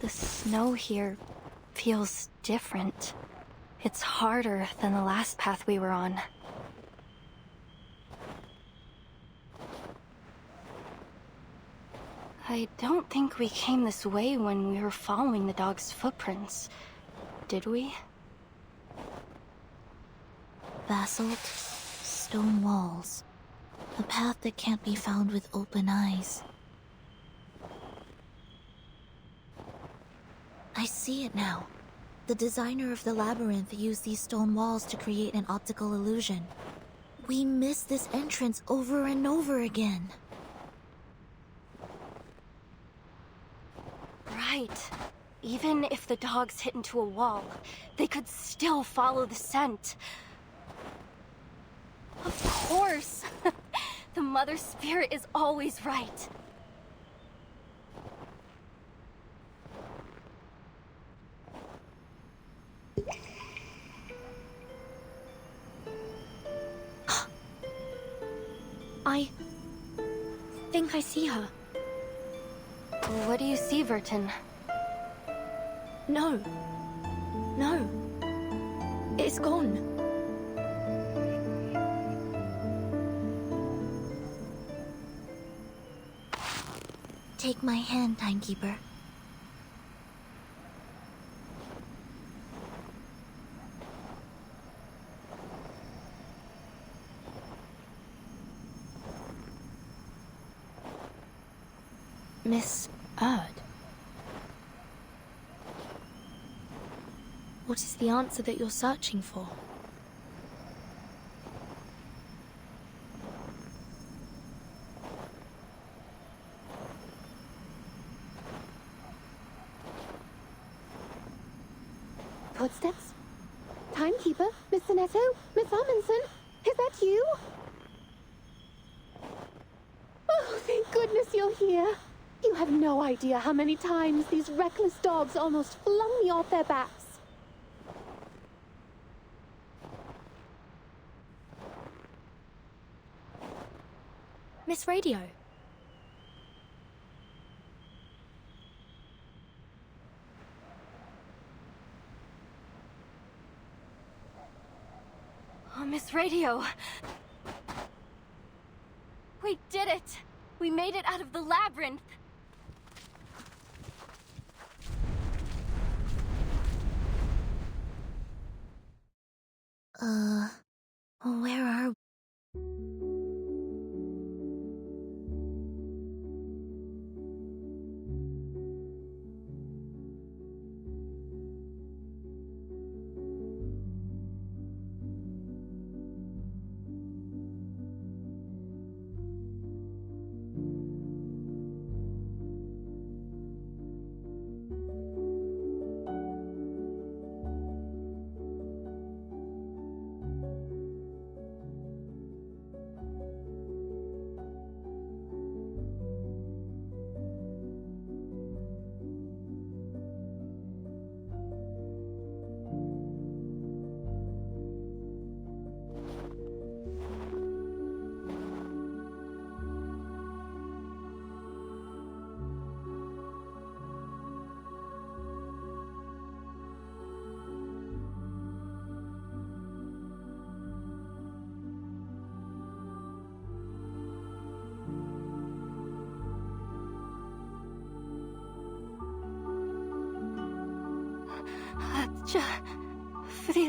The snow here feels different. It's harder than the last path we were on. I don't think we came this way when we were following the dog's footprints, did we? Basalt, stone walls. A path that can't be found with open eyes. I see it now. The designer of the labyrinth used these stone walls to create an optical illusion. We missed this entrance over and over again. Right. Even if the dogs hit into a wall, they could still follow the scent. Of course! The Mother Spirit is always right. I think I see her. What do you see, Vertin? No. No. It's gone. Take my hand, Timekeeper. Miss Erd. What is the answer that you're searching for? Footsteps? Timekeeper? Miss Sinetto? Miss Amundsen? Is that you? Oh, thank goodness you're here. You have no idea how many times these reckless dogs almost flung me off their backs. Miss Radio. Oh, Miss Radio. We did it! We made it out of the labyrinth! Where are we?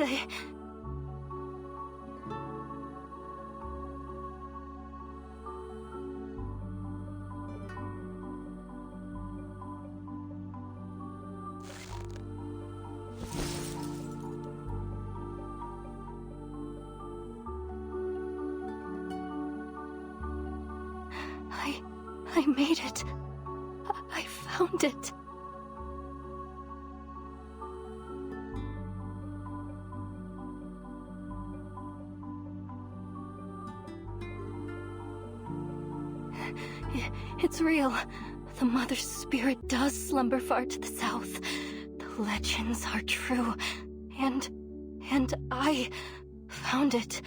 Friday. I made it. I found it. It's real. The Mother Spirit does slumber far to the south. The legends are true. And I found it.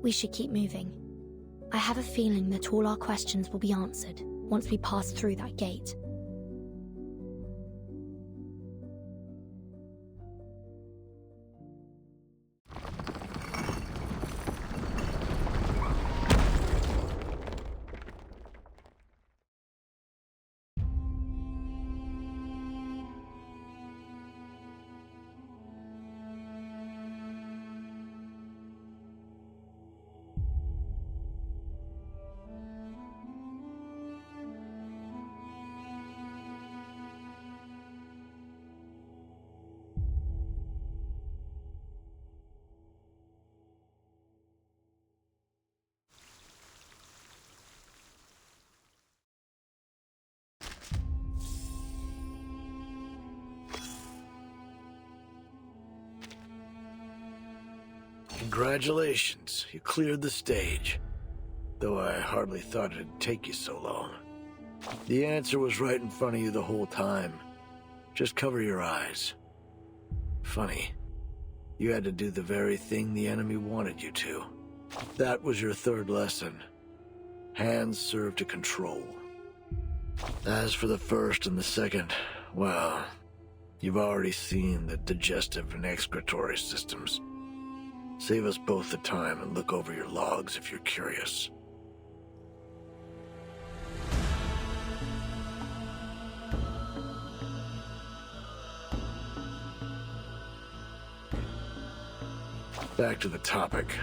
We should keep moving. I have a feeling that all our questions will be answered once we pass through that gate. Congratulations, you cleared the stage. Though I hardly thought it'd take you so long. The answer was right in front of you the whole time. Just cover your eyes. Funny, you had to do the very thing the enemy wanted you to. That was your third lesson. Hands serve to control. As for the first and the second, well, you've already seen the digestive and excretory systems. Save us both the time and look over your logs if you're curious. Back to the topic.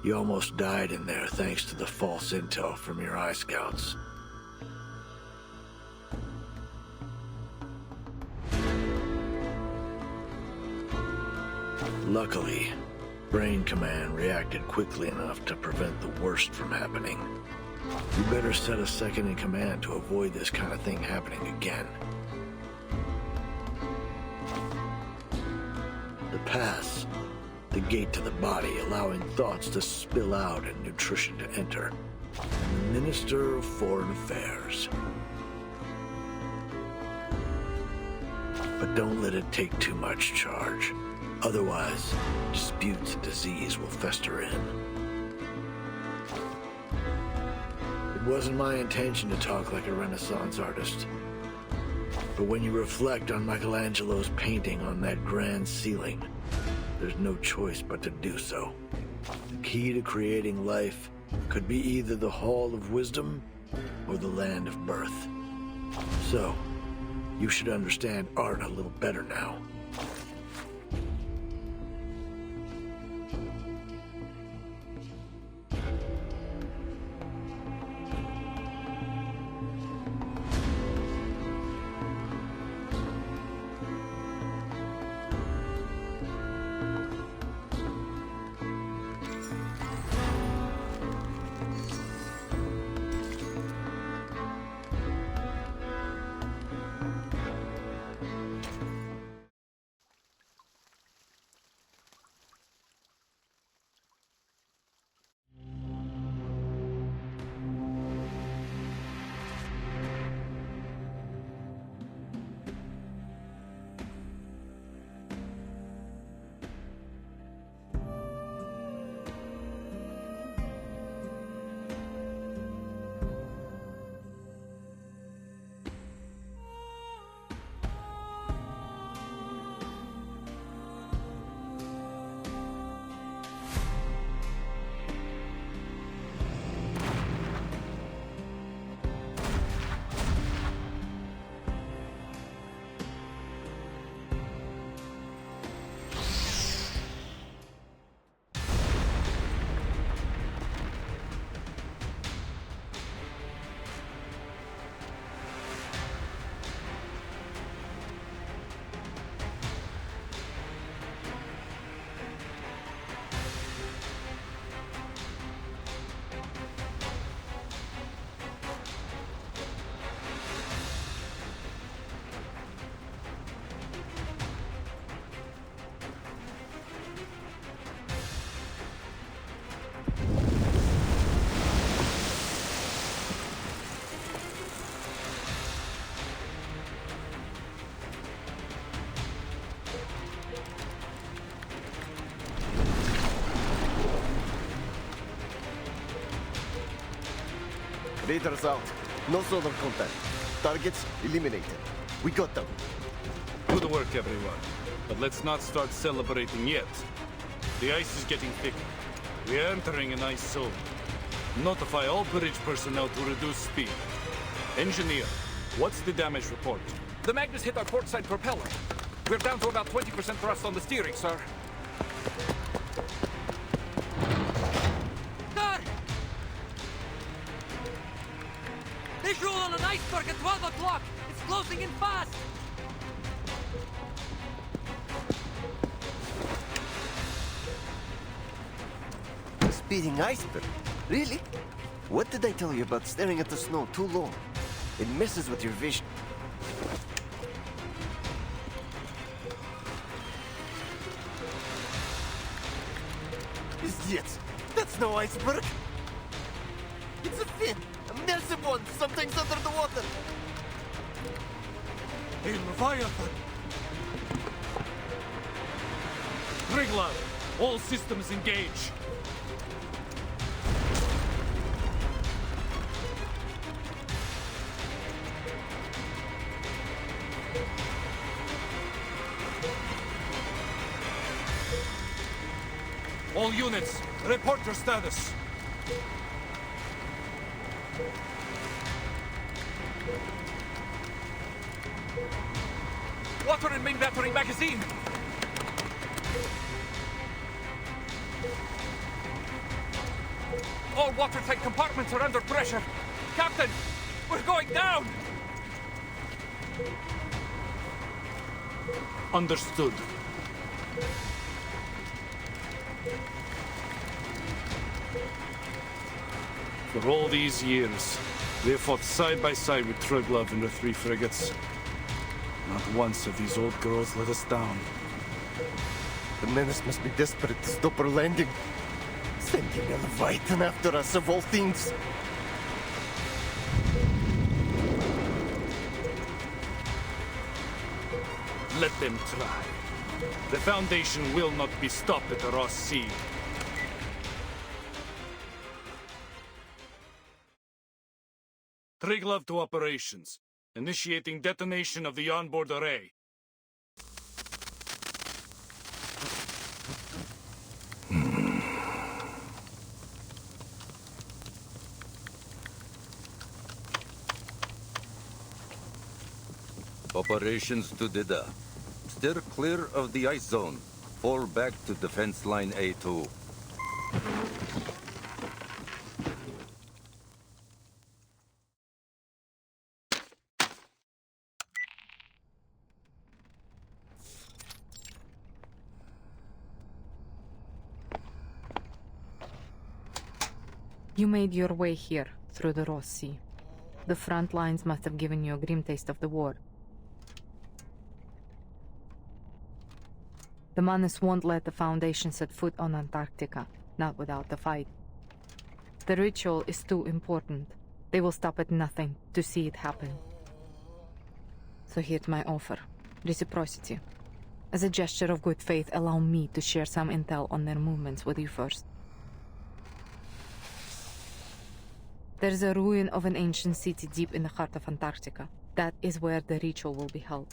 You almost died in there thanks to the false intel from your eye scouts. Luckily, Brain Command reacted quickly enough to prevent the worst from happening. You better set a second in command to avoid this kind of thing happening again. The pass, the gate to the body, allowing thoughts to spill out and nutrition to enter. And the Minister of Foreign Affairs. But don't let it take too much charge. Otherwise, disputes and disease will fester in. It wasn't my intention to talk like a Renaissance artist. But when you reflect on Michelangelo's painting on that grand ceiling, there's no choice but to do so. The key to creating life could be either the Hall of Wisdom or the Land of Birth. So, you should understand art a little better now. Raiders out. No solar contact. Targets eliminated. We got them. Good work, everyone. But let's not start celebrating yet. The ice is getting thicker. We are entering an ice zone. Notify all bridge personnel to reduce speed. Engineer, what's the damage report? The Magnus hit our port side propeller. We're down to about 20% thrust on the steering, sir. Sir! Visual on an iceberg at 12 o'clock! It's closing in fast! Speeding iceberg? Really? What did I tell you about staring at the snow too long? It messes with your vision. Idiots! That's no iceberg! It's a fin! A massive one! Something's under the water! A Leviathan! Triglav, all systems engage. All units, report your status. Water in main battery magazine! All watertight compartments are under pressure. Captain, we're going down! Understood. For all these years, we have fought side by side with Triglav and the 3 frigates. Not once have these old girls let us down. The menace must be desperate to stop our landing. Sending a Leviathan after us of all things. Let them try. The Foundation will not be stopped at the Ross Sea. Triglav to operations. Initiating detonation of the onboard array. Operations to Dida. Steer clear of the ice zone. Fall back to defense line A2. You made your way here, through the Ross Sea. The front lines must have given you a grim taste of the war. The Manus won't let the Foundation set foot on Antarctica, not without a fight. The ritual is too important. They will stop at nothing to see it happen. So here's my offer. Reciprocity. As a gesture of good faith, allow me to share some intel on their movements with you first. There's a ruin of an ancient city deep in the heart of Antarctica. That is where the ritual will be held.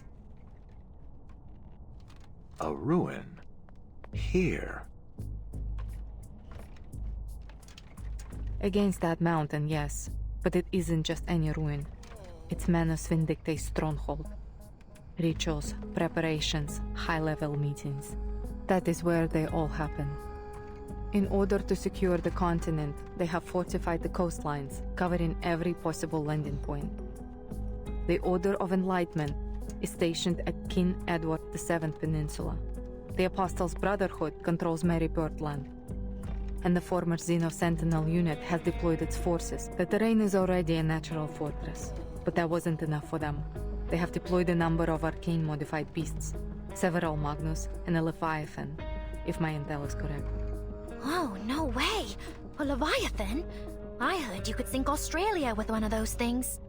A ruin? Here? Against that mountain, yes. But it isn't just any ruin. It's Manus Vindictae's stronghold. Rituals, preparations, high-level meetings. That is where they all happen. In order to secure the continent, they have fortified the coastlines, covering every possible landing point. The Order of Enlightenment is stationed at King Edward VII Peninsula. The Apostles' Brotherhood controls Mary Birdland. And the former Xeno Sentinel unit has deployed its forces. The terrain is already a natural fortress, but that wasn't enough for them. They have deployed a number of arcane-modified beasts, several Magnus and a Leviathan, if my intel is correct. Oh, no way! A Leviathan? I heard you could sink Australia with one of those things.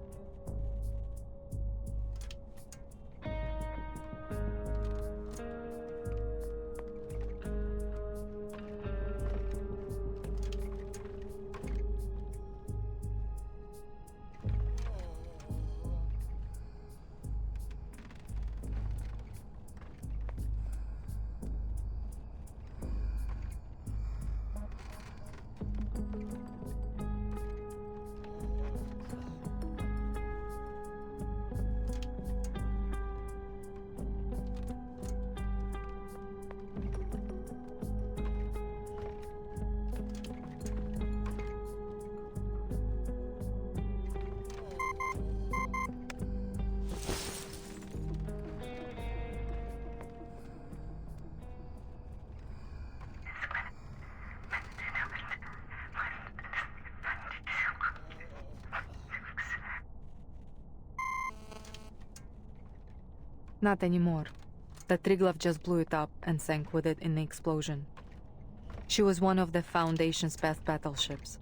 Not anymore. The Triglav just blew it up and sank with it in the explosion. She was one of the Foundation's best battleships.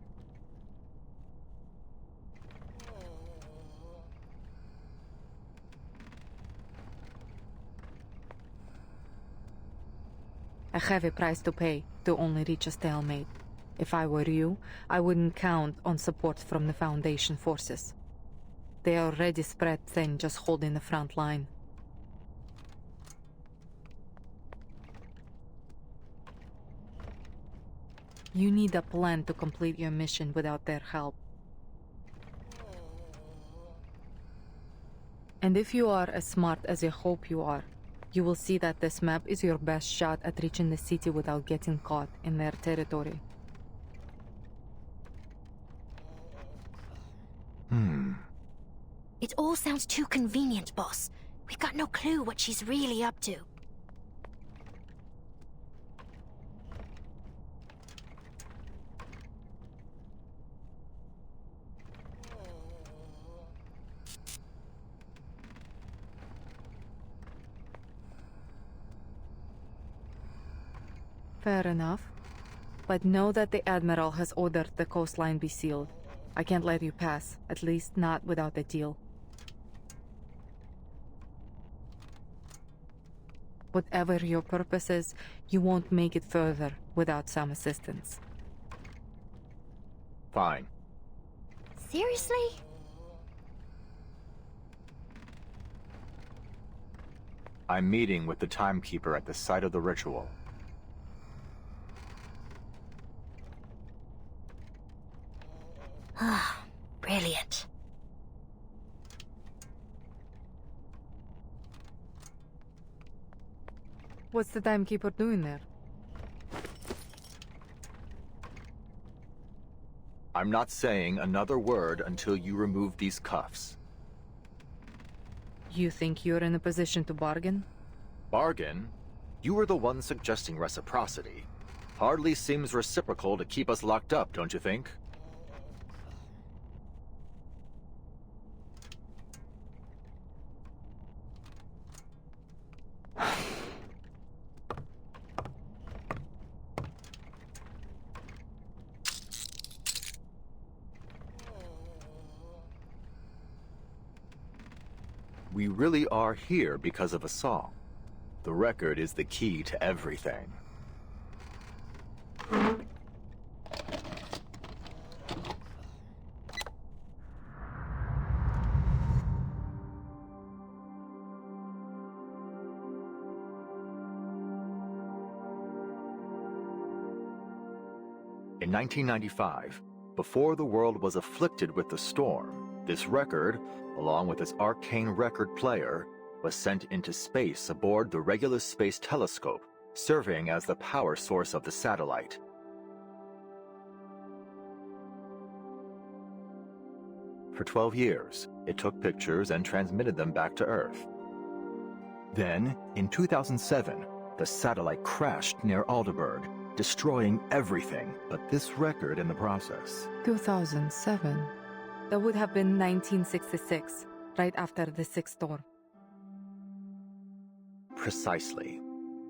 A heavy price to pay to only reach a stalemate. If I were you, I wouldn't count on support from the Foundation forces. They are already spread thin, just holding the front line. You need a plan to complete your mission without their help. And if you are as smart as you hope you are, you will see that this map is your best shot at reaching the city without getting caught in their territory. It all sounds too convenient, boss. We've got no clue what she's really up to. Fair enough. But know that the Admiral has ordered the coastline be sealed. I can't let you pass, at least not without a deal. Whatever your purpose is, you won't make it further without some assistance. Fine. Seriously? I'm meeting with the Timekeeper at the site of the ritual. Ah, brilliant. What's the Timekeeper doing there? I'm not saying another word until you remove these cuffs. You think you're in a position to bargain? Bargain? You were the one suggesting reciprocity. Hardly seems reciprocal to keep us locked up, don't you think? We really are here because of a song. The record is the key to everything. In 1995, before the world was afflicted with the storm, this record, along with its arcane record player, was sent into space aboard the Regulus Space Telescope, serving as the power source of the satellite. For 12 years, it took pictures and transmitted them back to Earth. Then, in 2007, the satellite crashed near Aldeburgh, destroying everything but this record in the process. 2007. That would have been 1966, right after the Sixth Storm. Precisely.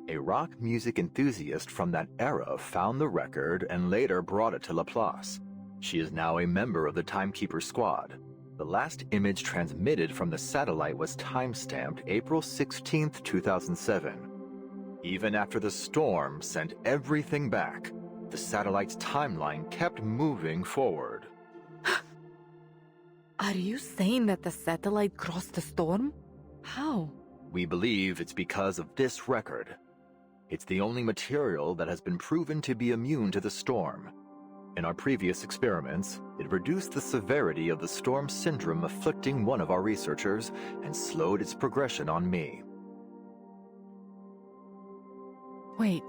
A rock music enthusiast from that era found the record and later brought it to Laplace. She is now a member of the Timekeeper Squad. The last image transmitted from the satellite was time-stamped April 16, 2007. Even after the storm sent everything back, the satellite's timeline kept moving forward. Are you saying that the satellite crossed the storm? How? We believe it's because of this record. It's the only material that has been proven to be immune to the storm. In our previous experiments, it reduced the severity of the storm syndrome afflicting one of our researchers and slowed its progression on me. Wait,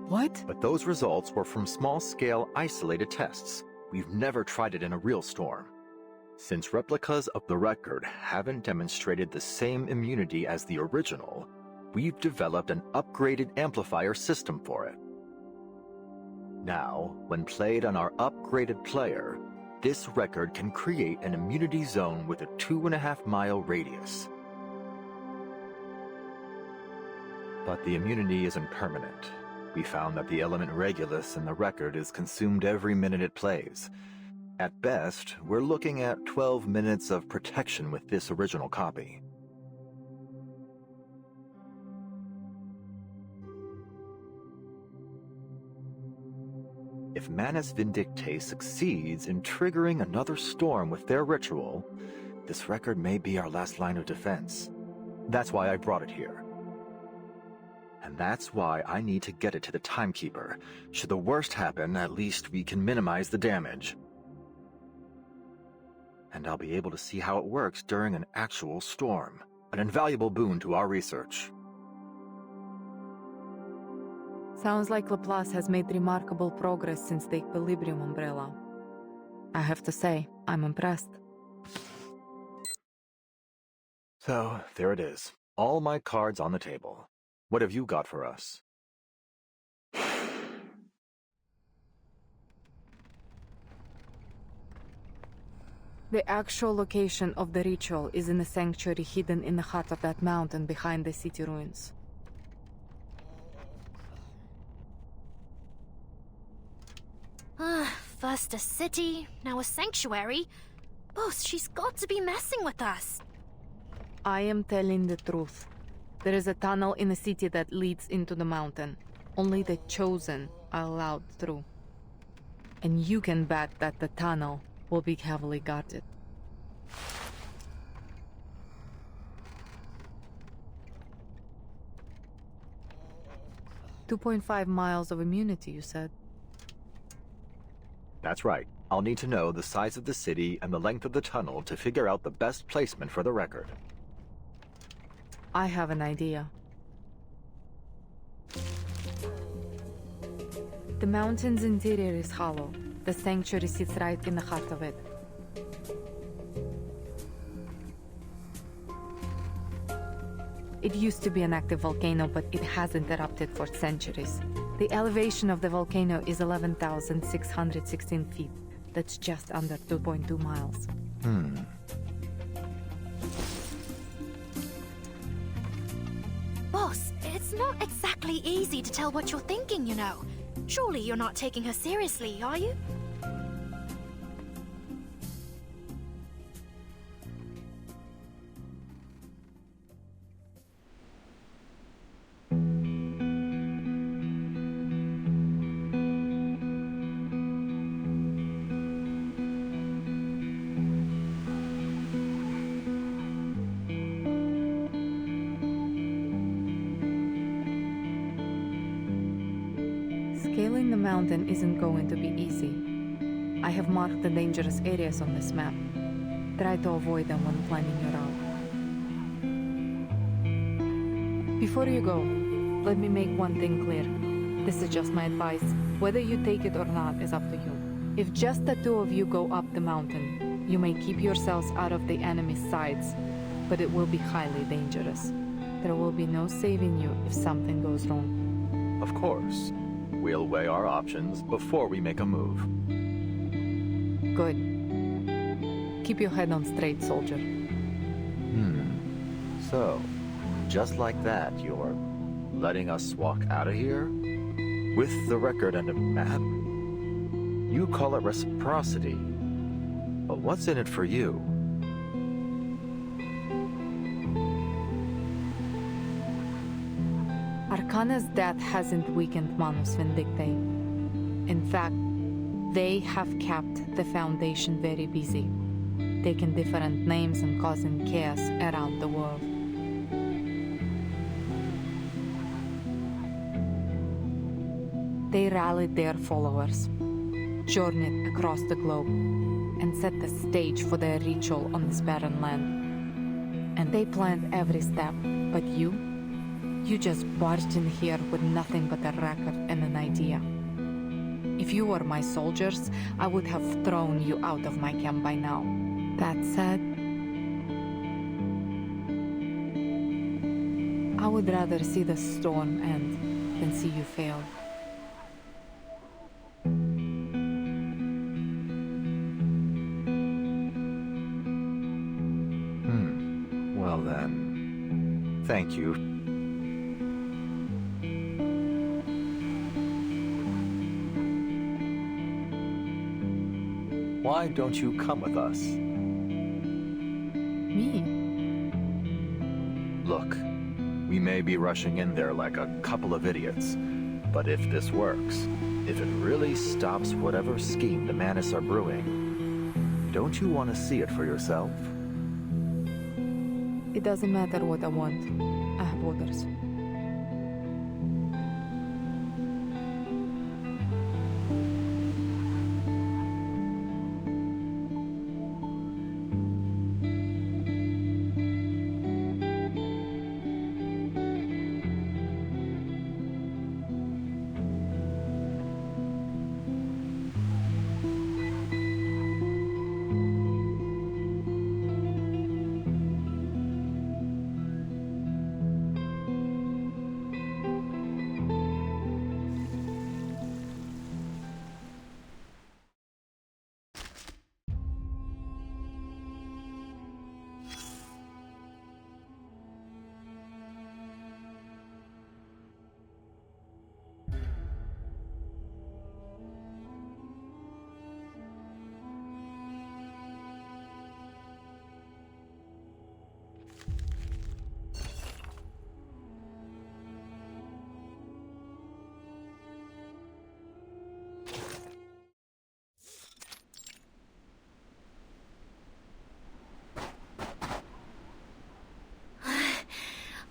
what? But those results were from small-scale isolated tests. We've never tried it in a real storm. Since replicas of the record haven't demonstrated the same immunity as the original, we've developed an upgraded amplifier system for it. Now, when played on our upgraded player, this record can create an immunity zone with a 2.5-mile radius. but the immunity isn't permanent. We found that the element Regulus in the record is consumed every minute it plays. At best, we're looking at 12 minutes of protection with this original copy. If Manus Vindicte succeeds in triggering another storm with their ritual, this record may be our last line of defense. That's why I brought it here. And that's why I need to get it to the Timekeeper. Should the worst happen, at least we can minimize the damage. And I'll be able to see how it works during an actual storm. An invaluable boon to our research. Sounds like Laplace has made remarkable progress since the Equilibrium umbrella. I have to say, I'm impressed. So, there it is. All my cards on the table. What have you got for us? The actual location of the ritual is in a sanctuary hidden in the heart of that mountain behind the city ruins. First a city, now a sanctuary. Boss, she's got to be messing with us. I am telling the truth. There is a tunnel in the city that leads into the mountain. Only the chosen are allowed through. And you can bet that the tunnel will be heavily guarded. "2.5 miles of immunity, you said? That's right. I'll need to know the size of the city and the length of the tunnel to figure out the best placement for the record. I have an idea. The mountain's interior is hollow. The sanctuary sits right in the heart of it. It used to be an active volcano, but it hasn't erupted for centuries. The elevation of the volcano is 11,616 feet. That's just under 2.2 miles. Boss, it's not exactly easy to tell what you're thinking, you know. Surely you're not taking her seriously, are you? Scaling the mountain isn't going to be easy. I have marked the dangerous areas on this map. Try to avoid them when planning your route. Before you go, let me make one thing clear. This is just my advice. Whether you take it or not is up to you. If just the two of you go up the mountain, you may keep yourselves out of the enemy's sides, but it will be highly dangerous. There will be no saving you if something goes wrong. Of course. We'll weigh our options before we make a move. Good. Keep your head on straight, soldier. So, just like that, you're letting us walk out of here? With the record and a map? You call it reciprocity. But what's in it for you? Arcana's death hasn't weakened Manus Vindicte. In fact, they have kept the Foundation very busy, taking different names and causing chaos around the world. They rallied their followers, journeyed across the globe, and set the stage for their ritual on this barren land. And they planned every step, but you just barged in here with nothing but a record and an idea. If you were my soldiers, I would have thrown you out of my camp by now. That said, I would rather see the storm end than see you fail. Well then, thank you. Why don't you come with us? Me? Look, we may be rushing in there like a couple of idiots, but if this works, if it really stops whatever scheme the Manus are brewing, don't you want to see it for yourself? It doesn't matter what I want. I have orders.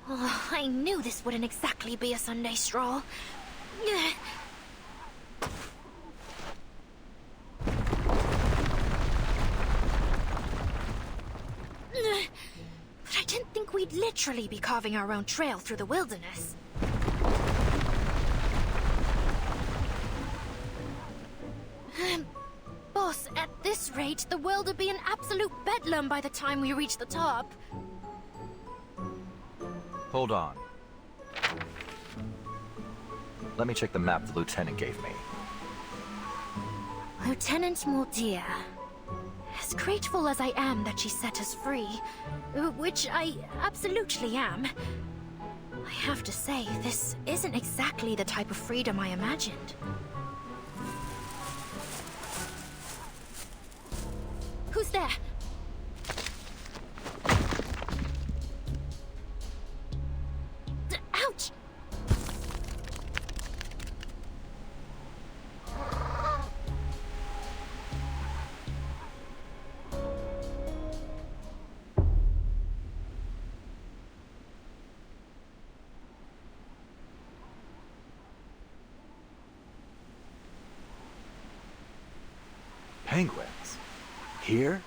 Oh, I knew this wouldn't exactly be a Sunday stroll. But I didn't think we'd literally be carving our own trail through the wilderness. Boss, at this rate, the world will be an absolute bedlam by the time we reach the top. Hold on. Let me check the map the Lieutenant gave me. Lieutenant Mordia. As grateful as I am that she set us free, which I absolutely am, I have to say, this isn't exactly the type of freedom I imagined. Who's there? Ouch! Penguins? Here?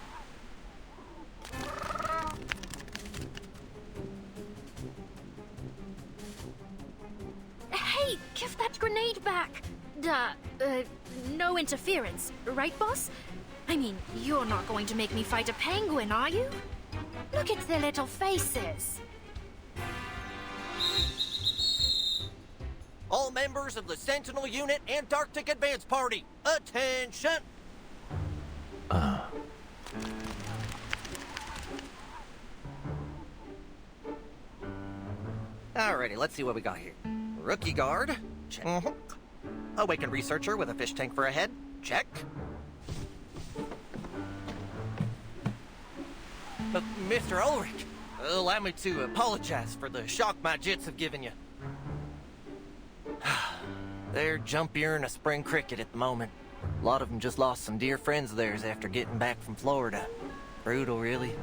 Hey, give that grenade back! No interference, right, boss? I mean, you're not going to make me fight a penguin, are you? Look at their little faces. All members of the Sentinel Unit Antarctic Advance Party, attention! Alrighty, let's see what we got here. Rookie guard, check. Awakened researcher with a fish tank for a head, check. Mr. Ulrich, allow me to apologize for the shock my jits have given you. They're jumpier than a spring cricket at the moment. A lot of them just lost some dear friends of theirs after getting back from Florida. Brutal, really.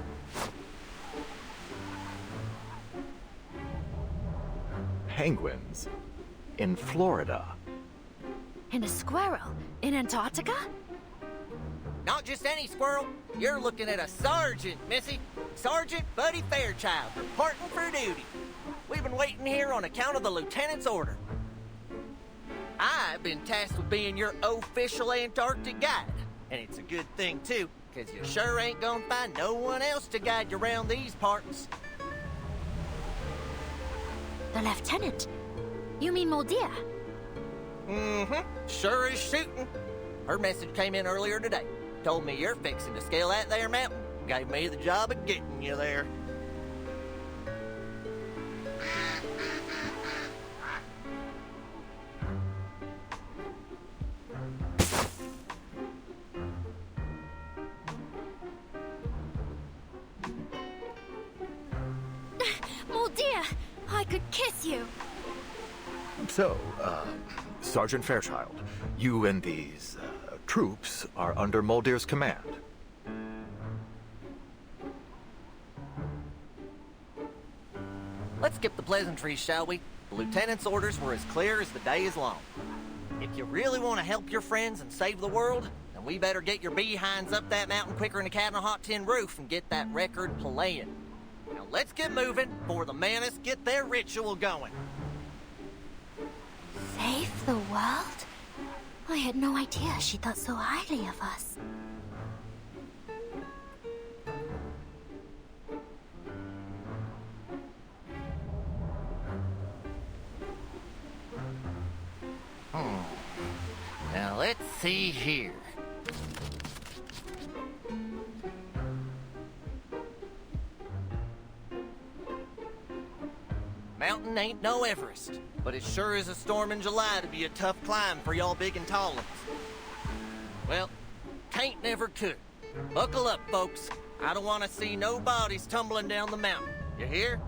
Penguins? In Florida? And a squirrel in Antarctica? Not just any squirrel. You're looking at a sergeant, Missy. Sergeant Buddy Fairchild, reporting for duty. We've been waiting here on account of the lieutenant's order. I've been tasked with being your official Antarctic guide. And it's a good thing, too, because you sure ain't gonna find no one else to guide you around these parts. The lieutenant? You mean Mordia? Sure is shooting. Her message came in earlier today. Told me you're fixing to scale that there mountain. Gave me the job of getting you there. miss you. So, Sergeant Fairchild, you and these troops are under Moldir's command. Let's skip the pleasantries, shall we? The lieutenant's orders were as clear as the day is long. If you really want to help your friends and save the world, then we better get your behinds up that mountain quicker than a cat on a hot tin roof and get that record playing. Now let's get moving before the Manus get their ritual going. Save the world? I had no idea she thought so highly of us. Now let's see here. Mountain ain't no Everest, but it sure is a storm in July to be a tough climb for y'all big and tall ones. Well, tain't never could. Buckle up, folks. I don't want to see no bodies tumbling down the mountain. You hear?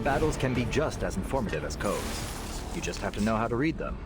Battles can be just as informative as codes. You just have to know how to read them.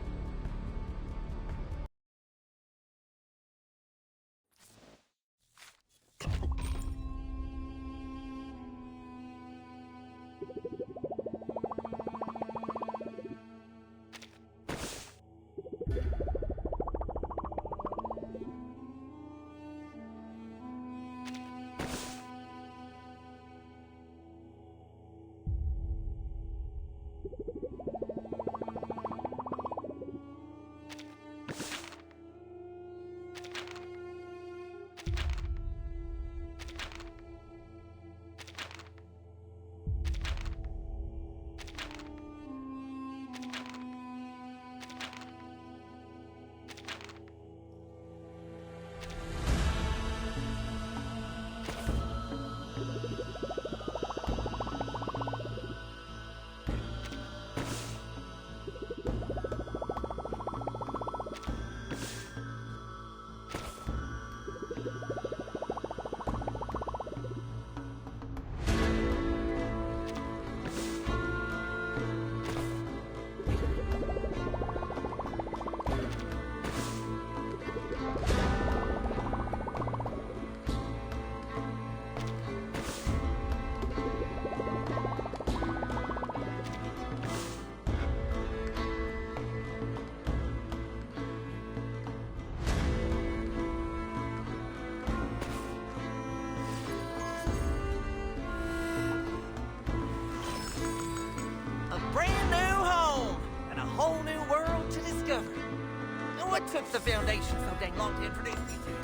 What took the Foundation so dang long to introduce me to?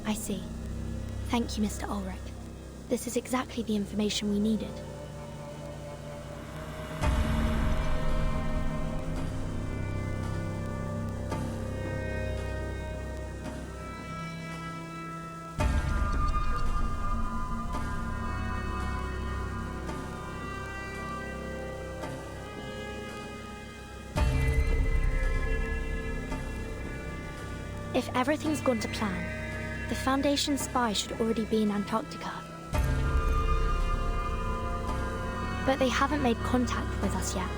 I see. Thank you, Mr. Ulrich. This is exactly the information we needed. If everything's gone to plan, the Foundation spy should already be in Antarctica. But they haven't made contact with us yet.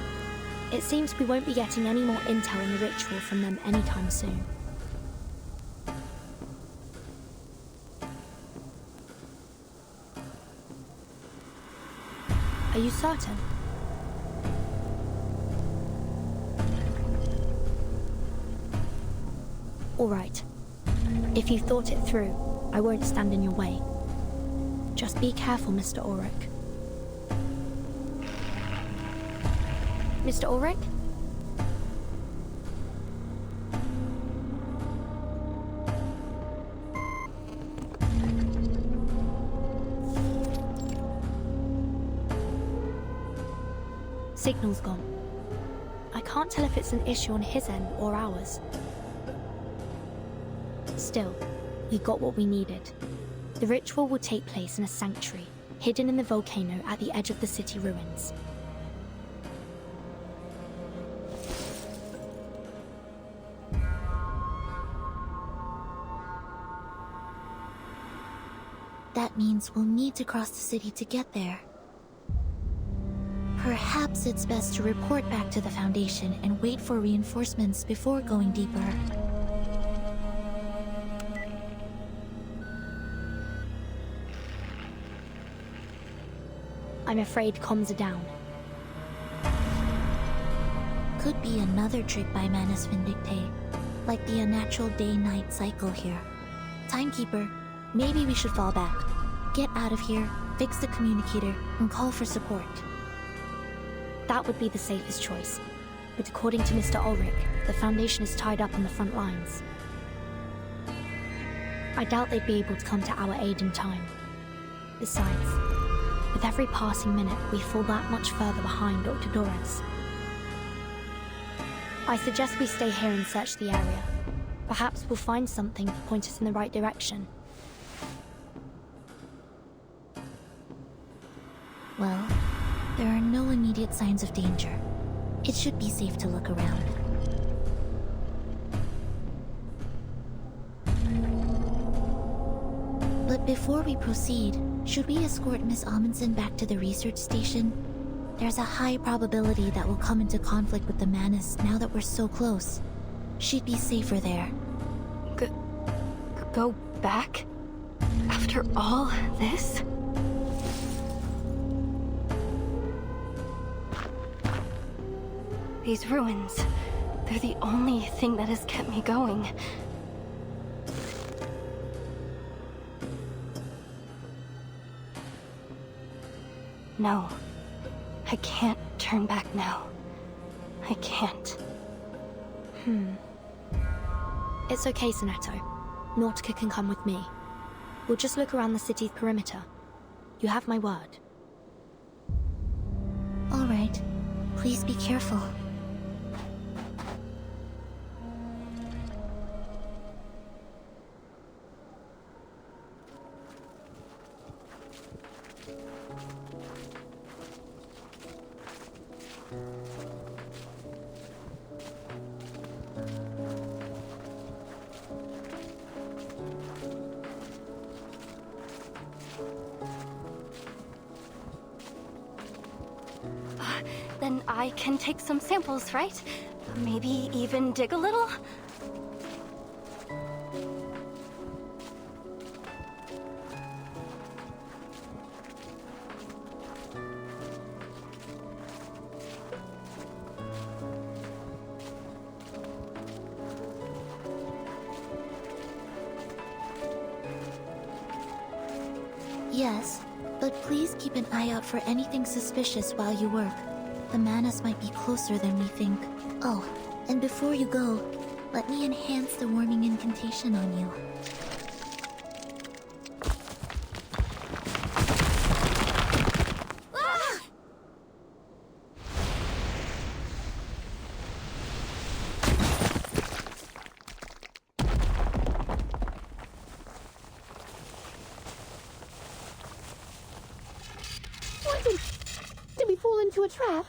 It seems we won't be getting any more intel on the ritual from them anytime soon. Are you certain? All right. If you thought it through, I won't stand in your way. Just be careful, Mr. Ulrich. Mr. Ulrich? Signal's gone. I can't tell if it's an issue on his end or ours. Still, we got what we needed. The ritual will take place in a sanctuary, hidden in the volcano at the edge of the city ruins. That means we'll need to cross the city to get there. Perhaps it's best to report back to the Foundation and wait for reinforcements before going deeper. I'm afraid comms are down. Could be another trick by Manus Vindicte, like the unnatural day-night cycle here. Timekeeper, maybe we should fall back. Get out of here, fix the communicator, and call for support. That would be the safest choice. But according to Mr. Ulrich, the Foundation is tied up on the front lines. I doubt they'd be able to come to our aid in time. Besides, with every passing minute, we fall that much further behind Dr. Dorez. I suggest we stay here and search the area. Perhaps we'll find something to point us in the right direction. Well, there are no immediate signs of danger. It should be safe to look around. But before we proceed, should we escort Miss Amundsen back to the research station? There's a high probability that we'll come into conflict with the Manus now that we're so close. She'd be safer there. Go back? After all this? These ruins, they're the only thing that has kept me going. No, I can't turn back now. I can't. It's okay, Sonetto. Nautica can come with me. We'll just look around the city's perimeter. You have my word. All right. Please be careful. Then I can take some samples, right? Maybe even dig a little? Yes, but please keep an eye out for anything suspicious while you work. The Manus might be closer than we think. Oh, and before you go, let me enhance the warming incantation on you. Did we fall into a trap?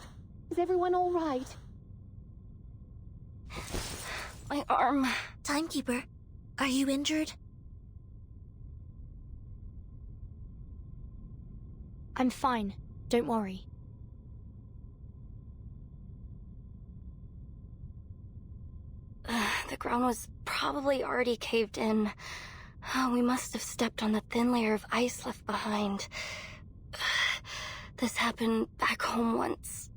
Is everyone all right? My arm. Timekeeper, are you injured? I'm fine. Don't worry. The ground was probably already caved in. We must have stepped on the thin layer of ice left behind. This happened back home once.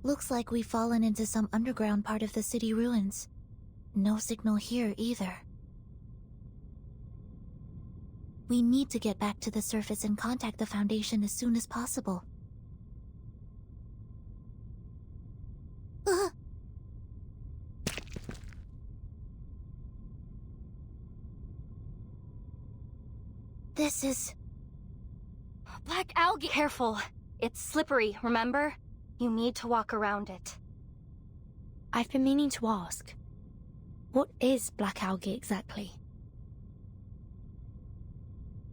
Looks like we've fallen into some underground part of the city ruins. No signal here either. We need to get back to the surface and contact the Foundation as soon as possible. This is... Black algae! Careful. It's slippery, remember? You need to walk around it. I've been meaning to ask. What is black algae exactly?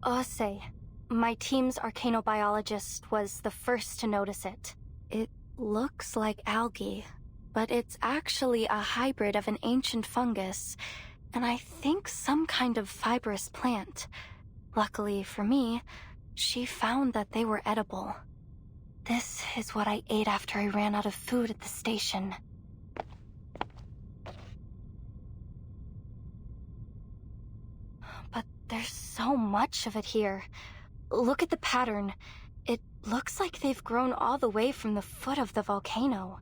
Ose, my team's arcanobiologist, was the first to notice it. It looks like algae, but it's actually a hybrid of an ancient fungus, and I think some kind of fibrous plant. Luckily for me, she found that they were edible. This is what I ate after I ran out of food at the station. But there's so much of it here. Look at the pattern. It looks like they've grown all the way from the foot of the volcano.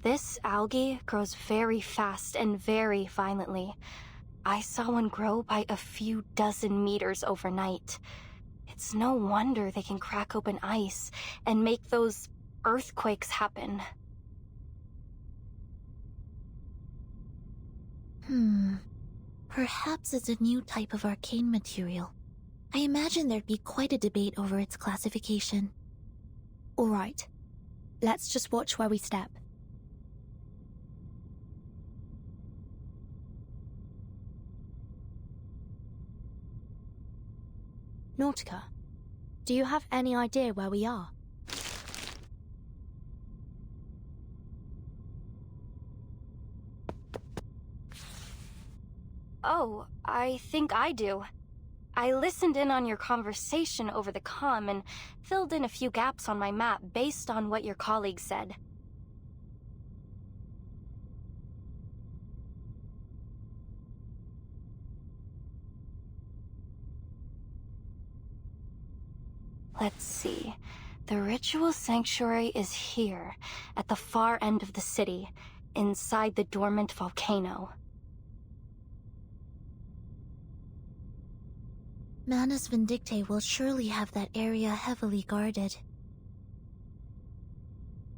This algae grows very fast and very violently. I saw one grow by a few dozen meters overnight. It's no wonder they can crack open ice and make those earthquakes happen. Perhaps it's a new type of arcane material. I imagine there'd be quite a debate over its classification. Alright. Let's just watch where we step. Nautica, do you have any idea where we are? Oh, I think I do. I listened in on your conversation over the comm and filled in a few gaps on my map based on what your colleague said. Let's see. The ritual sanctuary is here, at the far end of the city, inside the dormant volcano. Manus Vindictae will surely have that area heavily guarded.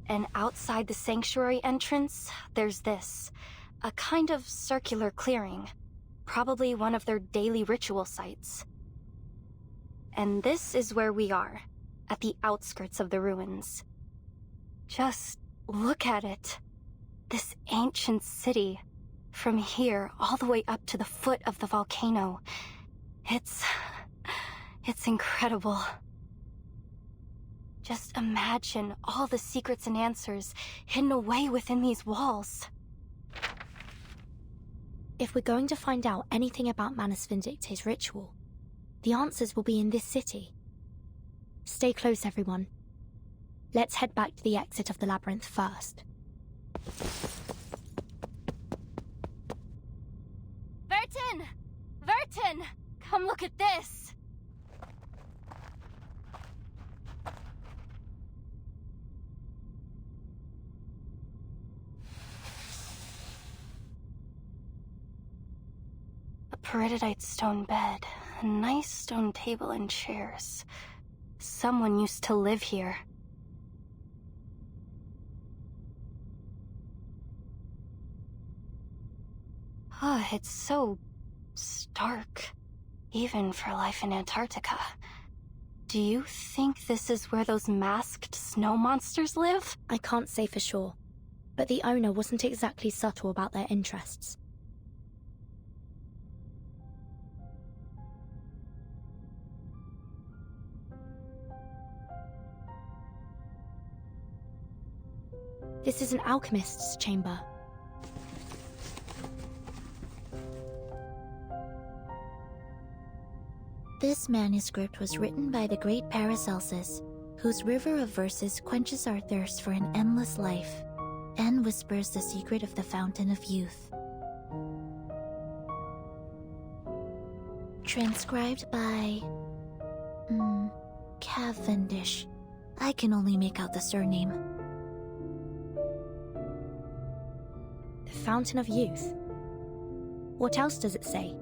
And outside the sanctuary entrance, there's this. A kind of circular clearing. Probably one of their daily ritual sites. And this is where we are, at the outskirts of the ruins. Just look at it. This ancient city. From here, all the way up to the foot of the volcano. It's incredible. Just imagine all the secrets and answers hidden away within these walls. If we're going to find out anything about Manus Vindictae's ritual, the answers will be in this city. Stay close, everyone. Let's head back to the exit of the labyrinth first. Vertin! Vertin! Come look at this! A peridotite stone bed, a nice stone table and chairs. Someone used to live here. It's so stark, even for life in Antarctica. Do you think this is where those masked snow monsters live? I can't say for sure, but the owner wasn't exactly subtle about their interests. This is an alchemist's chamber. This manuscript was written by the great Paracelsus, whose river of verses quenches our thirst for an endless life, and whispers the secret of the fountain of youth. Transcribed by... Cavendish. I can only make out the surname. The Fountain of Youth? What else does it say?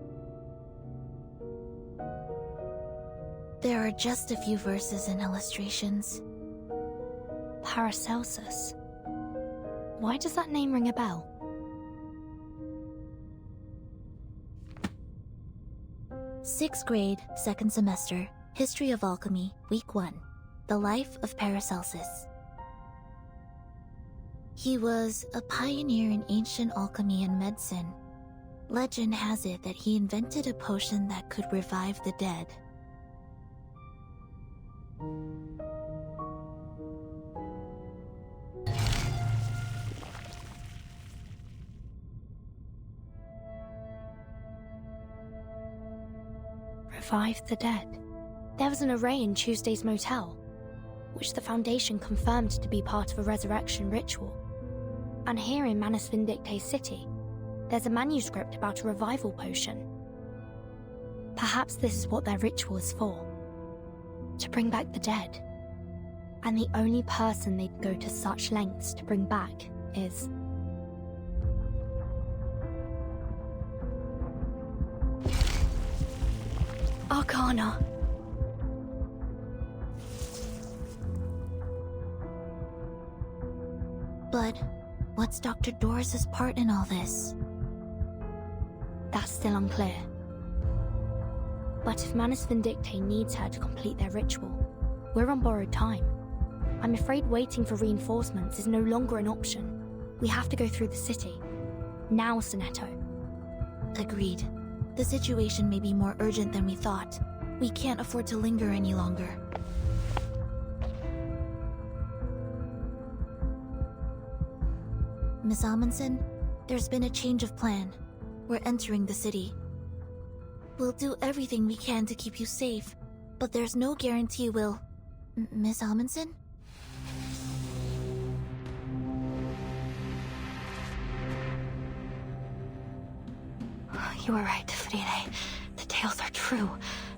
There are just a few verses and illustrations. Paracelsus. Why does that name ring a bell? Sixth grade, second semester, History of Alchemy, Week 1. The Life of Paracelsus. He was a pioneer in ancient alchemy and medicine. Legend has it that he invented a potion that could revive the dead. Revive the dead. There was an array in Tuesday's motel, which the Foundation confirmed to be part of a resurrection ritual. And here in Manus Vindictae City, there's a manuscript about a revival potion. Perhaps this is what their ritual is for. To bring back the dead. And the only person they'd go to such lengths to bring back is. Arcana. But what's Dr. Doris's part in all this? That's still unclear. But if Manus Vindictae needs her to complete their ritual, we're on borrowed time. I'm afraid waiting for reinforcements is no longer an option. We have to go through the city. Now, Sonetto. Agreed. The situation may be more urgent than we thought. We can't afford to linger any longer. Miss Amundsen, there's been a change of plan. We're entering the city. We'll do everything we can to keep you safe, but there's no guarantee we'll... Miss Amundsen? You were right, Frile. The tales are true.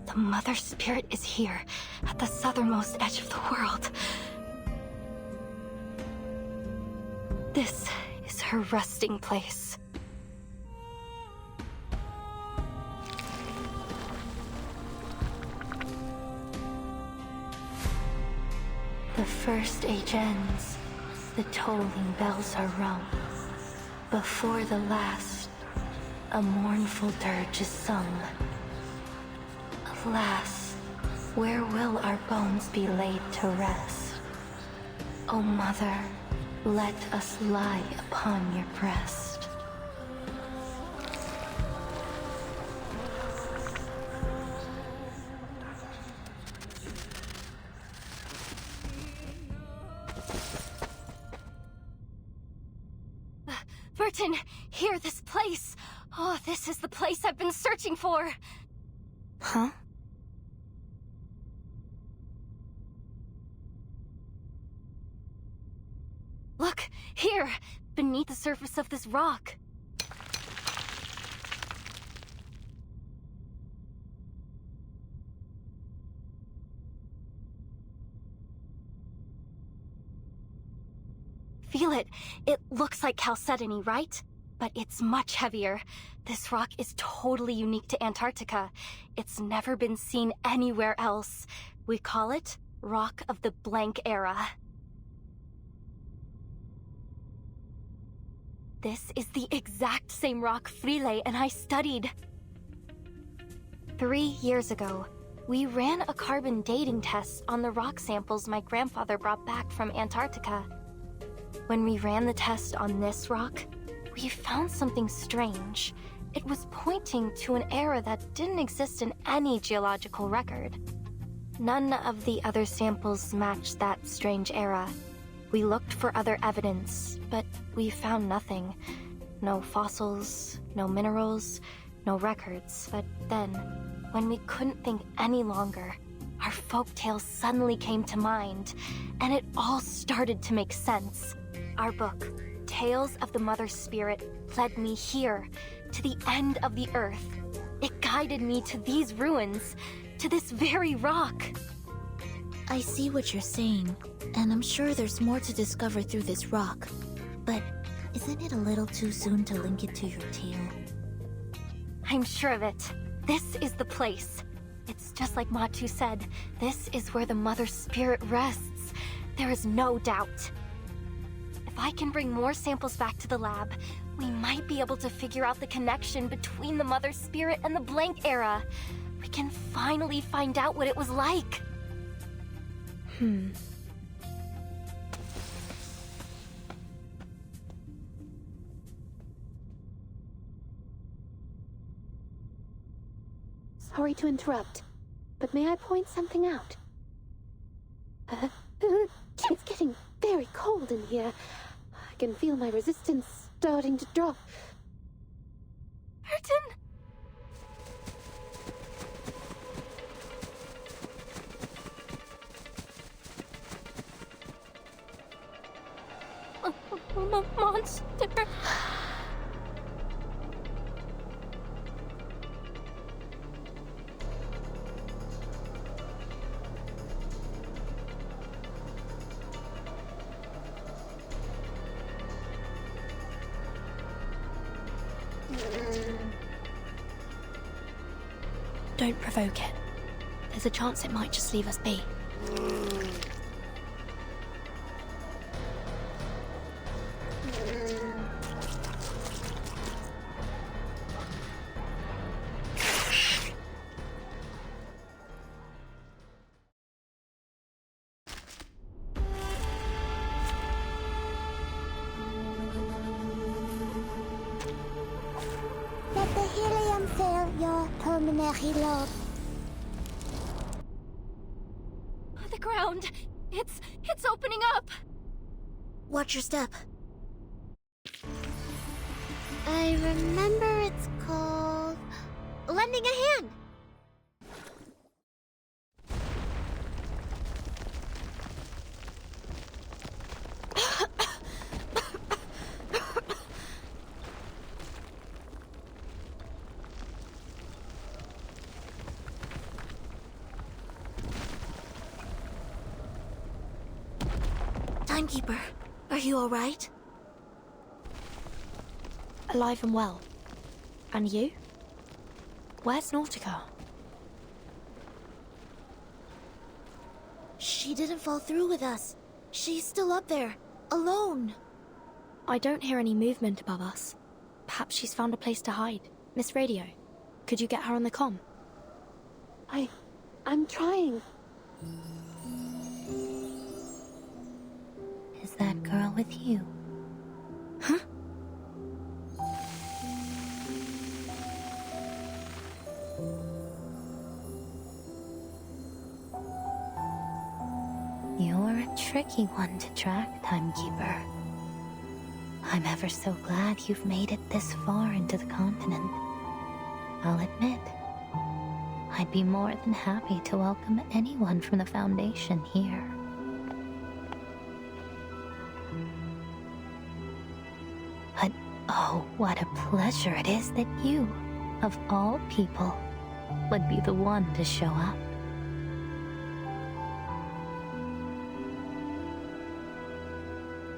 The Mother Spirit is here, at the southernmost edge of the world. This is her resting place. The first age ends. The tolling bells are rung. Before the last, a mournful dirge is sung. Alas, where will our bones be laid to rest? O Mother, let us lie upon your breast. Burton, here, this place. Oh, this is the place I've been searching for. Huh? Look, here, beneath the surface of this rock. Feel it. It looks like chalcedony, right? But it's much heavier. This rock is totally unique to Antarctica. It's never been seen anywhere else. We call it Rock of the Blank Era. This is the exact same rock Frile and I studied. 3 years ago, we ran a carbon dating test on the rock samples my grandfather brought back from Antarctica. When we ran the test on this rock, we found something strange. It was pointing to an era that didn't exist in any geological record. None of the other samples matched that strange era. We looked for other evidence, but we found nothing. No fossils, no minerals, no records. But then, when we couldn't think any longer, our folktales suddenly came to mind, and it all started to make sense. Our book, Tales of the Mother Spirit, led me here, to the end of the earth. It guided me to these ruins, to this very rock. I see what you're saying, and I'm sure there's more to discover through this rock. But isn't it a little too soon to link it to your tale? I'm sure of it. This is the place. It's just like Matu said, this is where the Mother Spirit rests. There is no doubt. If I can bring more samples back to the lab, we might be able to figure out the connection between the Mother Spirit and the Blank Era. We can finally find out what it was like. Sorry to interrupt, but may I point something out? It's getting very cold in here. I can feel my resistance starting to drop. Burton! Monster! Don't provoke it. There's a chance it might just leave us be. Let the helium fill your pulmonary lobe. The ground! It's opening up! Watch your step. I remember it's called... lending a hand. Timekeeper, are you alright? Alive and well. And you? Where's Nautica? She didn't fall through with us. She's still up there, alone. I don't hear any movement above us. Perhaps she's found a place to hide. Miss Radio, could you get her on the comm? I'm trying. Is that girl with you? Huh? You're a tricky one to track, Timekeeper. I'm ever so glad you've made it this far into the continent. I'll admit, I'd be more than happy to welcome anyone from the Foundation here. But oh, what a pleasure it is that you, of all people, would be the one to show up.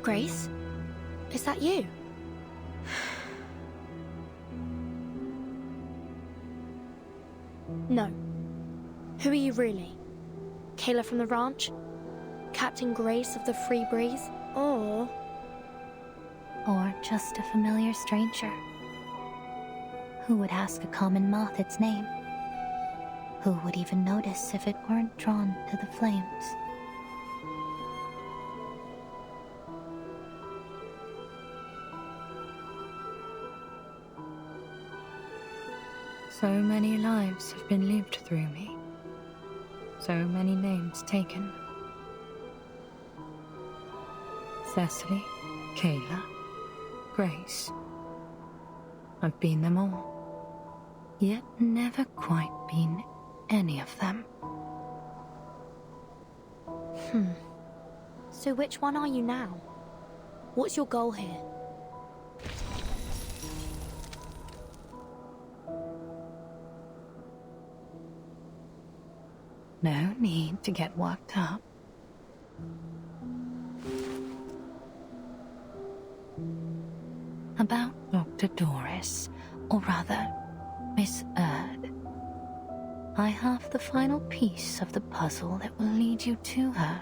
Grace? Is that you? No. Who are you really? Kayla from the ranch? Captain Grace of the Free Breeze? Or just a familiar stranger. Who would ask a common moth its name? Who would even notice if it weren't drawn to the flames? So many lives have been lived through me. So many names taken. Cecily, Kayla, Grace. I've been them all. Yet never quite been any of them. So which one are you now? What's your goal here? No need to get worked up. About Dr. Doris, or rather, Miss Erd. I have the final piece of the puzzle that will lead you to her.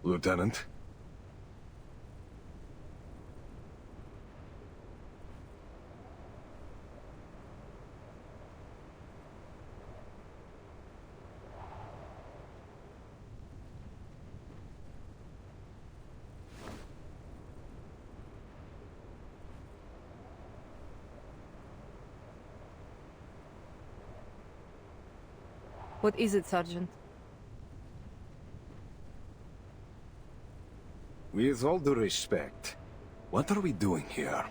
Lieutenant? What is it, Sergeant? With all due respect, what are we doing here?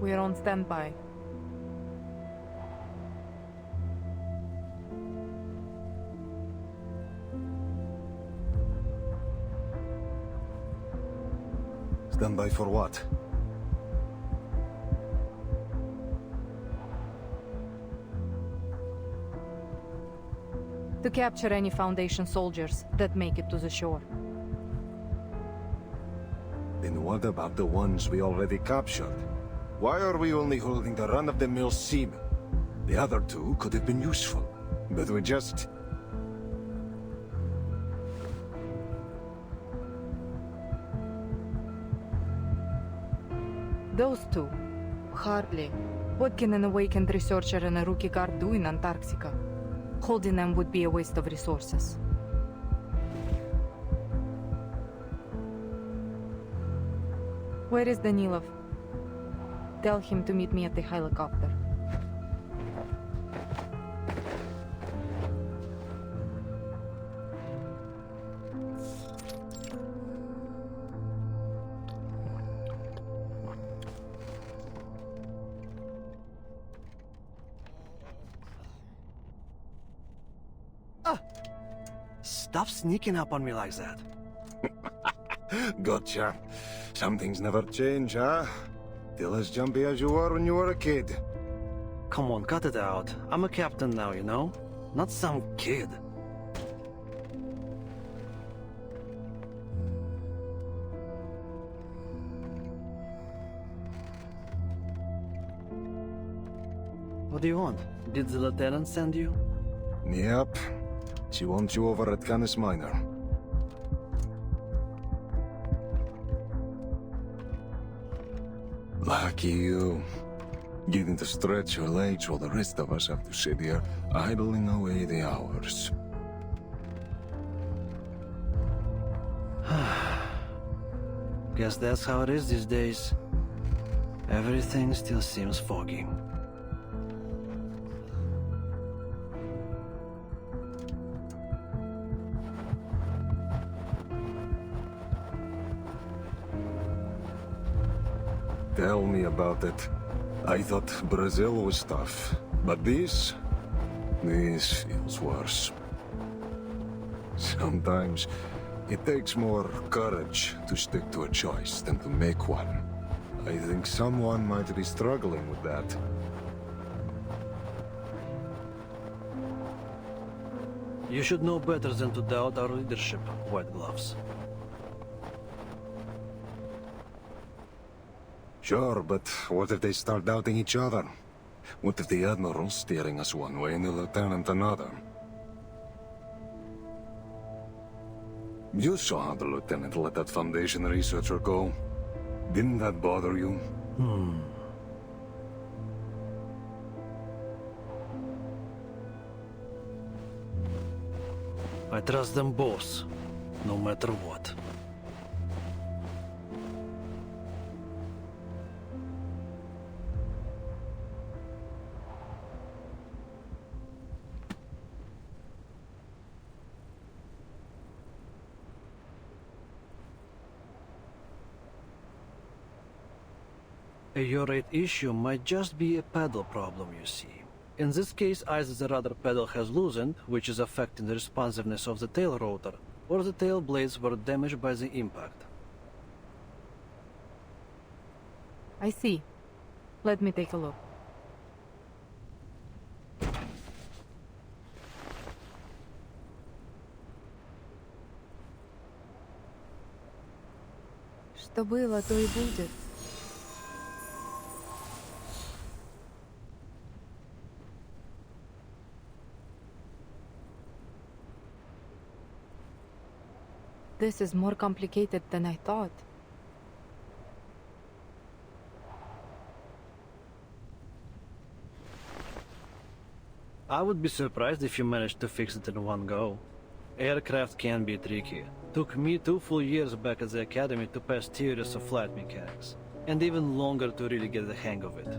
We're on standby. Stand by for what? To capture any Foundation soldiers that make it to the shore. Then what about the ones we already captured? Why are we only holding the run-of-the-mill seamen? The other two could have been useful, but we just... Those two? Hardly. What can an awakened researcher and a rookie guard do in Antarctica? Holding them would be a waste of resources. Where is Danilov? Tell him to meet me at the helicopter. Stop sneaking up on me like that. Gotcha. Some things never change, huh? Still as jumpy as you were when you were a kid. Come on, cut it out. I'm a captain now, you know? Not some kid. What do you want? Did the lieutenant send you? Yep. She wants you over at Canis Minor. Lucky you. Getting to stretch your legs while the rest of us have to sit here, idling away the hours. Guess that's how it is these days. Everything still seems foggy. Tell me about it. I thought Brazil was tough, but this feels worse. Sometimes it takes more courage to stick to a choice than to make one. I think someone might be struggling with that. You should know better than to doubt our leadership, White Gloves. Sure, but what if they start doubting each other? What if the Admiral's steering us one way and the Lieutenant another? You saw how the Lieutenant let that Foundation researcher go. Didn't that bother you? I trust them both, no matter what. Your rate issue might just be a pedal problem, you see. In this case, either the rudder pedal has loosened, which is affecting the responsiveness of the tail rotor, or the tail blades were damaged by the impact. I see. Let me take a look. Что было, то и будет. This is more complicated than I thought. I would be surprised if you managed to fix it in one go. Aircraft can be tricky. Took me 2 full years back at the academy to pass theories of flight mechanics, and even longer to really get the hang of it.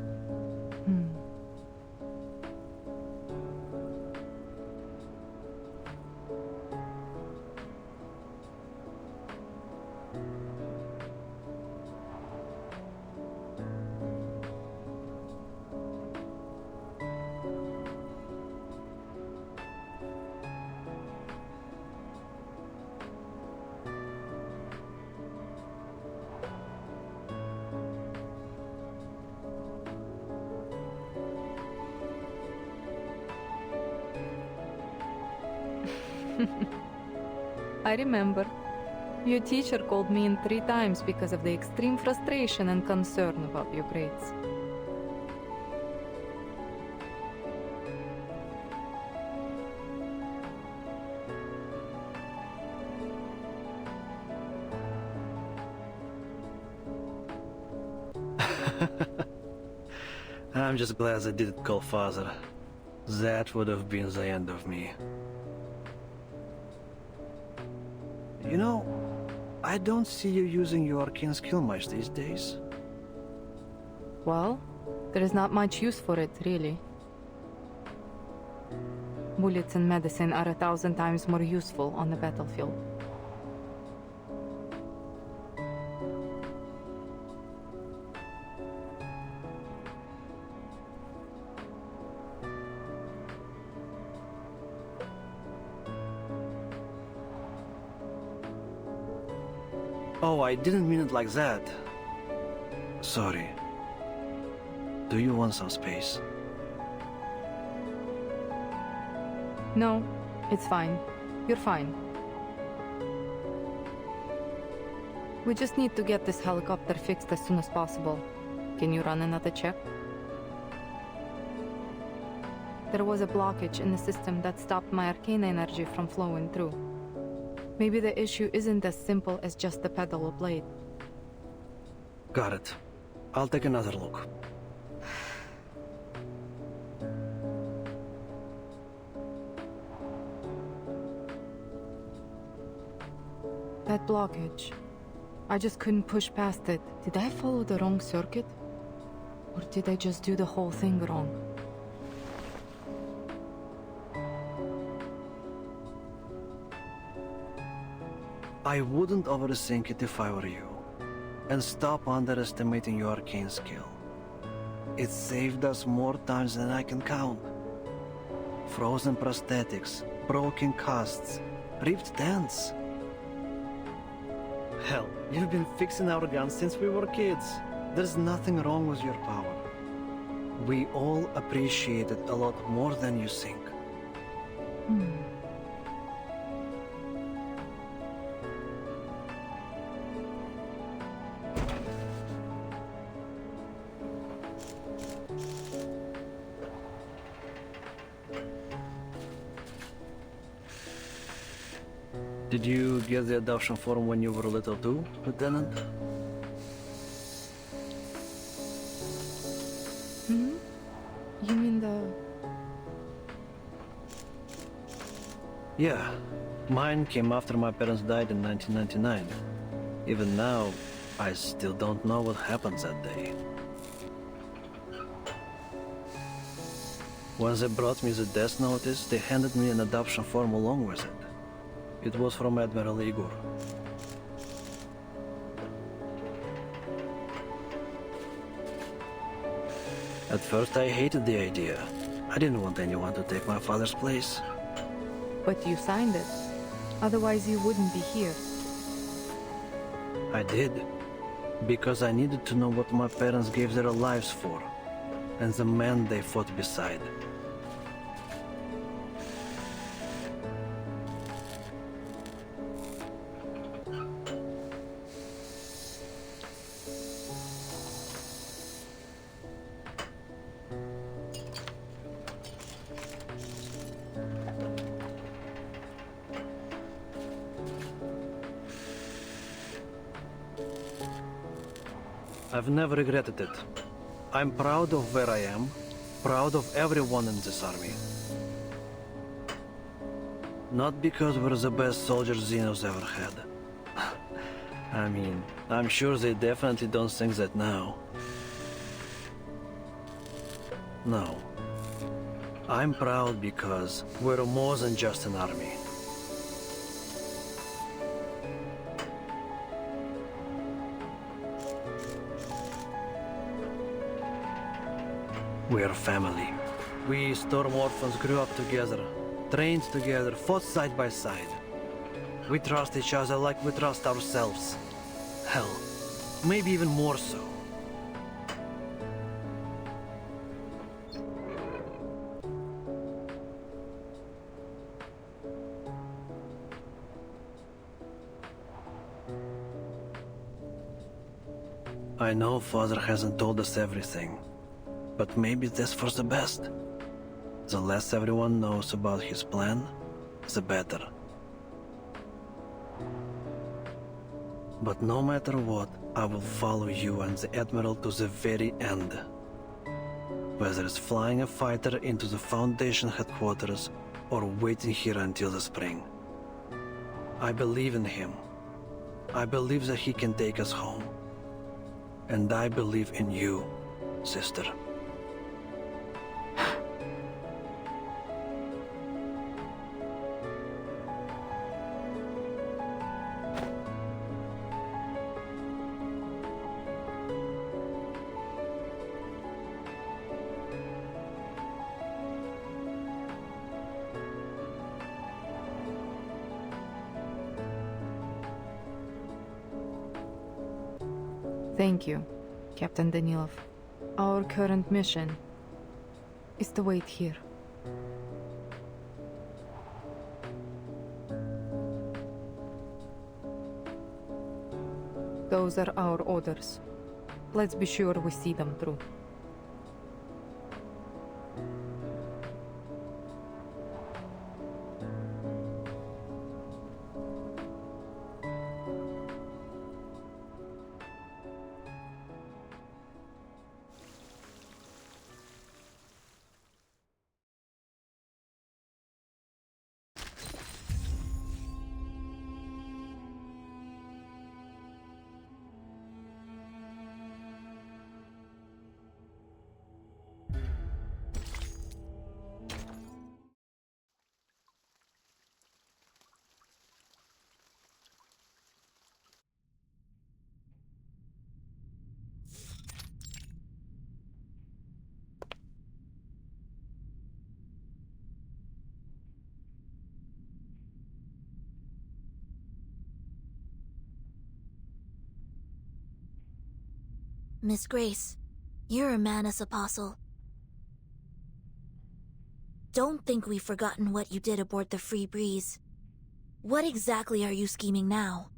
I remember. Your teacher called me in 3 times because of the extreme frustration and concern about your grades. I'm just glad I didn't call father. That would have been the end of me. You know, I don't see you using your arcane skill much these days. Well, there is not much use for it, really. Bullets and medicine are 1,000 times more useful on the battlefield. Oh, I didn't mean it like that. Sorry. Do you want some space? No, it's fine. You're fine. We just need to get this helicopter fixed as soon as possible. Can you run another check? There was a blockage in the system that stopped my arcane energy from flowing through. Maybe the issue isn't as simple as just the pedal or blade. Got it. I'll take another look. That blockage. I just couldn't push past it. Did I follow the wrong circuit? Or did I just do the whole thing wrong? I wouldn't overthink it if I were you. And stop underestimating your arcane skill. It saved us more times than I can count. Frozen prosthetics, broken casts, ripped dents. Hell, you've been fixing our guns since we were kids. There's nothing wrong with your power. We all appreciate it a lot more than you think. Did you get the adoption form when you were little too, Lieutenant? You mean the... Yeah. Mine came after my parents died in 1999. Even now, I still don't know what happened that day. When they brought me the death notice, they handed me an adoption form along with it. It was from Admiral Igor. At first I hated the idea. I didn't want anyone to take my father's place. But you signed it. Otherwise you wouldn't be here. I did. Because I needed to know what my parents gave their lives for. And the man they fought beside. I've never regretted it. I'm proud of where I am, proud of everyone in this army. Not because we're the best soldiers Xenos ever had. I mean, I'm sure they definitely don't think that now. No. I'm proud because we're more than just an army. We're family. We Storm Orphans grew up together, trained together, fought side by side. We trust each other like we trust ourselves. Hell, maybe even more so. I know Father hasn't told us everything, but maybe that's for the best. The less everyone knows about his plan, the better. But no matter what, I will follow you and the Admiral to the very end. Whether it's flying a fighter into the Foundation headquarters or waiting here until the spring. I believe in him. I believe that he can take us home. And I believe in you, sister. Thank you, Captain Danilov. Our current mission is to wait here. Those are our orders. Let's be sure we see them through. Miss Grace, you're a Manus Apostle. Don't think we've forgotten what you did aboard the Free Breeze. What exactly are you scheming now?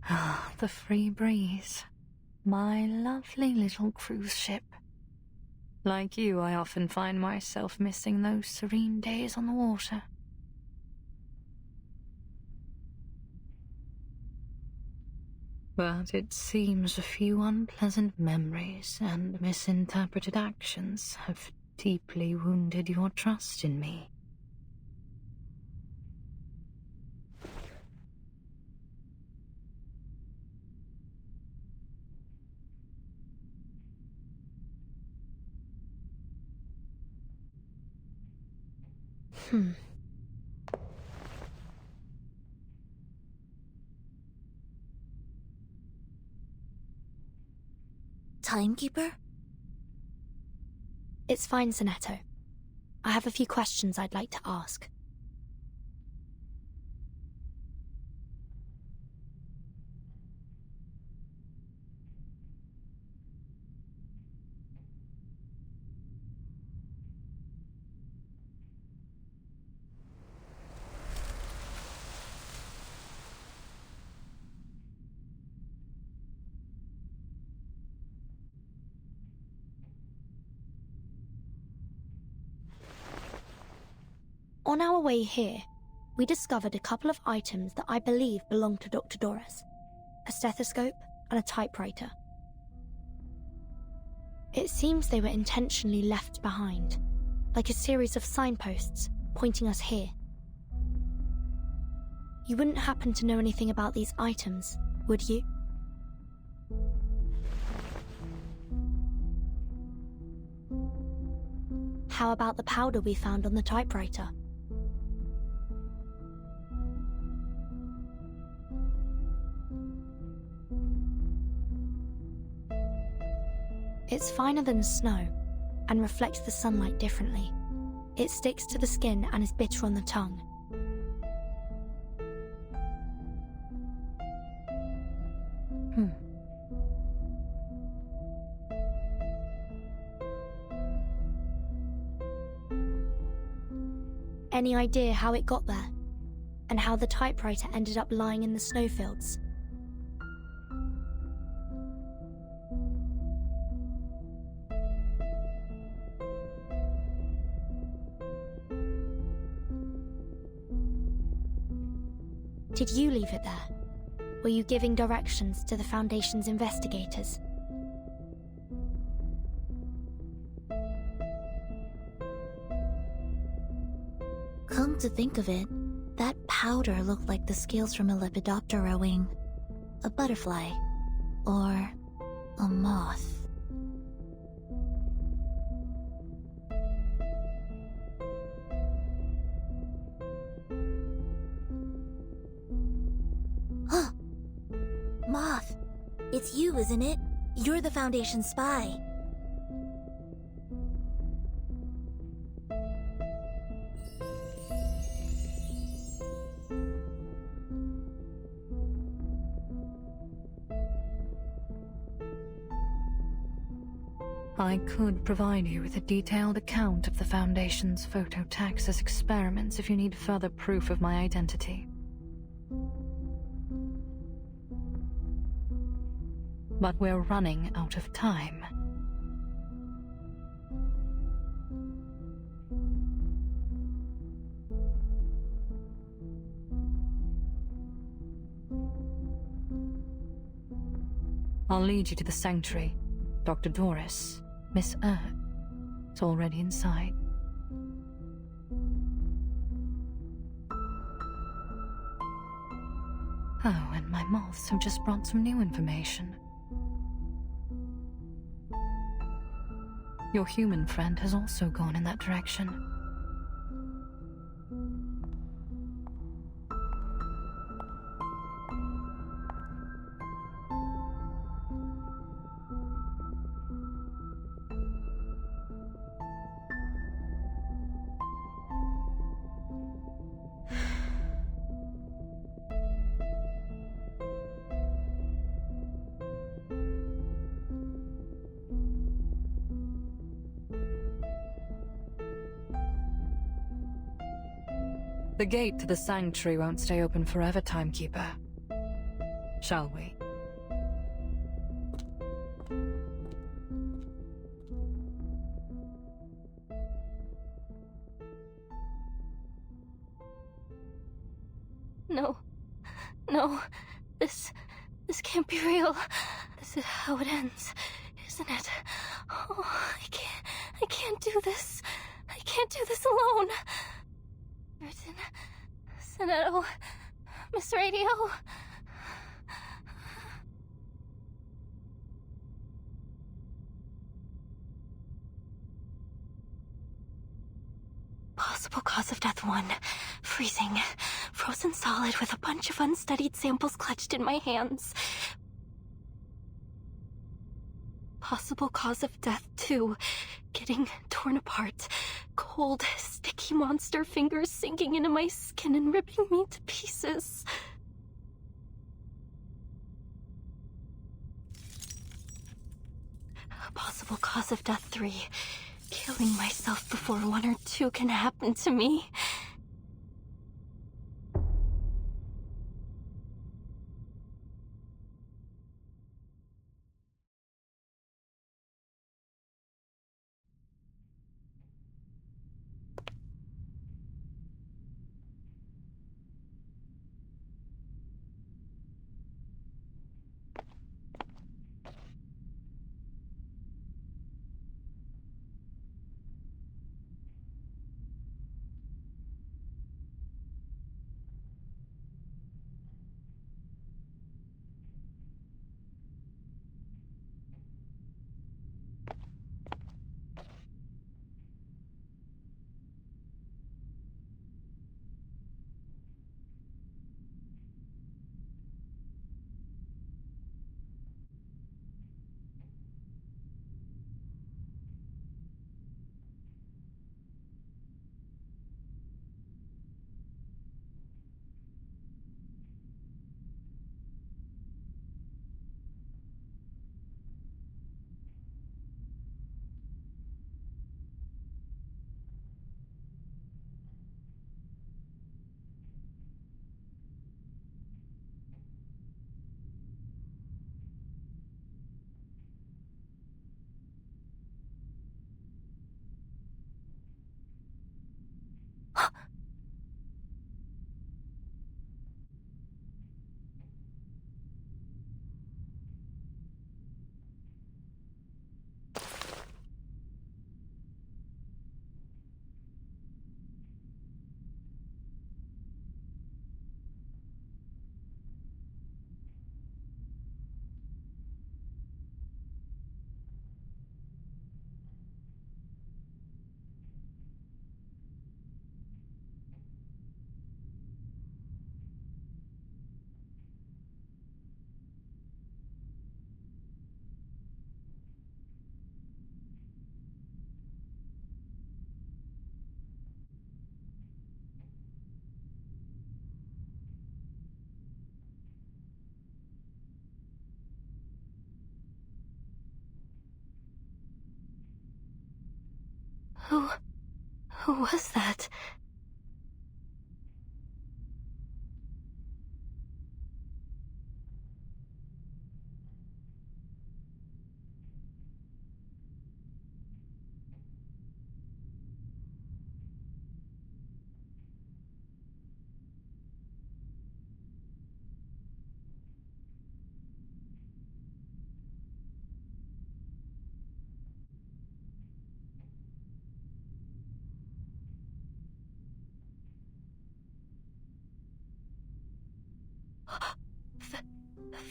Ah, the Free Breeze. My lovely little cruise ship. Like you, I often find myself missing those serene days on the water. But it seems a few unpleasant memories and misinterpreted actions have deeply wounded your trust in me. Timekeeper? It's fine, Sonetto. I have a few questions I'd like to ask. On our way here, we discovered a couple of items that I believe belonged to Dr. Doris. A stethoscope and a typewriter. It seems they were intentionally left behind, like a series of signposts pointing us here. You wouldn't happen to know anything about these items, would you? How about the powder we found on the typewriter? It's finer than snow and reflects the sunlight differently. It sticks to the skin and is bitter on the tongue. Any idea how it got there? And how the typewriter ended up lying in the snowfields? Did you leave it there? Were you giving directions to the Foundation's investigators? Come to think of it, that powder looked like the scales from a Lepidoptera wing. A butterfly. Or a moth. Huh! Moth! It's you, isn't it? You're the Foundation spy. I could provide you with a detailed account of the Foundation's phototaxis experiments if you need further proof of my identity. But we're running out of time. I'll lead you to the sanctuary. Dr. Doris, Miss it's already inside. Oh, and my moths have just brought some new information. Your human friend has also gone in that direction. The gate to the sanctuary won't stay open forever, Timekeeper. Shall we? No. No. This can't be real. This is how it ends, isn't it? Oh, I can't do this. I can't do this alone. Martin, Sonetto, Miss Radio. Possible cause of death 1. Freezing. Frozen solid with a bunch of unstudied samples clutched in my hands. Possible cause of death 2. Getting torn apart. Cold, sticky monster fingers sinking into my skin and ripping me to pieces. Possible cause of death 3. Killing myself before 1 or 2 can happen to me. Who was that?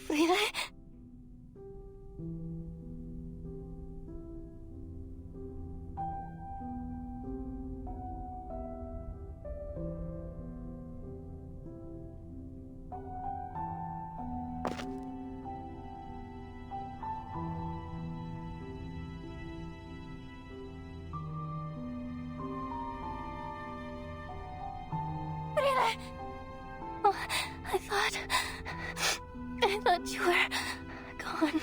Frida? Frida! Oh, I thought you were gone.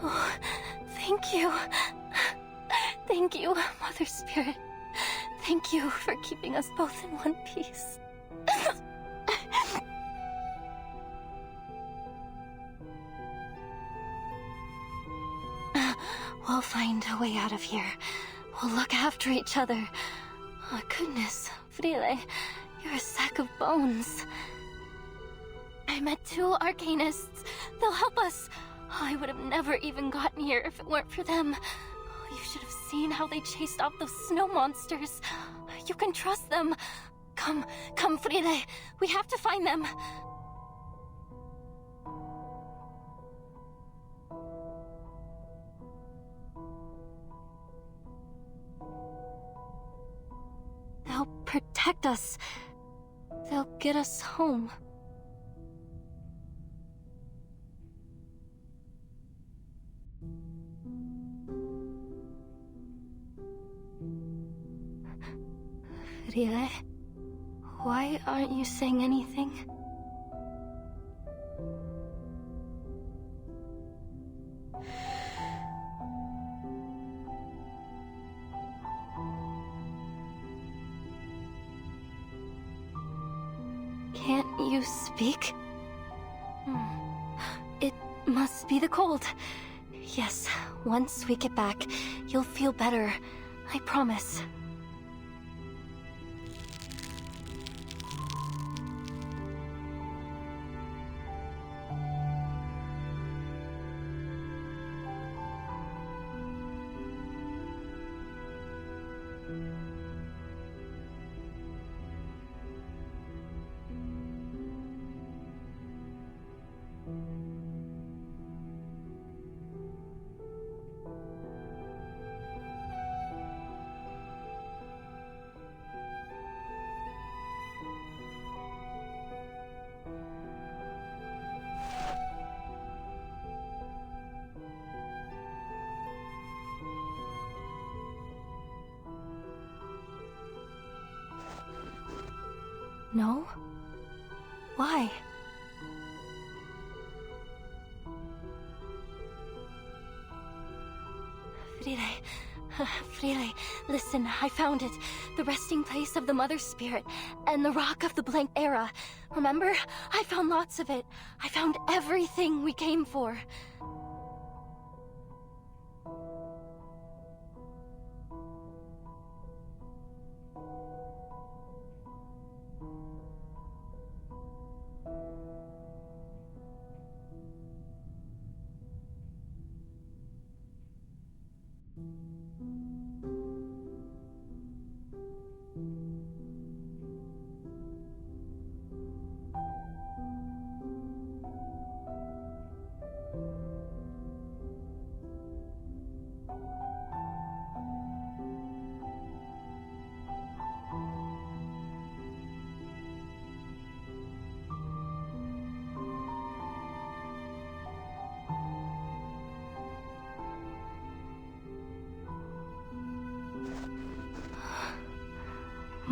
Oh, thank you. Thank you, Mother Spirit. Thank you for keeping us both in one piece. We'll find a way out of here. We'll look after each other. Oh, goodness, Frile, you're a sack of bones. I met 2 Arcanists. They'll help us. I would have never even gotten here if it weren't for them. You should have seen how they chased off those snow monsters. You can trust them. Come, Frile. We have to find them. They'll protect us. They'll get us home. Frile, why aren't you saying anything? Can't you speak? It must be the cold. Yes, once we get back, you'll feel better. I promise. No? Why? Frile, listen, I found it. The resting place of the Mother Spirit, and the Rock of the Blank Era. Remember? I found lots of it. I found everything we came for.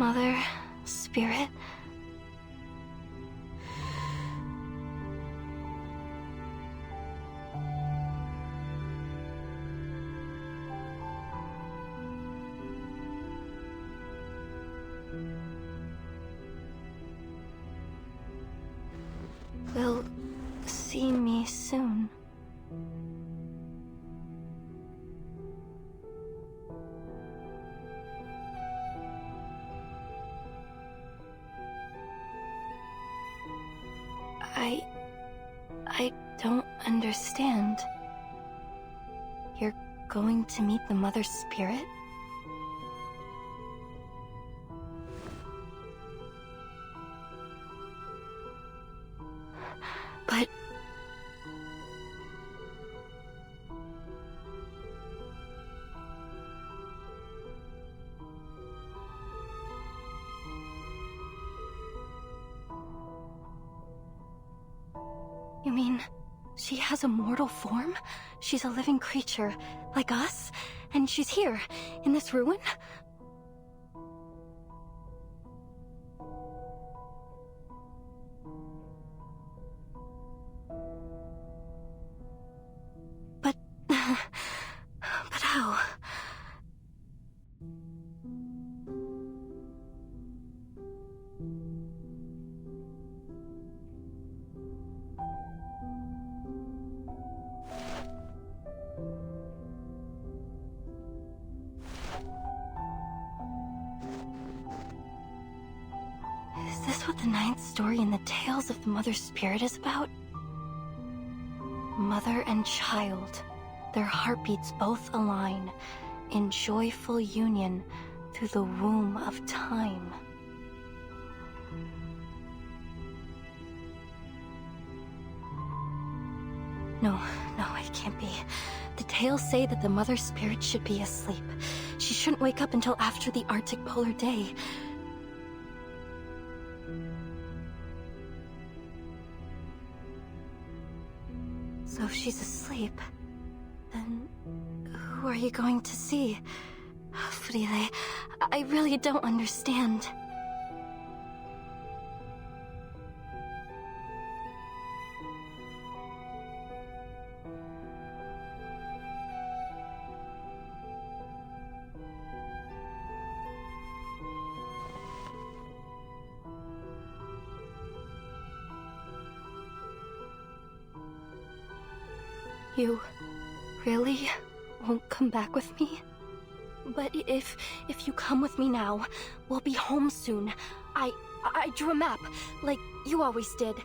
Mother Spirit? Will see me soon. I don't understand. You're going to meet the Mother Spirit? But... You mean, she has a mortal form? She's a living creature, like us? And she's here, in this ruin? But how? Is this what the ninth story in the Tales of the Mother Spirit is about? Mother and child, their heartbeats both align in joyful union through the womb of time. No, it can't be. The tales say that the Mother Spirit should be asleep. She shouldn't wake up until after the Arctic Polar Day. So if she's asleep, then who are you going to see? Frile, I really don't understand. You really won't come back with me? But if you come with me now, we'll be home soon. I drew a map, like you always did.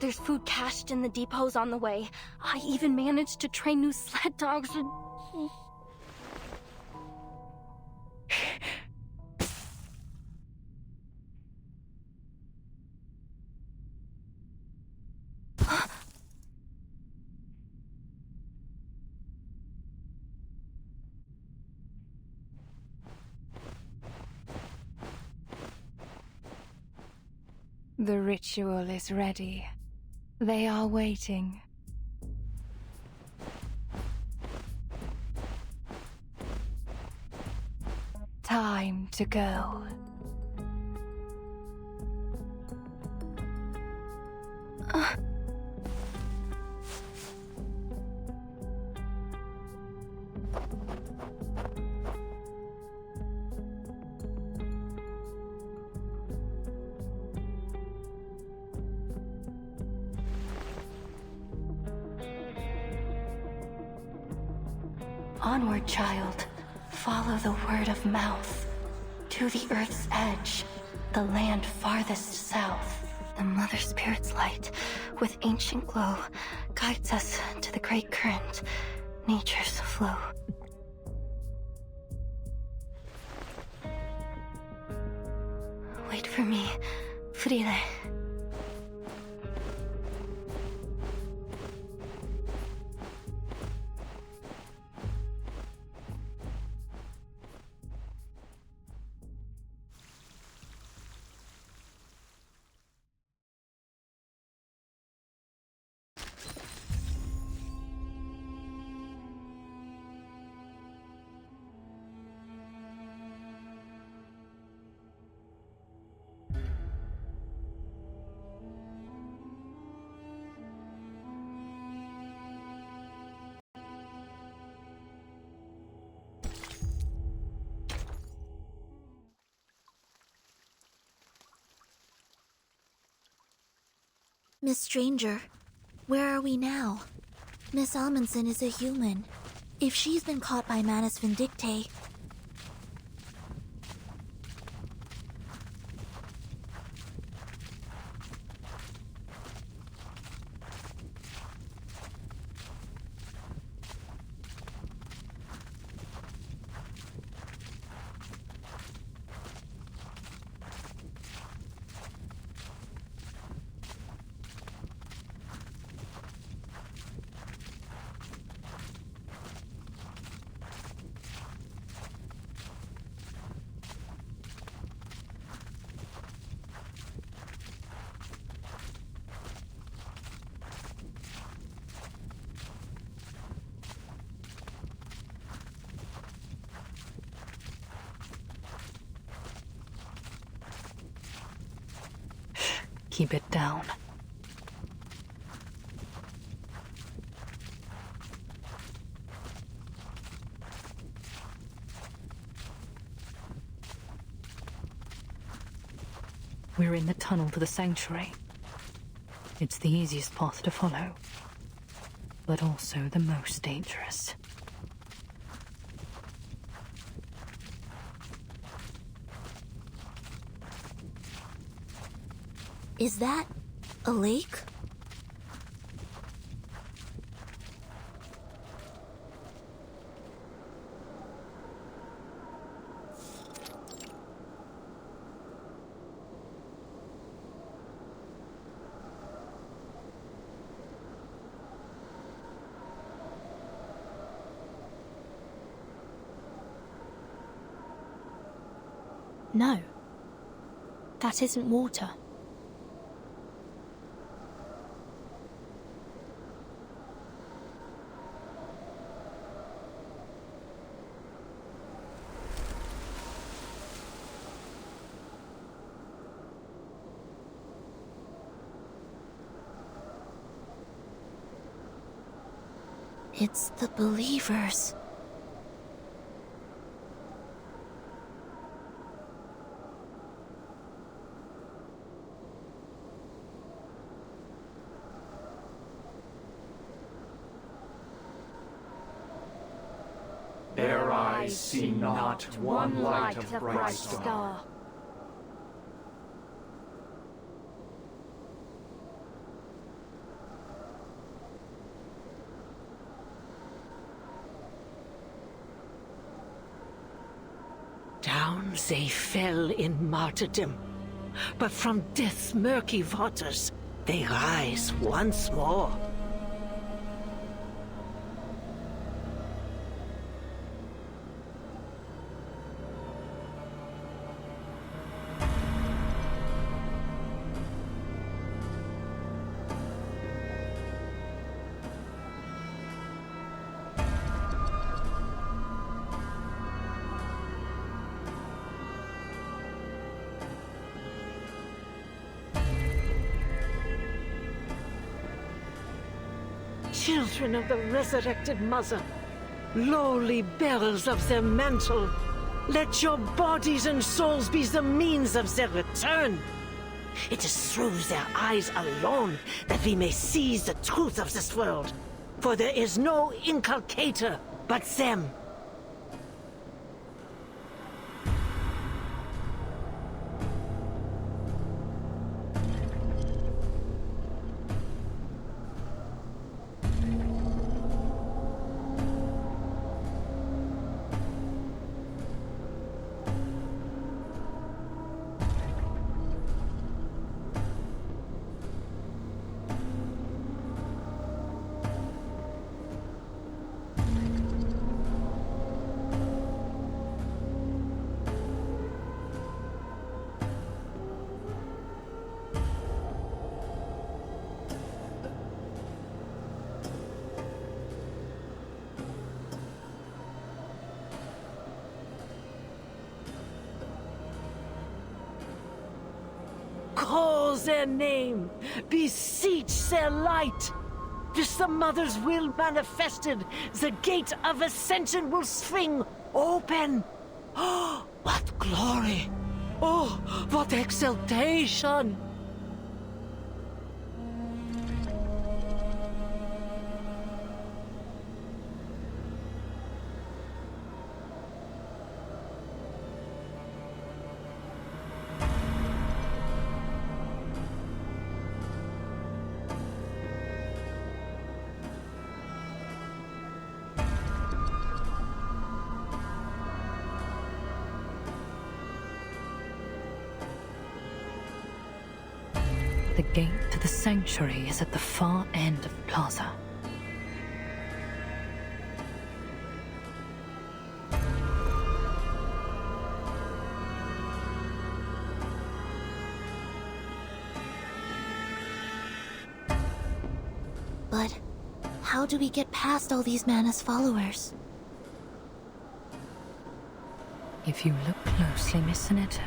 There's food cached in the depots on the way. I even managed to train new sled dogs and... The ritual is ready. They are waiting. Time to go. Onward, child. Follow the word of mouth. To the Earth's edge, the land farthest south. The Mother Spirit's light, with ancient glow, guides us to the great current, nature's flow. Wait for me, Frile. Miss Stranger, where are we now? Miss Amundsen is a human. If she's been caught by Manus Vindictae... Keep it down. We're in the tunnel to the sanctuary. It's the easiest path to follow, but also the most dangerous. Is that a lake? No. That isn't water. It's the Believers. Their eyes see not one light of bright star. Down they fell in martyrdom, but from death's murky waters they rise once more. Children of the resurrected mother, lowly bearers of their mantle, let your bodies and souls be the means of their return. It is through their eyes alone that we may seize the truth of this world, for there is no inculcator but them. Call their name, beseech their light. This the Mother's will manifested, the gate of ascension will swing open. Oh, what glory! Oh, what exaltation! The gate to the sanctuary is at the far end of the plaza. But how do we get past all these Manus followers? If you look closely, Miss Sonetta,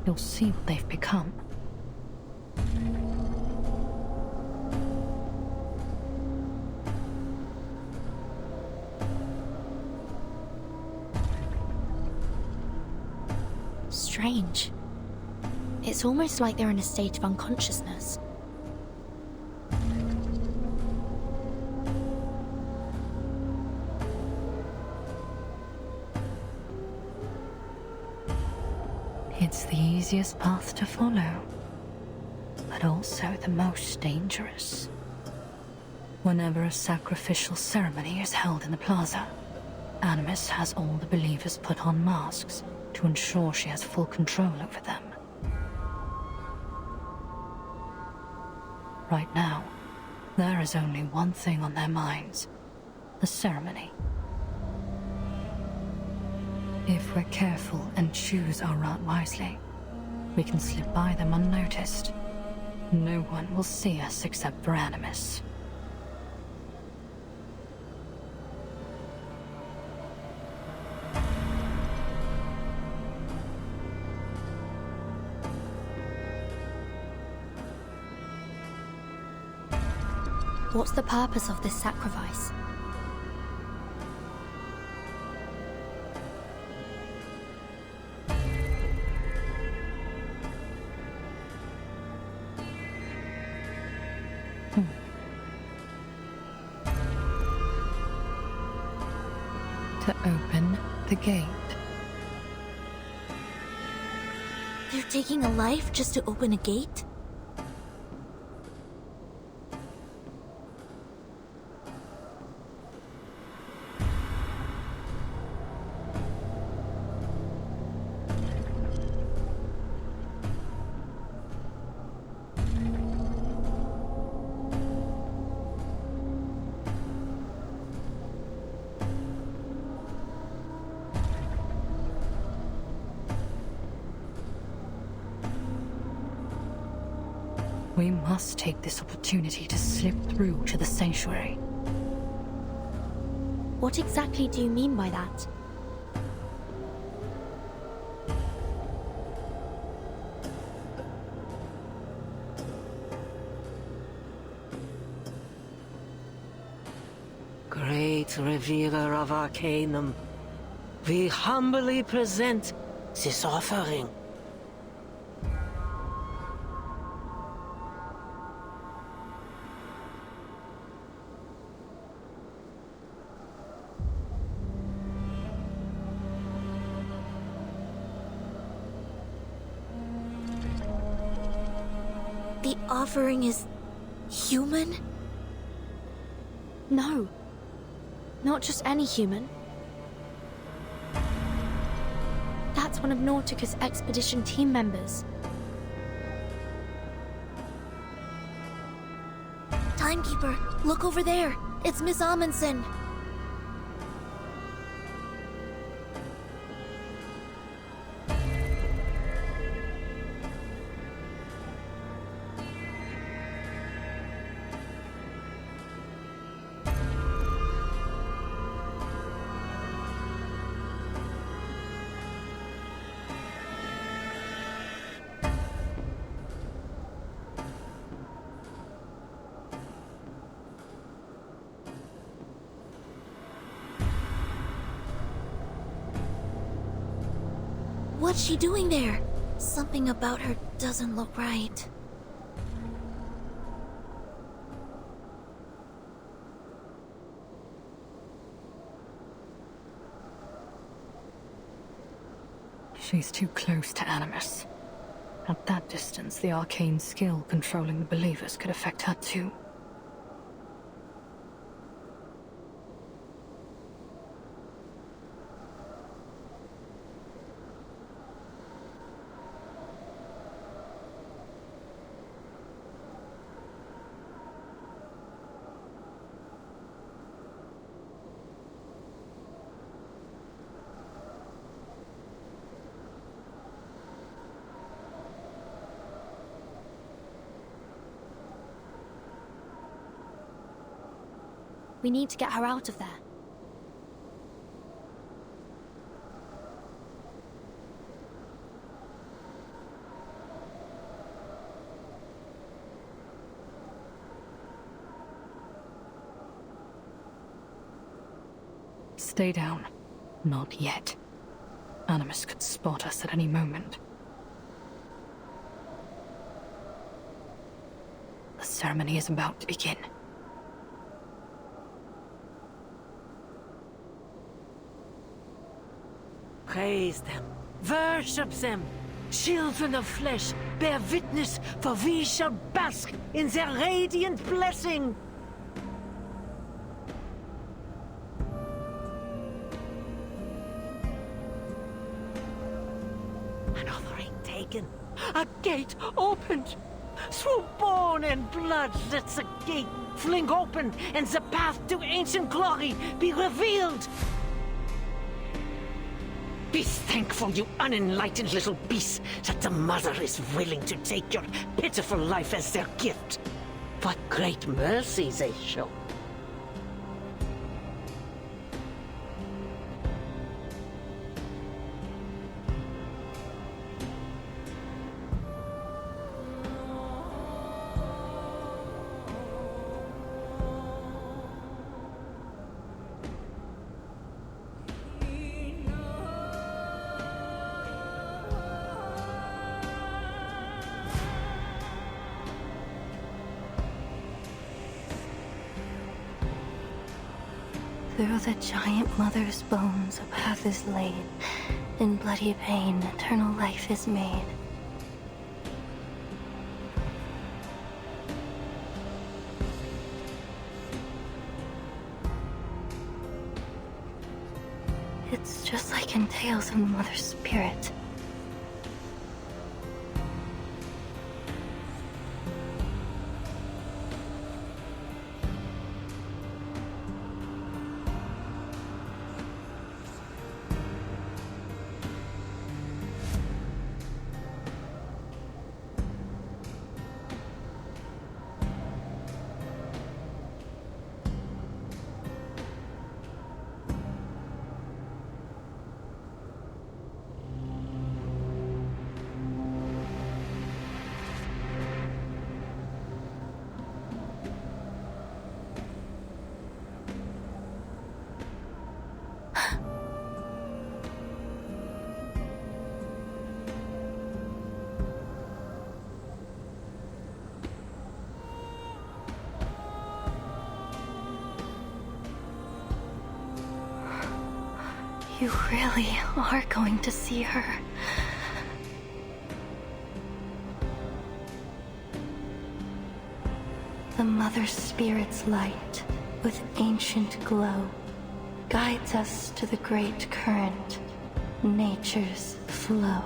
you'll see what they've become. Strange. It's almost like they're in a state of unconsciousness. It's the easiest path to follow, but also the most dangerous. Whenever a sacrificial ceremony is held in the plaza, Animus has all the believers put on masks to ensure she has full control over them. Right now, there is only one thing on their minds: the ceremony. If we're careful and choose our route wisely, we can slip by them unnoticed. No one will see us except for Animus. What's the purpose of this sacrifice? To open the gate. They're taking a life just to open a gate? We must take this opportunity to slip through to the sanctuary. What exactly do you mean by that? Great revealer of Arcanum, we humbly present this offering. The offering is human? No. Not just any human. That's one of Nautica's expedition team members. Timekeeper, look over there. It's Miss Amundsen. What's she doing there? Something about her doesn't look right. She's too close to Animus. At that distance, the arcane skill controlling the believers could affect her too. We need to get her out of there. Stay down. Not yet. Animus could spot us at any moment. The ceremony is about to begin. Praise them. Worship them. Children of flesh, bear witness, for we shall bask in their radiant blessing. An offering taken. A gate opened. Through bone and blood, let the gate fling open and the path to ancient glory be revealed. Be thankful, you unenlightened little beasts, that the Mother is willing to take your pitiful life as their gift. What great mercy they show. Through the giant mother's bones a path is laid. In bloody pain, eternal life is made. It's just like in Tales of the Mother's Spirit. You really are going to see her. The Mother Spirit's light, with ancient glow, guides us to the great current, nature's flow.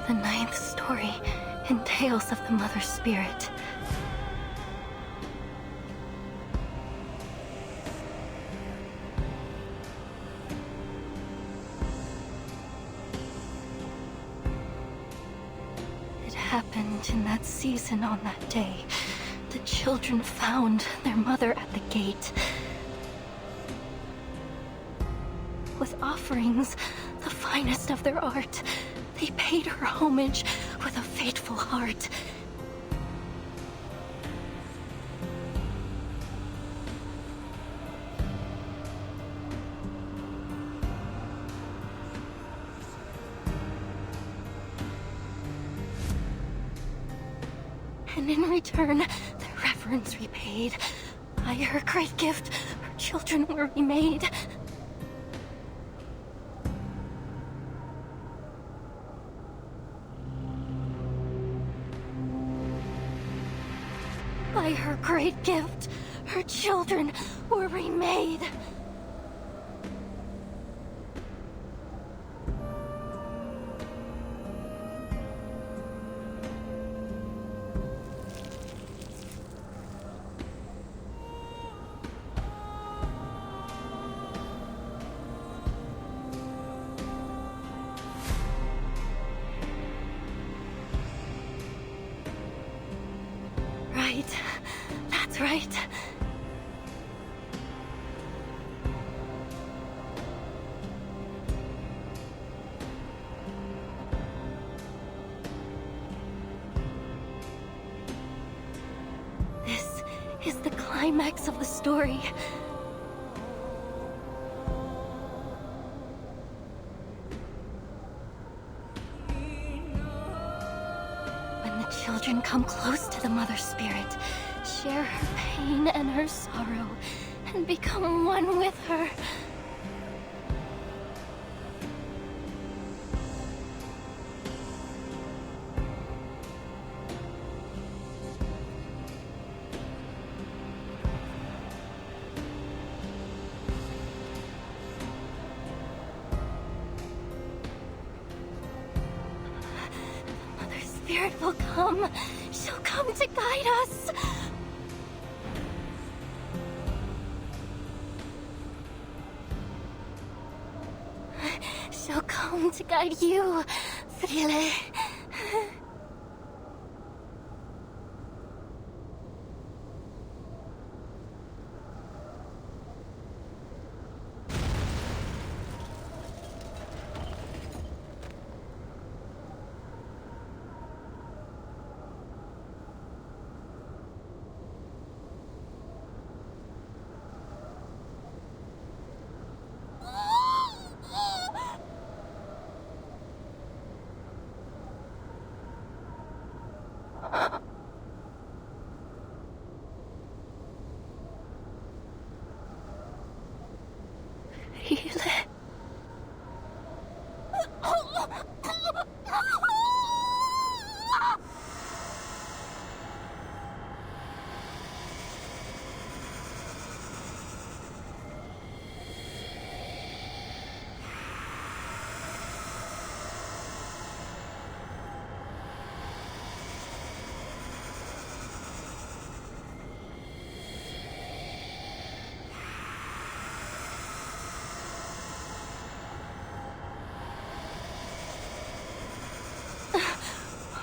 The 9th story in Tales of the Mother Spirit. It happened in that season on that day. The children found their mother at the gate. With offerings, the finest of their art, they paid her homage with a faithful heart. And in return, their reverence repaid. By her great gift, her children were remade. By her great gift, her children were remade. right? This is the climax of the story. When the children come close to the Mother Spirit, share her pain and her sorrow, and become one with her. Spirit will come. She'll come to guide us. She'll come to guide you, Frile.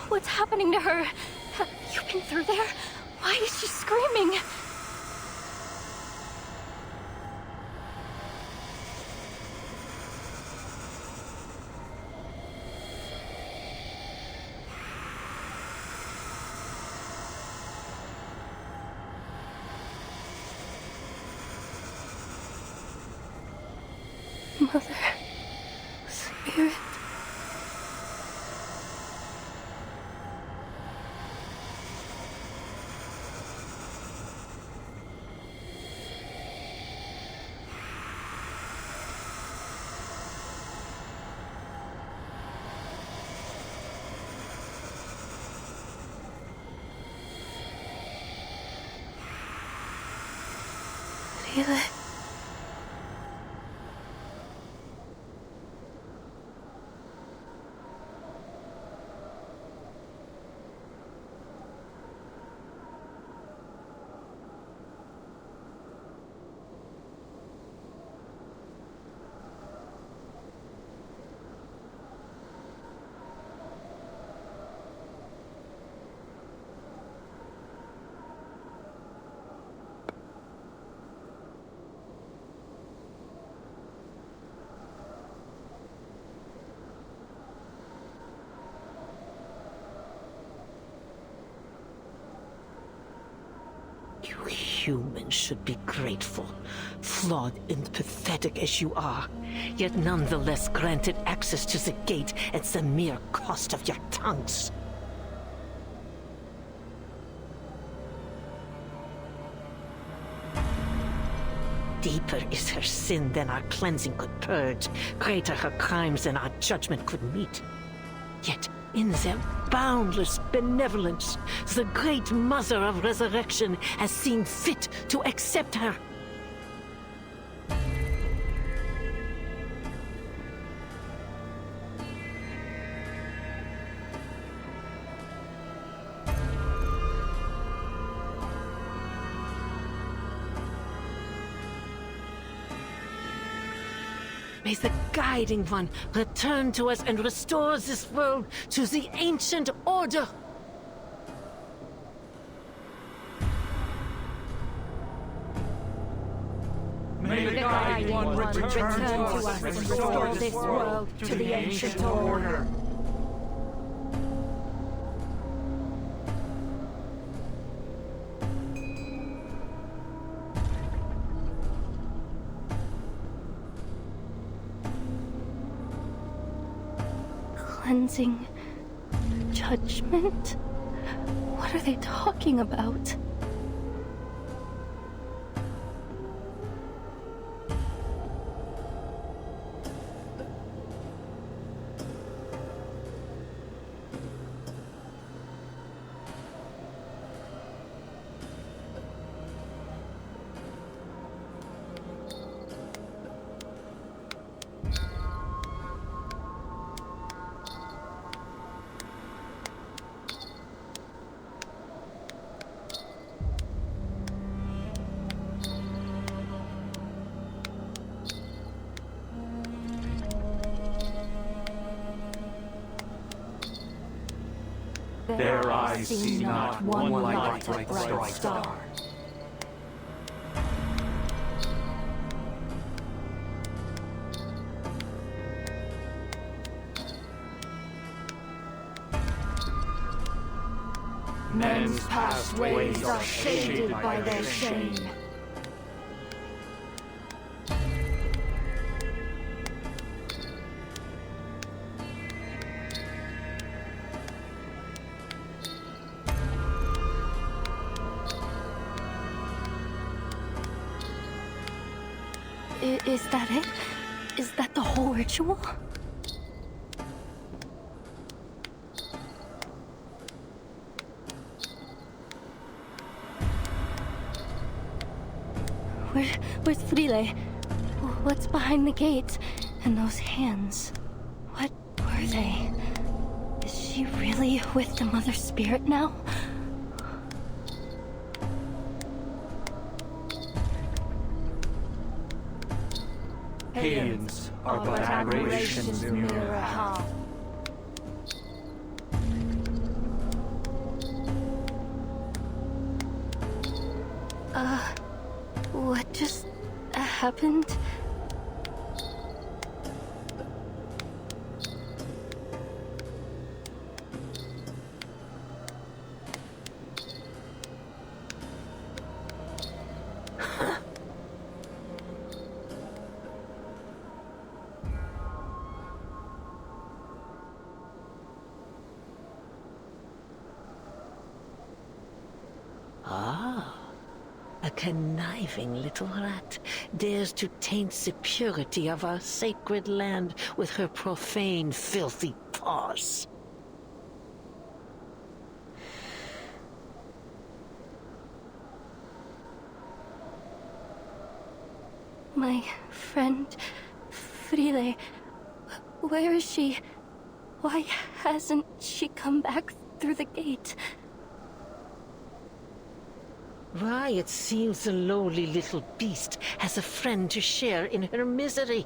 What's happening to her? Have you been through there? Why is she screaming? Mother Spirit. Frile. You humans should be grateful, flawed and pathetic as you are, yet nonetheless granted access to the gate at the mere cost of your tongues. Deeper is her sin than our cleansing could purge, greater her crimes than our judgment could meet. Yet, in their boundless benevolence, the great Mother of Resurrection has seen fit to accept her. May the Guiding One return to us and restore this world to the ancient order. One return to us and restore this world to the ancient order. Cleansing judgment? What are they talking about? Their eyes see not one light like bright star. Men's past ways are shaded by their shame. Is that it? Is that the whole ritual? Where's Frile? What's behind the gate? And those hands? What were they? Is she really with the Mother Spirit now? Aliens are but aberrations in mirror half. What just happened? A conniving little rat dares to taint the purity of our sacred land with her profane, filthy paws. My friend Frile, where is she? Why hasn't she come back through the gate? Why, it seems the lowly little beast has a friend to share in her misery.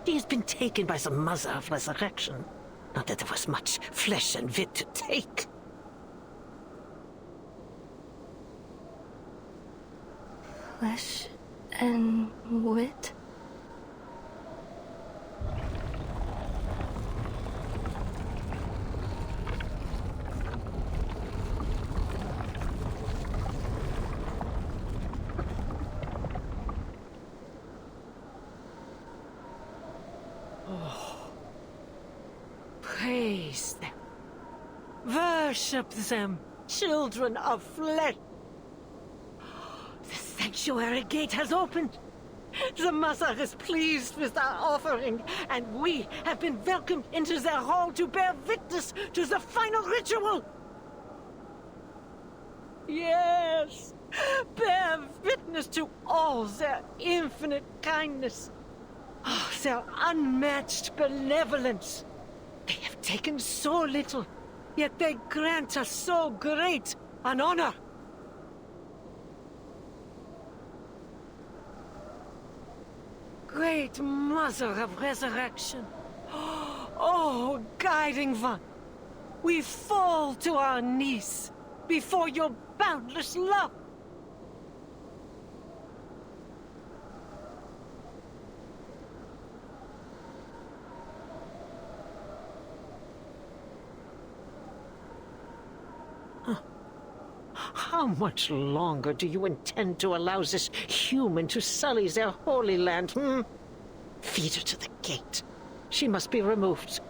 She has been taken by the Mother of Resurrection. Not that there was much flesh and wit to take. Flesh and wit? Praise them. Worship them, children of flesh. The sanctuary gate has opened. The Mother is pleased with our offering, and we have been welcomed into their hall to bear witness to the final ritual. Yes, bear witness to all their infinite kindness, their unmatched benevolence. They have taken so little, yet they grant us so great an honor. Great Mother of Resurrection, Oh, guiding one, we fall to our knees before your boundless love. How much longer do you intend to allow this human to sully their holy land, Feed her to the gate. She must be removed.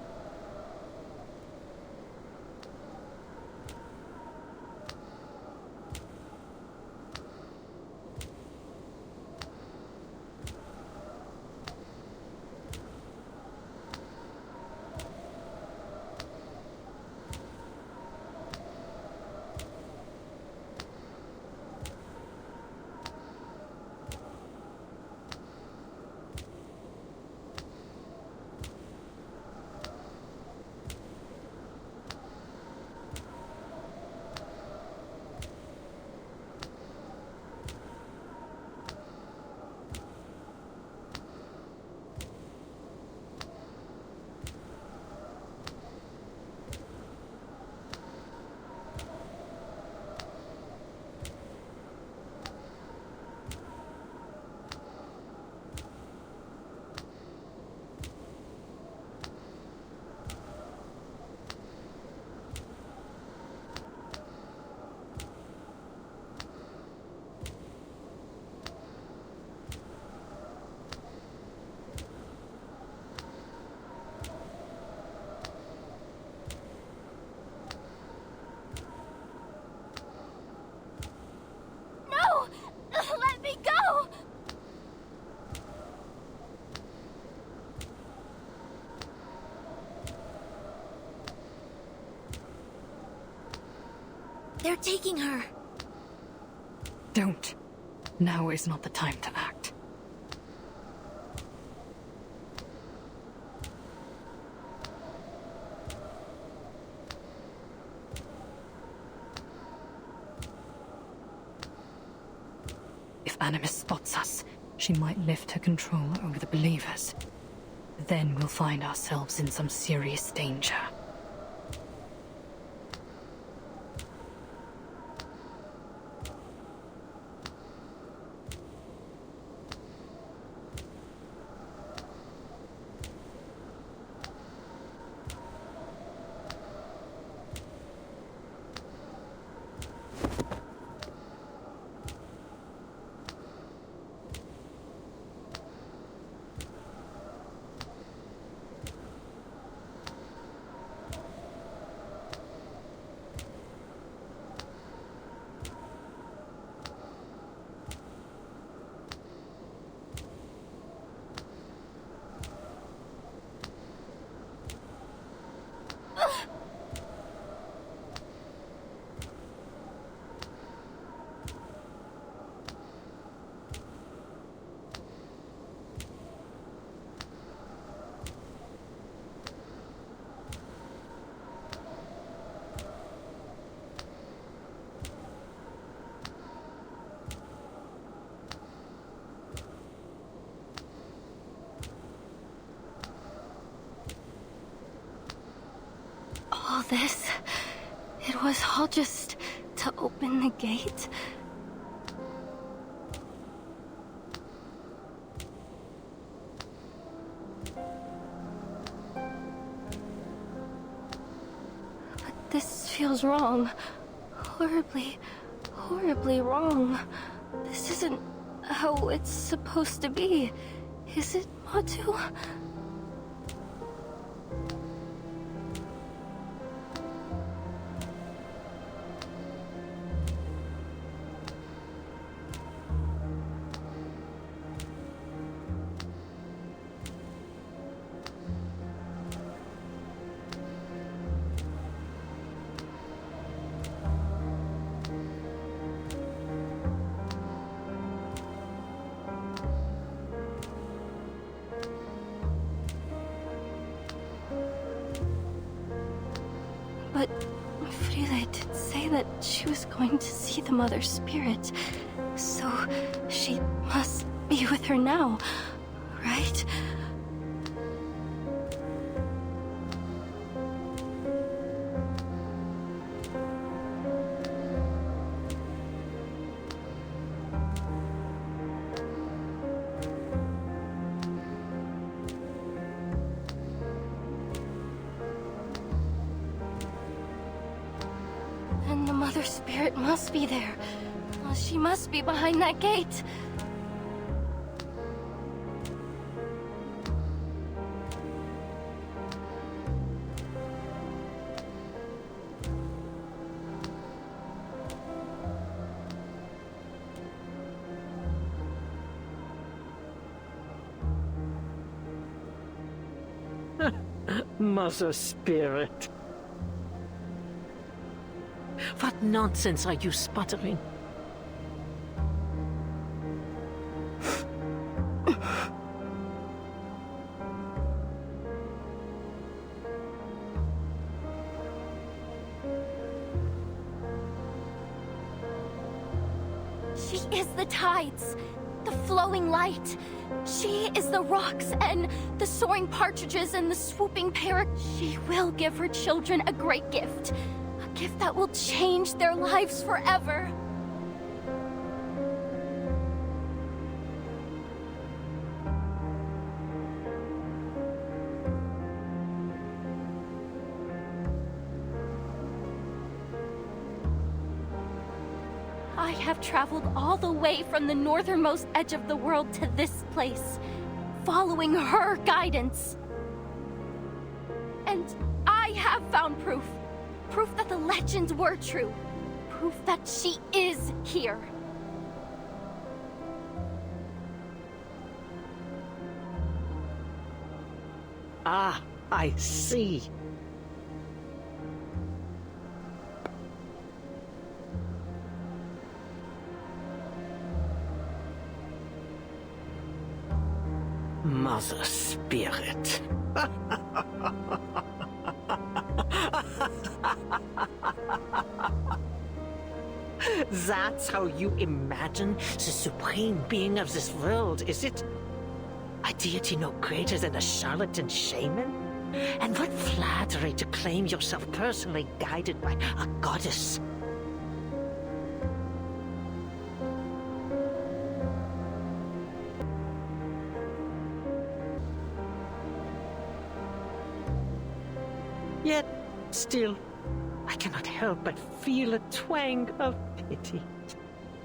Let me go! They're taking her. Don't. Now is not the time to act. If Animus spots us, she might lift her control over the Believers. Then we'll find ourselves in some serious danger. All this, it was all just to open the gate? But this feels wrong. Horribly, horribly wrong. This isn't how it's supposed to be, is it, Matu? But Frida did say that she was going to see the Mother Spirit, so she must be with her now, right? Then the Mother Spirit must be there. Well, she must be behind that gate. Mother Spirit. What nonsense are you sputtering? She is the tides, the flowing light. She is the rocks and the soaring partridges and the swooping parrot. She will give her children a great gift. A gift that will change their lives forever. I have traveled all the way from the northernmost edge of the world to this place, following her guidance. And I have found proof. Proof that the legends were true. Proof that she is here. Ah, I see. Mother Spirit. That's how you imagine the supreme being of this world, is it? A deity no greater than a charlatan shaman? And what flattery to claim yourself personally guided by a goddess. Yet, still, I cannot help but feel a twang of pity.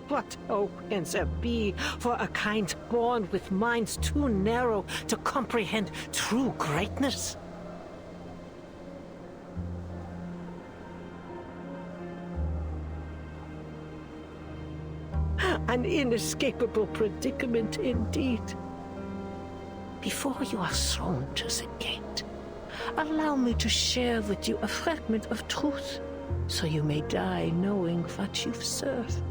What hope can there be for a kind born with minds too narrow to comprehend true greatness? An inescapable predicament indeed. Before you are thrown to the gate, allow me to share with you a fragment of truth, so you may die knowing what you've served.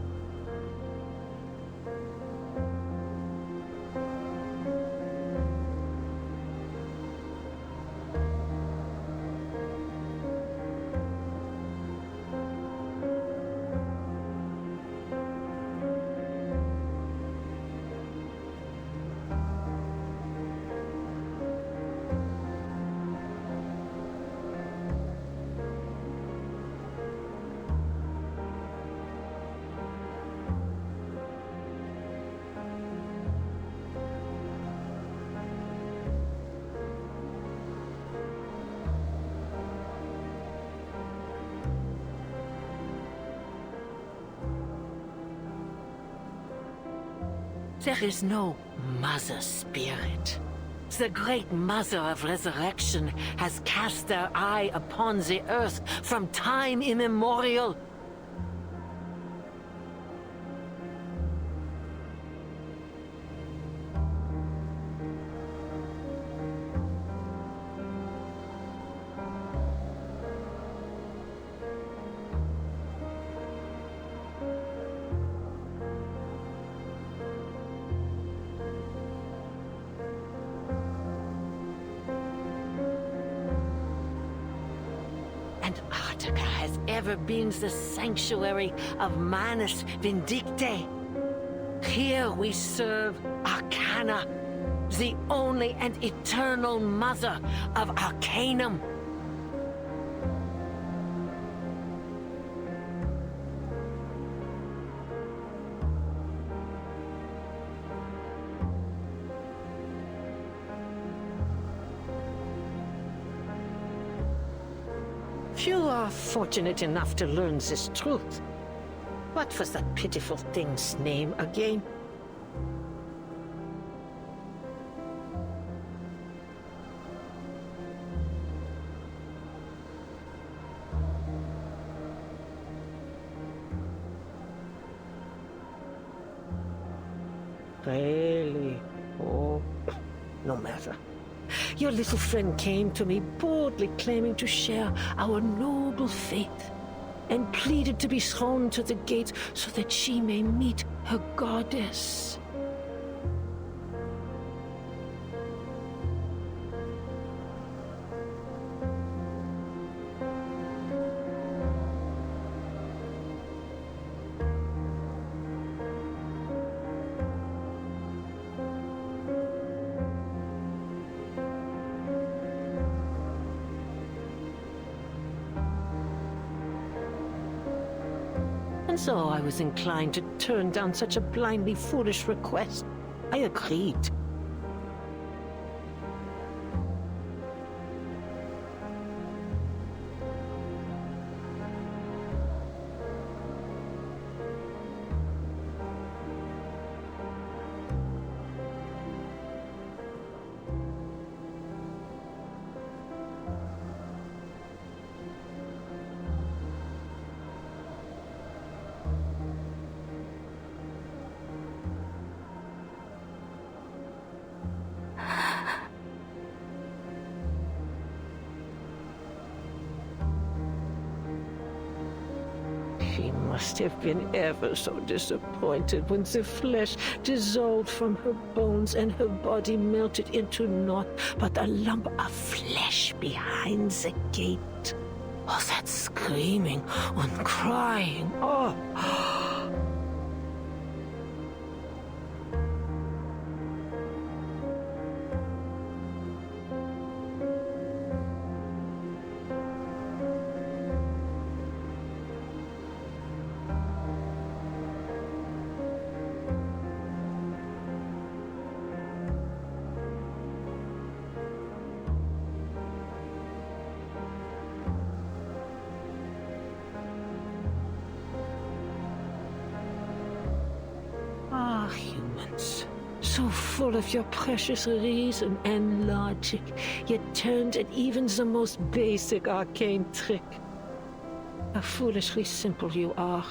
There is no Mother Spirit. The great Mother of Resurrection has cast their eye upon the earth from time immemorial. Antarctica has ever been the sanctuary of Manus Vindictae. Here we serve Arcana, the only and eternal mother of Arcanum. If you are fortunate enough to learn this truth, what was that pitiful thing's name again? Really? Oh, no matter. Your little friend came to me boldly claiming to share our noble faith and pleaded to be thrown to the gates so that she may meet her goddess. And so I was inclined to turn down such a blindly foolish request. I agreed. She must have been ever so disappointed when the flesh dissolved from her bones and her body melted into naught but a lump of flesh behind the gate. Oh, that screaming and crying. Oh! Humans, so full of your precious reason and logic, yet turned at even the most basic arcane trick. How foolishly simple you are.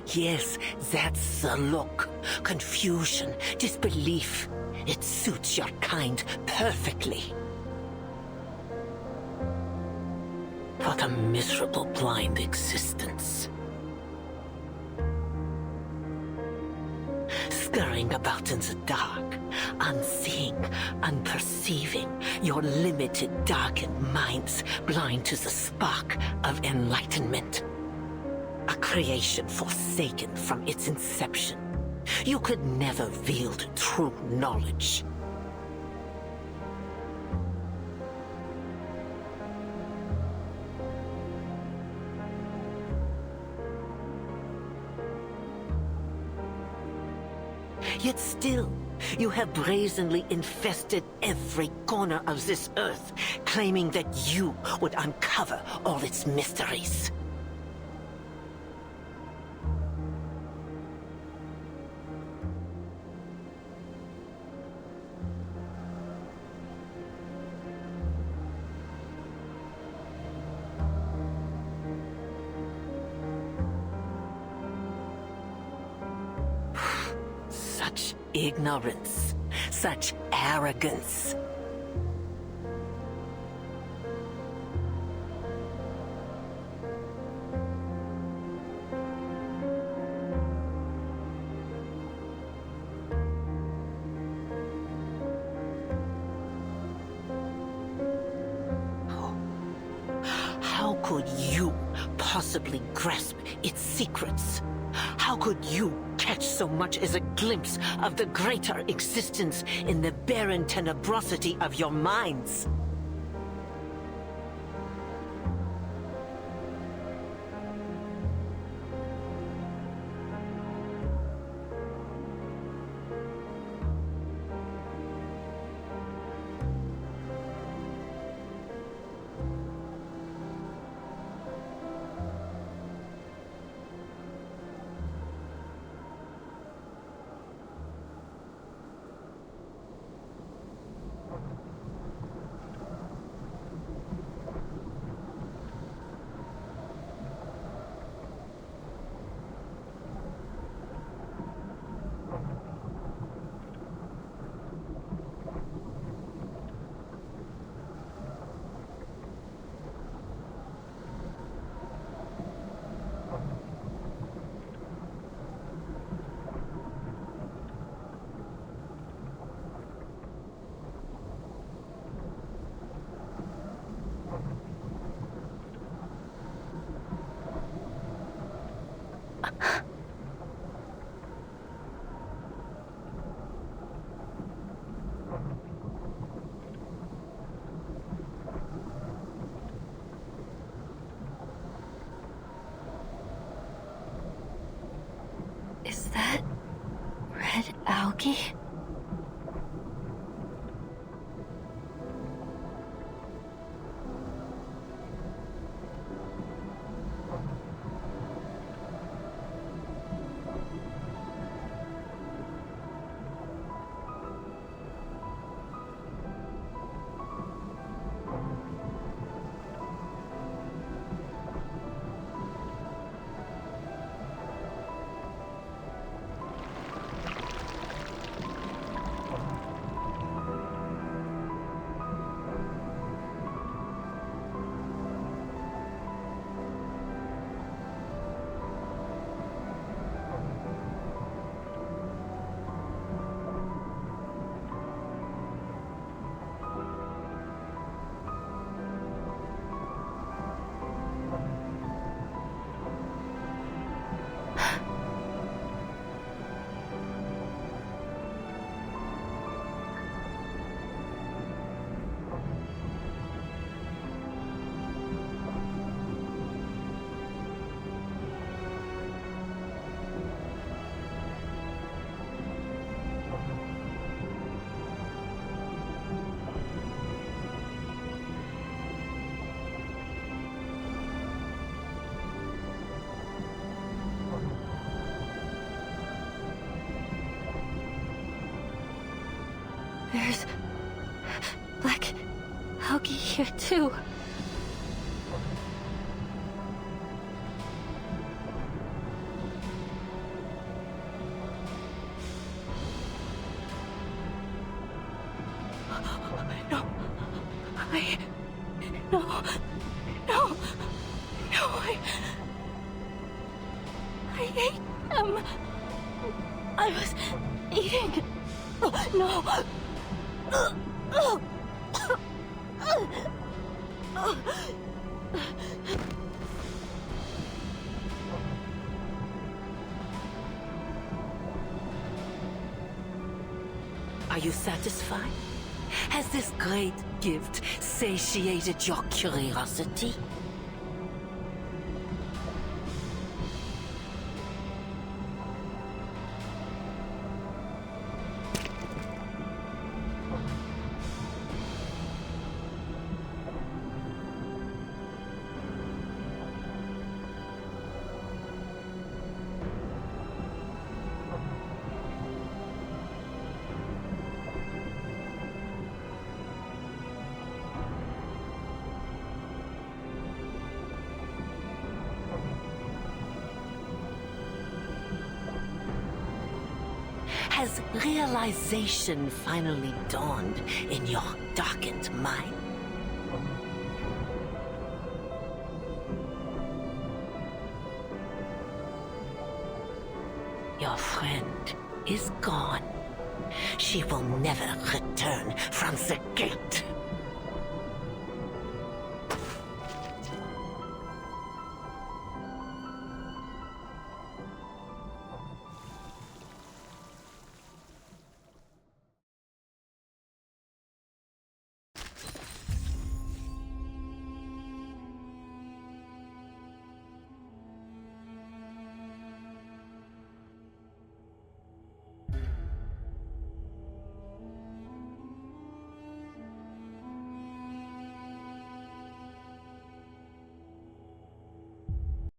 Yes, that's the look. Confusion, disbelief. It suits your kind perfectly. What a miserable, blind existence. Scurrying about in the dark, unseeing, unperceiving, your limited, darkened minds blind to the spark of enlightenment. A creation forsaken from its inception. You could never wield true knowledge. Yet still, you have brazenly infested every corner of this earth, claiming that you would uncover all its mysteries. Such ignorance, such arrogance. How could you possibly grasp its secrets? How could you catch so much as a glimpse of the greater existence in the barren tenebrosity of your minds? Is that red algae? There's black algae here too. I ate them. I was eating. No. Are you satisfied? Has this great gift satiated your curiosity? Has realization finally dawned in your darkened mind? Your friend is gone. She will never return from the gate.